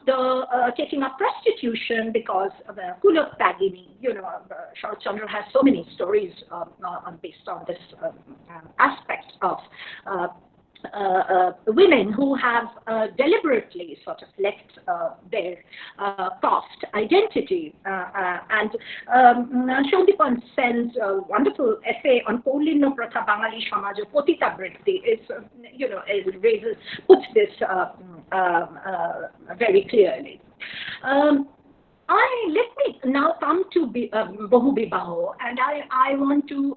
Speaker 9: prostitution because of Kulak Pagini. Iswar Chandra has so many stories based on this aspect of women who have deliberately sort of left their caste identity. And Shodipan sends a wonderful essay on Kaulino Pratha Bangali Samaja Potita Vritti. It puts this very clearly. Let me now come to Bahu Vibaho, and I want to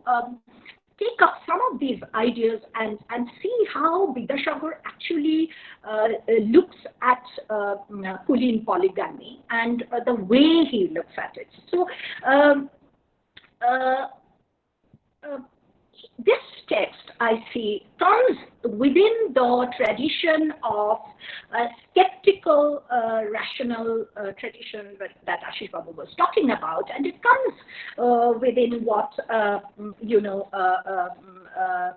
Speaker 9: take up some of these ideas and see how Vidyasagar actually looks at Kulin polygamy and the way he looks at it. So this text, I see, comes within the tradition of skeptical, rational tradition that Ashish Babu was talking about, and it comes within what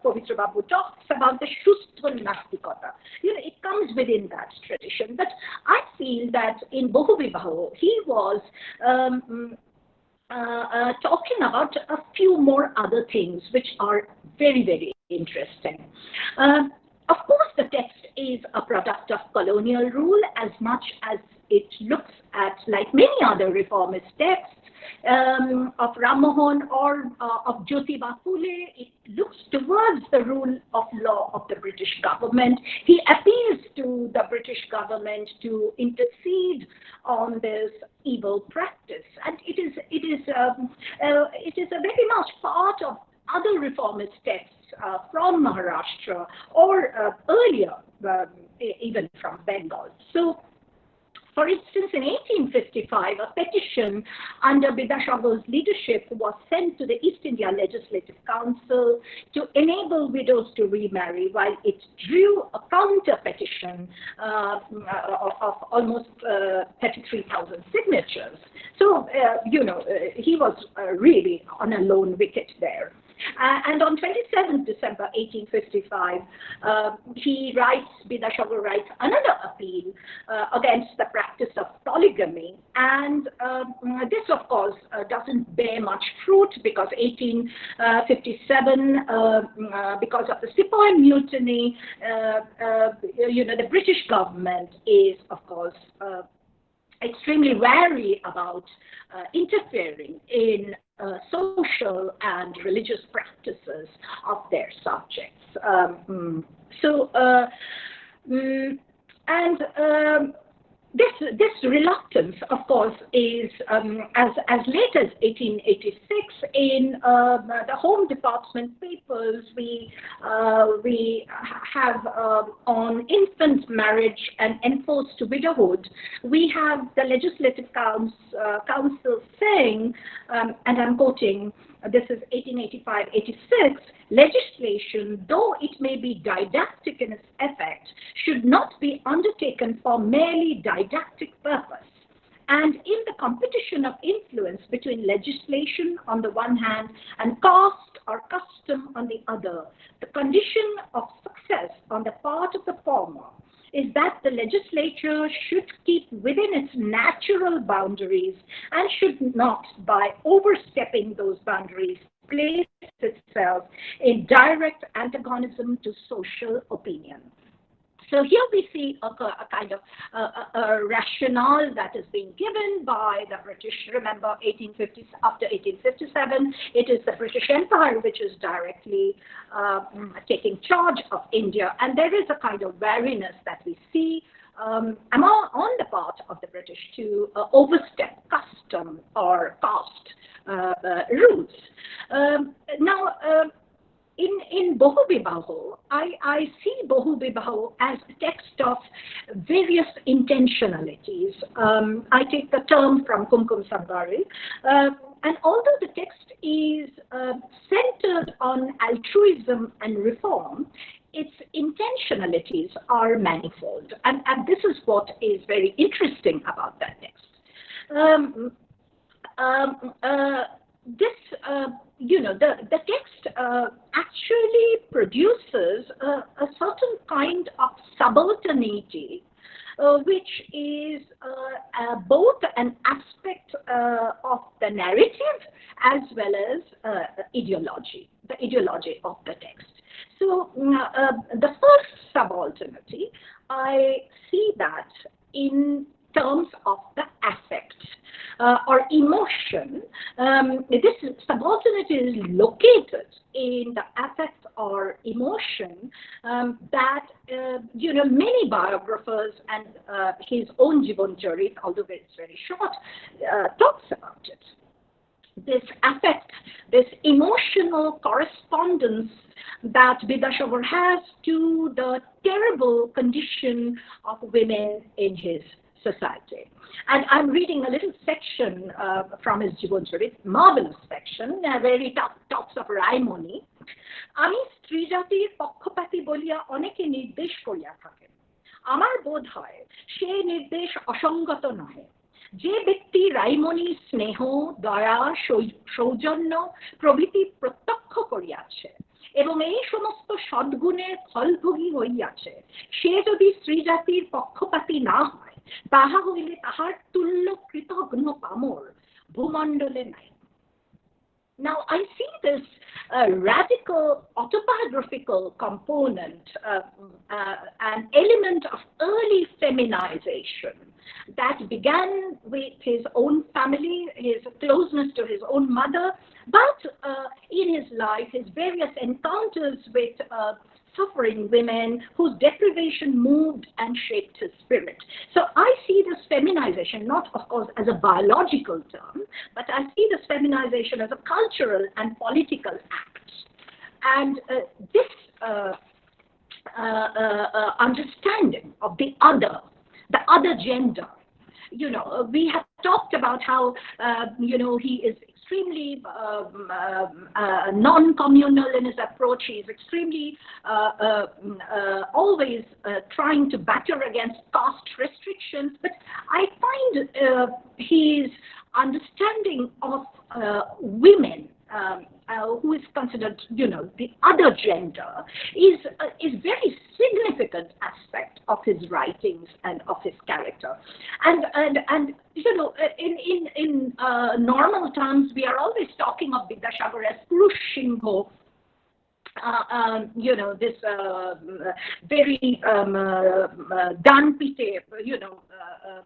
Speaker 9: Pavitra Babu talks about, the Shusthun Nastikata. It comes within that tradition. But I feel that in Bahu Vibaho, he was talking about a few more other things which are very, very interesting. Of course, the text is a product of colonial rule as much as it looks at, like many other reformist texts of Ram Mohan or of Jyotiba Phule, it looks towards the rule of law of the British government. He appeals to the British government to intercede on this evil practice, and it is a very much part of other reformist texts from Maharashtra or earlier, even from Bengal. So, for instance, in 1855, a petition under Vidyasagar's leadership was sent to the East India Legislative Council to enable widows to remarry, while it drew a counter petition of almost 33,000 signatures. So, he was really on a lone wicket there. And on 27th December 1855, Vidyasagar writes another appeal against the practice of polygamy. And this, of course, doesn't bear much fruit, because 1857, because of the Sepoy Mutiny, the British government is, of course, extremely wary about interfering in social and religious practices of their subjects. this reluctance, of course, is as late as 1886 in the Home Department papers. We have on infant marriage and enforced widowhood. We have the Legislative Council saying, and I'm quoting. This is 1885-86, legislation, though it may be didactic in its effect, should not be undertaken for merely didactic purpose. And in the competition of influence between legislation on the one hand and caste or custom on the other, the condition of success on the part of the former is that the legislature should keep within its natural boundaries and should not, by overstepping those boundaries, place itself in direct antagonism to social opinion. So here we see a kind of a rationale that is being given by the British. Remember, after 1857, it is the British Empire which is directly taking charge of India, and there is a kind of wariness that we see on the part of the British to overstep custom or caste rules. Now, in Bahu Bibaho, I see Bahu Bibaho as a text of various intentionalities. I take the term from Kumkum Sambhari, and although the text is centered on altruism and reform, its intentionalities are manifold, and this is what is very interesting about that text. The text actually produces a certain kind of subalternity, which is both an aspect of the narrative as well as ideology, the ideology of the text. So the first subalternity, I see that in terms of the affect or emotion. This subalternity is located in the affect or emotion that many biographers and his own Jibon Charit, although it's very short, talks about it. This affect, this emotional correspondence that Vidyasagar has to the terrible condition of women in his society. And I'm reading a little section from his Jibon Charit, marvelous section, where he talks of Raimoni. আমি স্ত্রী জাতির পক্ষপাতী বলিয়া অনেকে নির্দেশ করিয়া থাকেন। আমার বোধ হয় সে নির্দেশ অসঙ্গত নহে। যে ব্যক্তি রাইমনির স্নেহ, দয়া, সৌজন্য প্রভৃতি প্রত্যক্ষ করিয়াছে এবং এই সমস্ত সদ্গুণের ফলভোগী হইয়াছে, সে যদি স্ত্রীজাতির পক্ষপাতী না হয়, তাহা হইলে তাহার তুল্য কৃতঘ্ন পামর ভূমণ্ডলে নাই। Now, I see this radical autobiographical component, an element of early feminization that began with his own family, his closeness to his own mother, but in his life, his various encounters with suffering women whose deprivation moved and shaped his spirit. So I see this feminization not, of course, as a biological term, but I see this feminization as a cultural and political act. And this understanding of the other gender, we have talked about how, he is extremely non-communal in his approach. He is extremely always trying to batter against caste restrictions. But I find his understanding of women, who is considered, the other gender, is very significant aspect of his writings and of his character. And in normal terms, we are always talking of Vidyasagar as Purush Shingho, this very Danpite,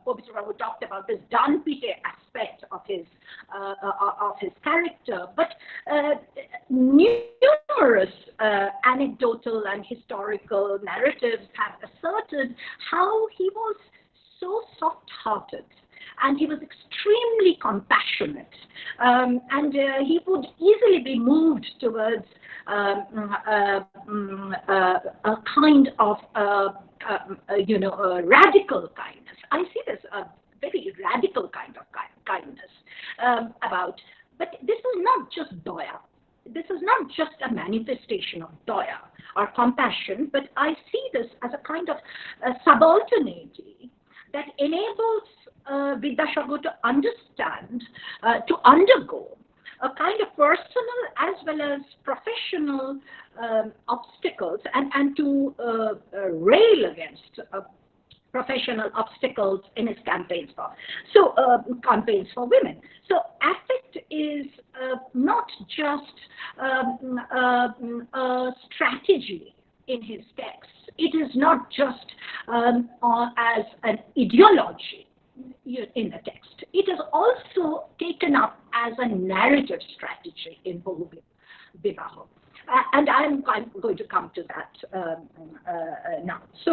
Speaker 9: Pabitra Babu talked about this Danpite aspect of his character, but numerous anecdotal and historical narratives have asserted how he was so soft hearted, and he was extremely compassionate, and he would easily be moved towards a kind of radical kindness. I see this a very radical kind of kindness about. But this is not just daya. This is not just a manifestation of daya or compassion, but I see this as a kind of subalternity that enables Vidyasagar to understand, to undergo a kind of personal as well as professional obstacles, and to rail against professional obstacles in his campaigns for women. So affect is not just a strategy in his texts. It is not just as an ideology in the text. It is also taken up as a narrative strategy in Bahu Vivaho. And I'm going to come to that now. So,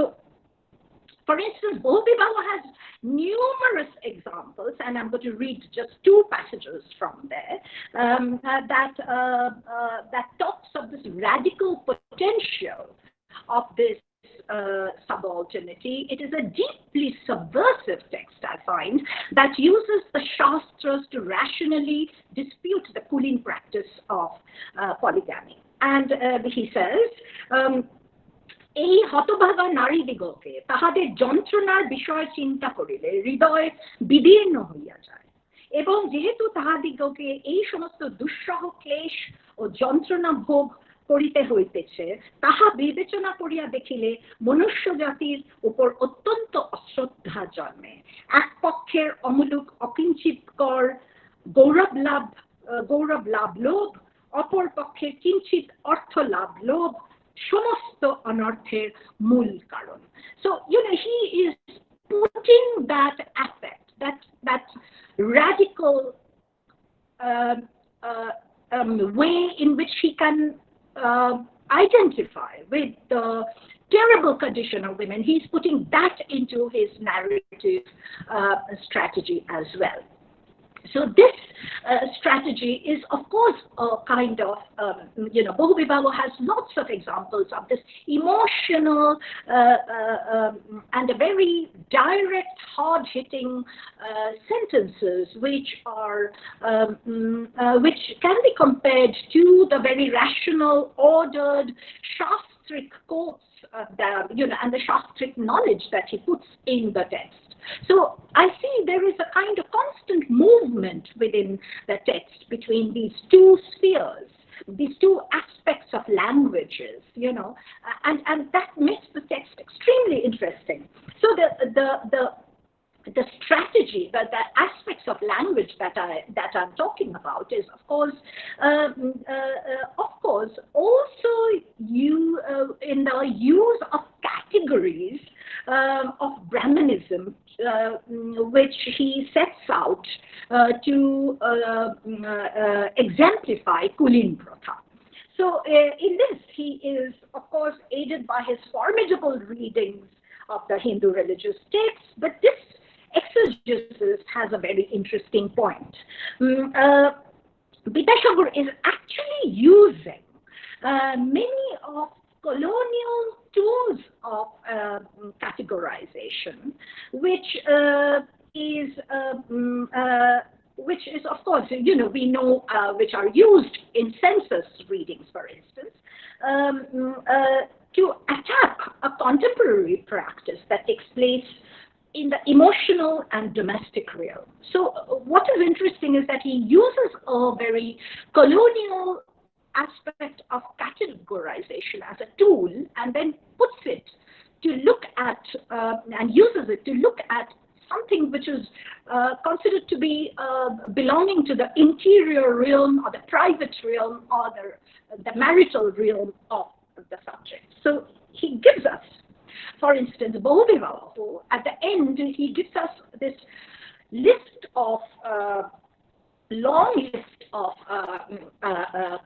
Speaker 9: for instance, Bahu Vivaho has numerous examples, and I'm going to read just two passages from there that talks of this radical potential of this subalternity. It is a deeply subversive text, I find, that uses the Shastras to rationally dispute the Kulin practice of polygamy. And he says, এই হতভাগা নারীদিগকে তাহাদের যন্ত্রণার বিষয় চিন্তা করিলে হৃদয় বিদীর্ণ হইয়া যায়, এবং যেহেতু তাহাদিগকে এই সমস্ত দুঃসহ ক্লেশ ও যন্ত্রণা ভোগ করিতে হইতেছে, তাহা বিবেচনা করিয়া দেখিলে মনুষ্য জাতির উপর অত্যন্ত অশ্রদ্ধা জন্মে। এক পক্ষের অমূলক অকিঞ্চিৎকর গৌরব লাভ লোভ, অপর পক্ষের কিঞ্চিত অর্থ লাভ লোভ সমস্ত অনর্থের মূল কারণ। So, he is putting that affect, that radical way in which he can identify with the terrible condition of women. He's putting that into his narrative strategy as well. So this strategy is, of course, a kind of, Bahu Vivaho has lots of examples of this emotional and a very direct, hard-hitting sentences, which can be compared to the very rational, ordered, shastric quotes, and the shastric knowledge that he puts in the text. So I see there is a kind of constant movement within the text between these two spheres, these two aspects of languages, and that makes the text extremely interesting. So the strategy, the aspects of language that I'm talking about is, of course, also in the use of categories of Brahmanism, which he sets out to exemplify Kulin Pratha. So in this, he is, of course, aided by his formidable readings of the Hindu religious texts, but this exegesis has a very interesting point. Vidyasagar is actually using many of colonial tools of categorization, which is, of course, we know which are used in census readings, for instance, to attack a contemporary practice that takes place in the emotional and domestic realm. So what is interesting is that he uses a very colonial aspect of categorization as a tool, and then puts it to look at and uses it to look at something which is considered to be belonging to the interior realm or the private realm or the marital realm of the subject. So he gives us, for instance, Bahu Vivaho, at the end he gives us this list of long list of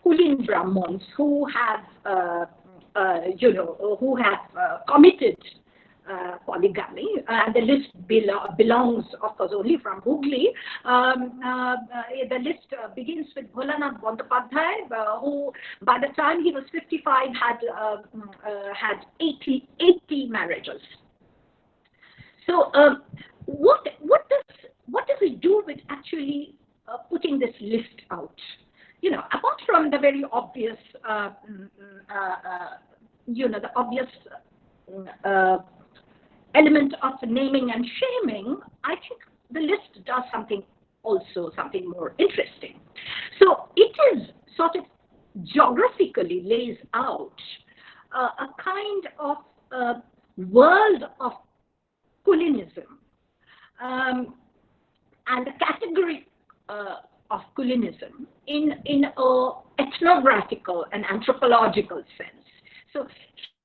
Speaker 9: Kulin Brahmins who have committed polygamy, and the list belongs, of course, only from Hooghly. The list begins with Bholanath Bandyopadhyay, who, by the time he was 55, had 80 marriages. So, what does it do with actually putting this list out? You know, apart from the very obvious, the obvious element of naming and shaming, I think the list does something more interesting. So it is sort of geographically lays out a kind of world of Kulinism, and the category of Kulinism in a ethnographical and anthropological sense. So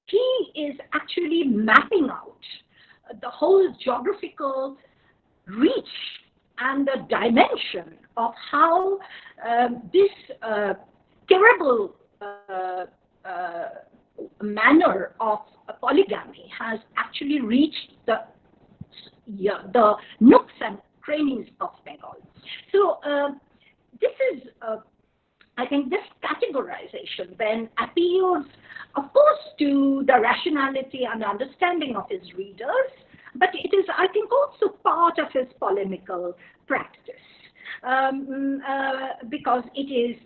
Speaker 9: he is actually mapping out the whole geographical reach and the dimension of how this terrible manner of polygamy has actually reached the nooks and crannies of Bengal. So this is, I think, this categorization then appeals, of course, to the rationality and understanding of his readers, but it is, I think, also part of his polemical practice, because it is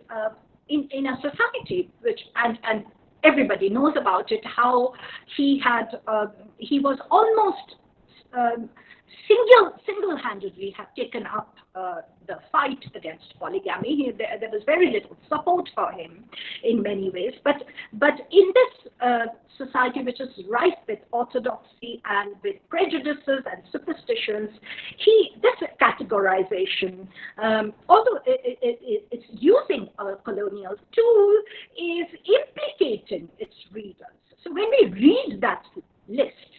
Speaker 9: in a society which, and everybody knows about it, how he was almost single-handedly have taken up the fight against polygamy. There was very little support for him in many ways, but in this society which is rife with orthodoxy and with prejudices and superstitions, this categorization, although it's using a colonial tool, is implicating its readers. So when we read that list,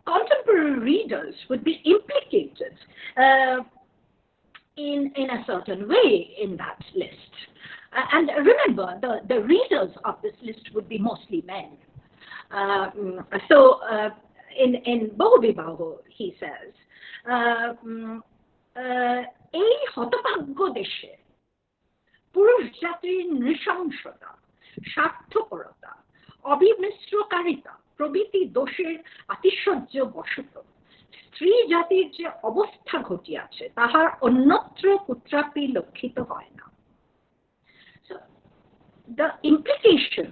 Speaker 9: contemporary readers would be implicated in a certain way in that list. And remember, the readers of this list would be mostly men. So in Bohubibaho, he says, এই হতভাগ্য দেশে পুরুষ জাতির নৃশংসতা, স্বার্থপরতা, অবিমিশ্রকারিতা প্রভৃতি দোষের আতিশয্য বশত স্ত্রী জাতির যে অবস্থা ঘটিয়াছে তাহার অন্যত্র কুত্রাপি লক্ষিত হয় না। So the implication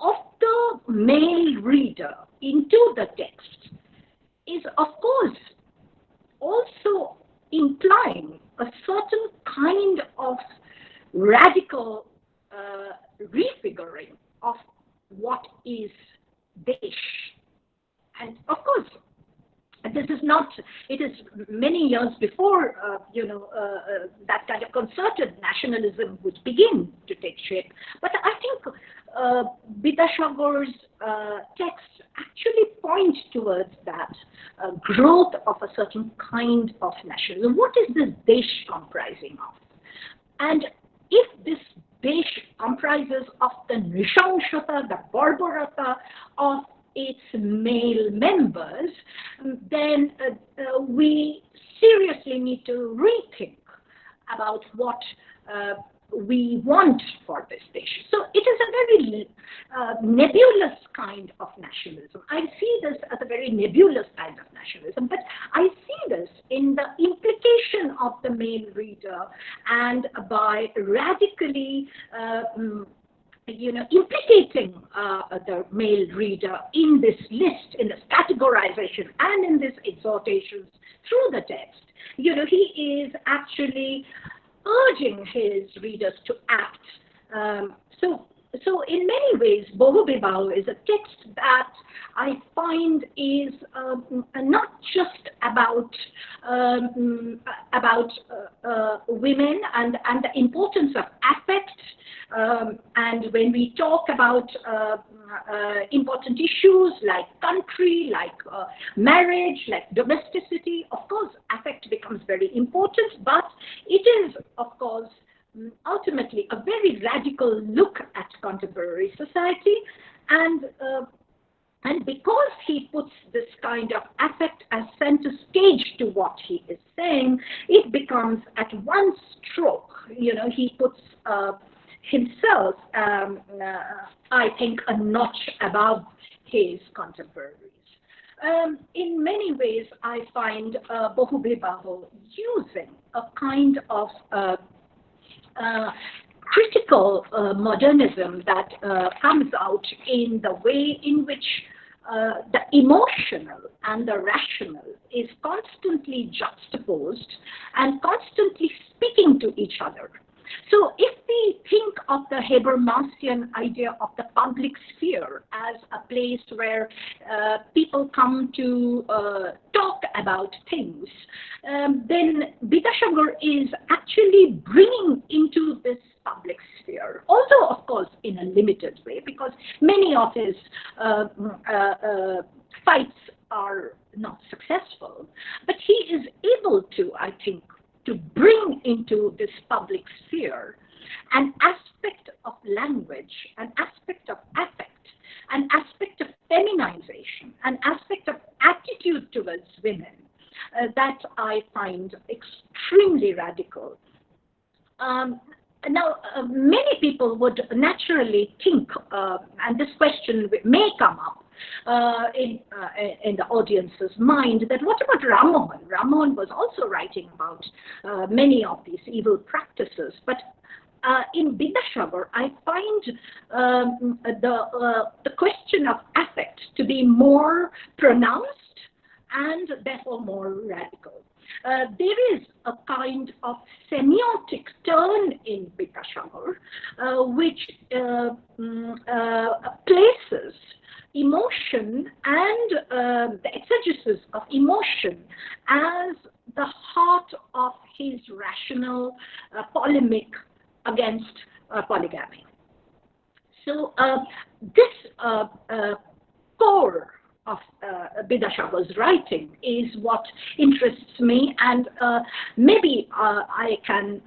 Speaker 9: of the male reader into the text is, of course, also implying a certain kind of radical refiguring of what is Desh. And of course, this is not, it is many years before, that kind of concerted nationalism would begin to take shape. But I think Vidyasagar's texts actually point towards that growth of a certain kind of nationalism. What is this Desh comprising of? And if this Desh comprises of the nishangshata, the barbarata of its male members, then we seriously need to rethink about what we want for this Desh. So it is a very nebulous kind of nationalism. I see this as a very nebulous kind of nationalism, but I see this in the implication of the male reader, and by radically implicating the male reader in this list, in this categorization, and in these exhortations through the text. He is actually urging his readers to act. So in many ways, Bohubibaho is a text that I find is not just about women and the importance of affect. And when we talk about important issues like country, like marriage, like domesticity, of course, affect becomes very important, but it is, of course, ultimately a very radical look at contemporary society, and And because he puts this kind of affect as center stage to what he is saying, it becomes at one stroke, he puts himself, I think, a notch above his contemporaries. In many ways, I find Bohubibaho using a kind of critical modernism that comes out in the way in which the emotional and the rational is constantly juxtaposed and constantly speaking to each other. So if we think of the Habermasian idea of the public sphere as a place where people come to talk about things, then Vidyasagar is actually bringing into this public sphere, although of course in a limited way, because many of his fights are not successful, but he is able to, I think, to bring into this public sphere an aspect of language, an aspect of affect, an aspect of feminization, an aspect of attitude towards women that I find extremely radical. Now, many people would naturally think, and this question may come up in the audience's mind, that what about Ram Mohan? Ram Mohan was also writing about many of these evil practices, but in Vidyasagar, I find the question of affect to be more pronounced and therefore more radical. There is a kind of semiotic turn in Vidyasagar, which places emotion and the exegesis of emotion as the heart of his rational polemic against polygamy. So this core of Vidyasagar's writing is what interests me, and maybe I can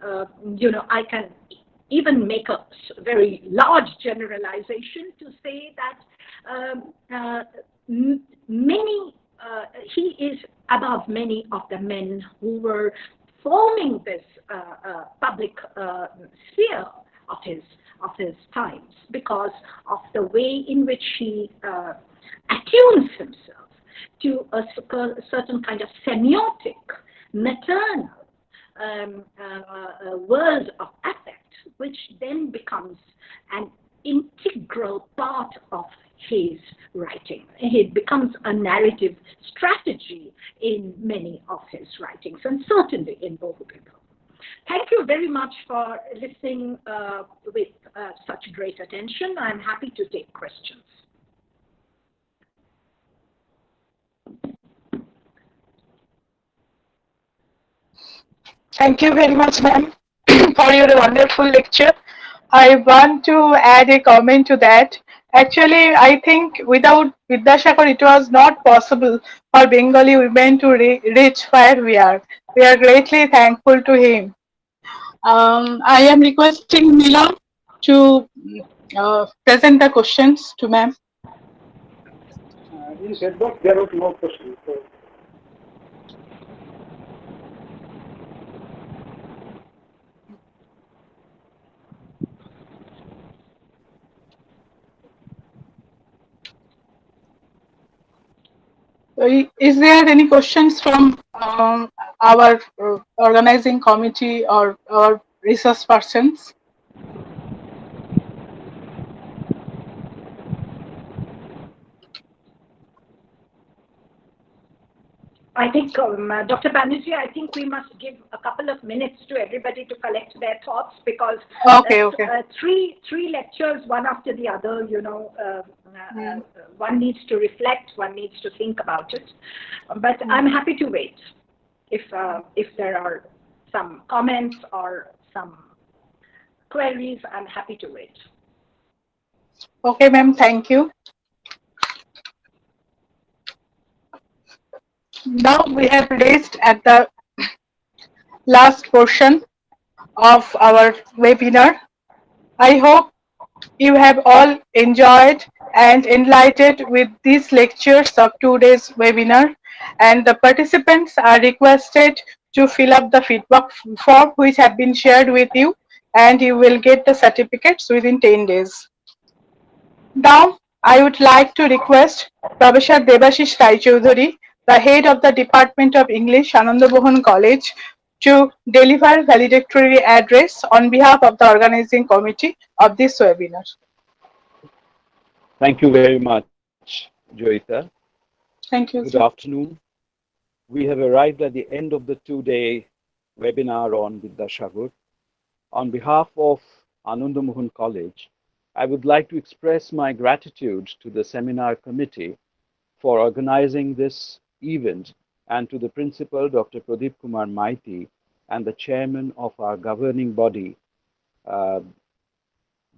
Speaker 9: even make a very large generalization to say that he is above many of the men who were forming this public sphere of his times, because of the way in which he attunes himself to a certain kind of semiotic, maternal world of affect, which then becomes an integral part of his writing. It becomes a narrative strategy in many of his writings, and certainly in Bohubibaho. Thank you very much for listening with such great attention. I'm happy to take questions.
Speaker 2: Thank you very much, ma'am, for your wonderful lecture. I want to add a comment to that. Actually, I think without Vidyasagar, it was not possible for Bengali women to reach where we are. We are greatly thankful to him. I am requesting Mila to present the questions to ma'am.
Speaker 6: In chat box, there was no question. So
Speaker 2: is there any questions from our organizing committee or resource persons?
Speaker 9: I think, Dr. Banerjee, I think we must give a couple of minutes to everybody to collect their thoughts, because three lectures, one after the other, one needs to reflect, one needs to think about it. But I'm happy to wait. If there are some comments or some queries, I'm happy to wait.
Speaker 2: Okay, ma'am, thank you. Now we have reached at the last portion of our webinar. I hope you have all enjoyed and enlightened with these lectures of today's webinar, and the participants are requested to fill up the feedback form which have been shared with you, and you will get the certificates within 10 days. Now, I would like to request Professor Debashish Raichoudhury, the head of the Department of English, Ananda Mohan College, to deliver valedictory address on behalf of the organizing committee of this webinar.
Speaker 11: Thank you very much, Joyita.
Speaker 2: Thank you,
Speaker 11: Good
Speaker 2: sir.
Speaker 11: afternoon. We have arrived at the end of the two-day webinar on Vidyasagar. On behalf of Ananda Mohan College, I would like to express my gratitude to the seminar committee for organizing this event and to the principal, Dr. Pradeep Kumar Maiti, and the chairman of our governing body, uh,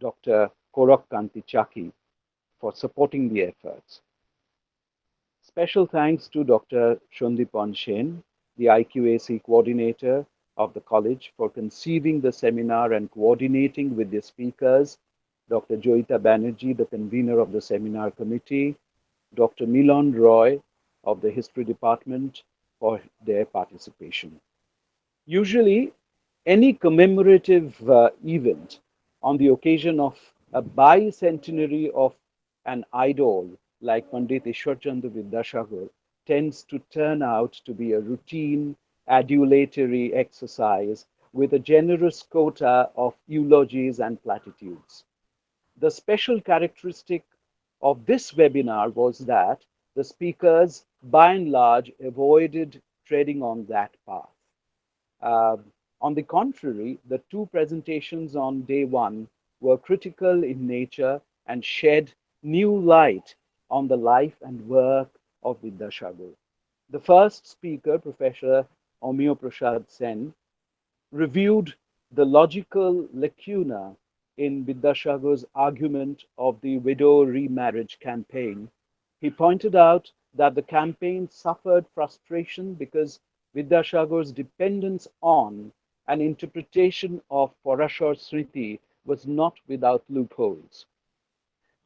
Speaker 11: Dr. Korak Kanti Chaki, for supporting the efforts. Special thanks to Dr. Shondipan Sen, the IQAC coordinator of the college, for conceiving the seminar and coordinating with the speakers, Dr. Joyita Banerjee, the convener of the seminar committee, Dr. Milan Roy of the history department for their participation. Usually, any commemorative event on the occasion of a bicentenary of an idol like Pandit Iswar Chandra Vidyasagar tends to turn out to be a routine adulatory exercise with a generous quota of eulogies and platitudes. The special characteristic of this webinar was that the speakers, by and large, avoided treading on that path. Uh, on the contrary, the two presentations on day one were critical in nature and shed new light on the life and work of Vidyasagar. The first speaker, Professor Omio Prasad Sen, reviewed the logical lacuna in Vidyasagar's argument of the widow remarriage campaign. He pointed out that the campaign suffered frustration because Vidyasagar's dependence on an interpretation of Parashar Smriti was not without loopholes.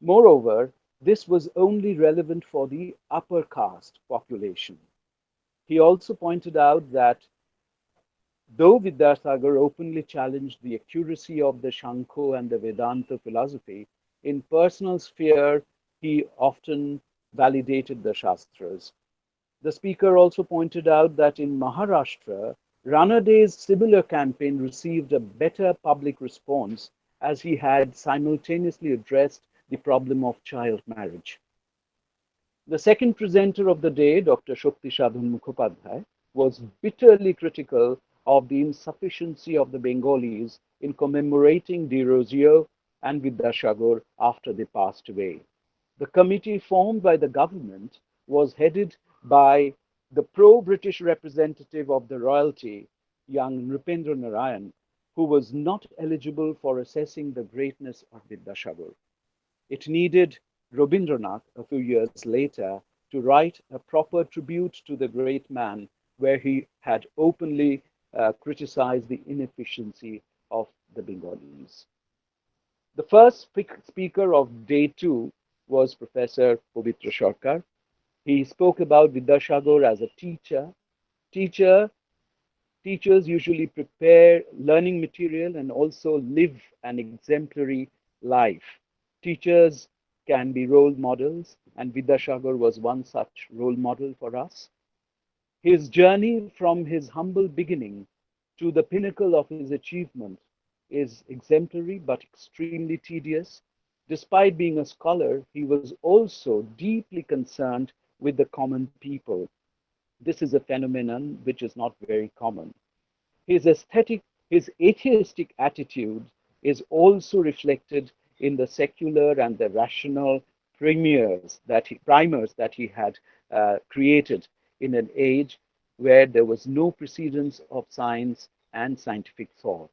Speaker 11: Moreover, this was only relevant for the upper caste population. He also pointed out that though Vidyasagar openly challenged the accuracy of the Shankho and the Vedanta philosophy, in personal sphere he often validated the Shastras. The speaker also pointed out that in Maharashtra, Ranaday's similar campaign received a better public response as he had simultaneously addressed the problem of child marriage. The second presenter of the day, Dr. Shakti Sadhan Mukhopadhyay, was bitterly critical of the insufficiency of the Bengalis in commemorating Day-2 and Vidyasagar after they passed away. The committee formed by the government was headed by the pro-British representative of the royalty, young Nripendra Narayan, who was not eligible for assessing the greatness of Vidyasagar. It needed Rabindranath a few years later to write a proper tribute to the great man, where he had openly criticized the inefficiency of the Bengalis. The first speaker of day 2 was Professor Pavitra Sarkar. He spoke about Vidyasagar as a teacher. Teacher Teachers usually prepare learning material and also live an exemplary life. Teachers can be role models, and Vidyasagar was one such role model for us. His journey from his humble beginning to the pinnacle of his achievement is exemplary but extremely tedious. Despite being a scholar, he was also deeply concerned with the common people. This is a phenomenon which is not very common. His atheistic attitude is also reflected in the secular and the rational primers that he had created in an age where there was no precedence of science and scientific thought.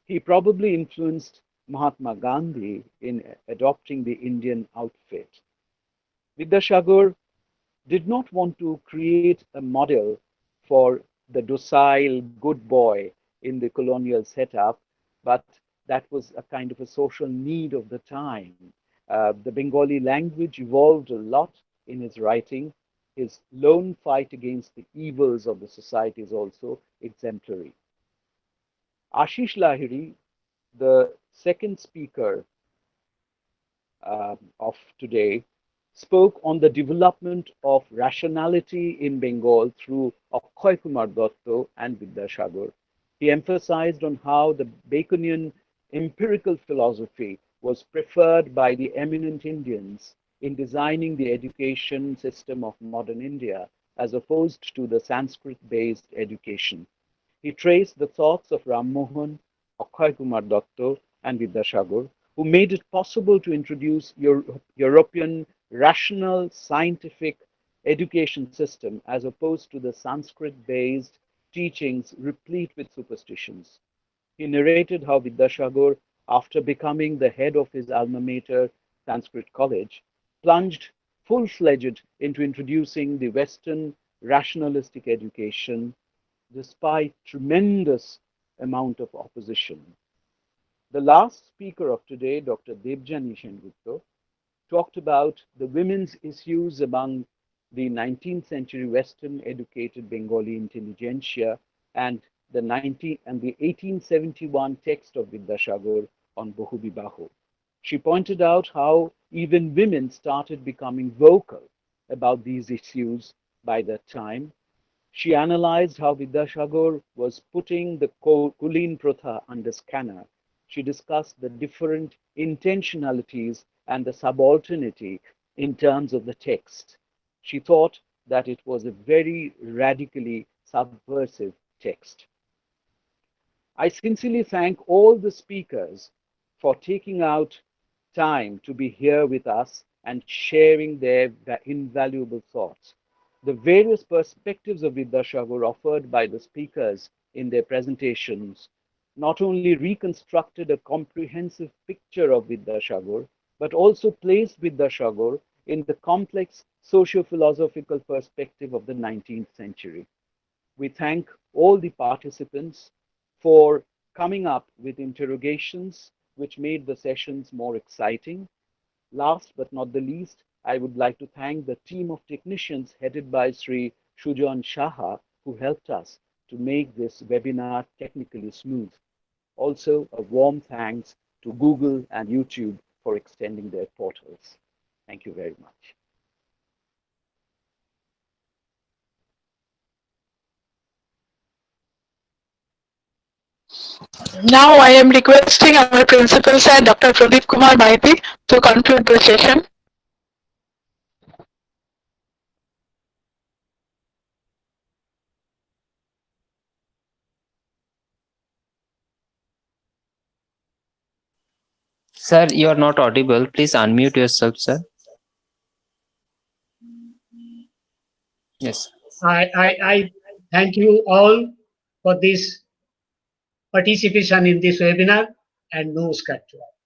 Speaker 11: He probably influenced Mahatma Gandhi in adopting the Indian outfit. Vidyasagar did not want to create a model for the docile good boy in the colonial setup, but that was a kind of a social need of the time. The Bengali language evolved a lot in his writing. His lone fight against the evils of the society is also exemplary. Ashish Lahiri, the second speaker of today, spoke on the development of rationality in Bengal through Akhoy Kumar Dotto and Vidyasagar. He emphasized on how the Baconian empirical philosophy was preferred by the eminent Indians in designing the education system of modern India as opposed to the Sanskrit-based education. He traced the thoughts of Ram Mohan, Akhoy Kumar Dotto, and Vidyasagar, who made it possible to introduce European rational scientific education system as opposed to the Sanskrit-based teachings replete with superstitions. He narrated how Vidyasagar, after becoming the head of his alma mater, Sanskrit College, plunged full-fledged into introducing the Western rationalistic education despite tremendous amount of opposition. The last speaker of today, Dr. Debjani Sengupta, talked about the women's issues among the 19th century Western educated Bengali intelligentsia and the 1871 text of Vidyasagar on Bahu Bibaho. She pointed out how even women started becoming vocal about these issues by that time. She analyzed how Vidyasagar was putting the Kulin Protha under scanner. She discussed the different intentionalities and the subalternity in terms of the text. She thought that it was a very radically subversive text. I sincerely thank all the speakers for taking out time to be here with us and sharing their invaluable thoughts. The various perspectives of Vidyasagar offered by the speakers in their presentations not only reconstructed a comprehensive picture of Vidyasagar, but also placed Vidyasagar in the complex socio-philosophical perspective of the 19th century. We thank all the participants for coming up with interrogations which made the sessions more exciting. Last but not the least, I would like to thank the team of technicians headed by Sri Sujan Shaha, who helped us to make this webinar technically smooth. Also, a warm thanks to Google and YouTube for extending their portals. Thank you very much.
Speaker 2: Now I am requesting our principal sir, Dr. Pradeep Kumar Maiti, to conclude the session.
Speaker 10: Sir, you are not audible. Please unmute yourself, sir. Yes.
Speaker 12: I thank you all for this participation in this webinar and namaskar to all.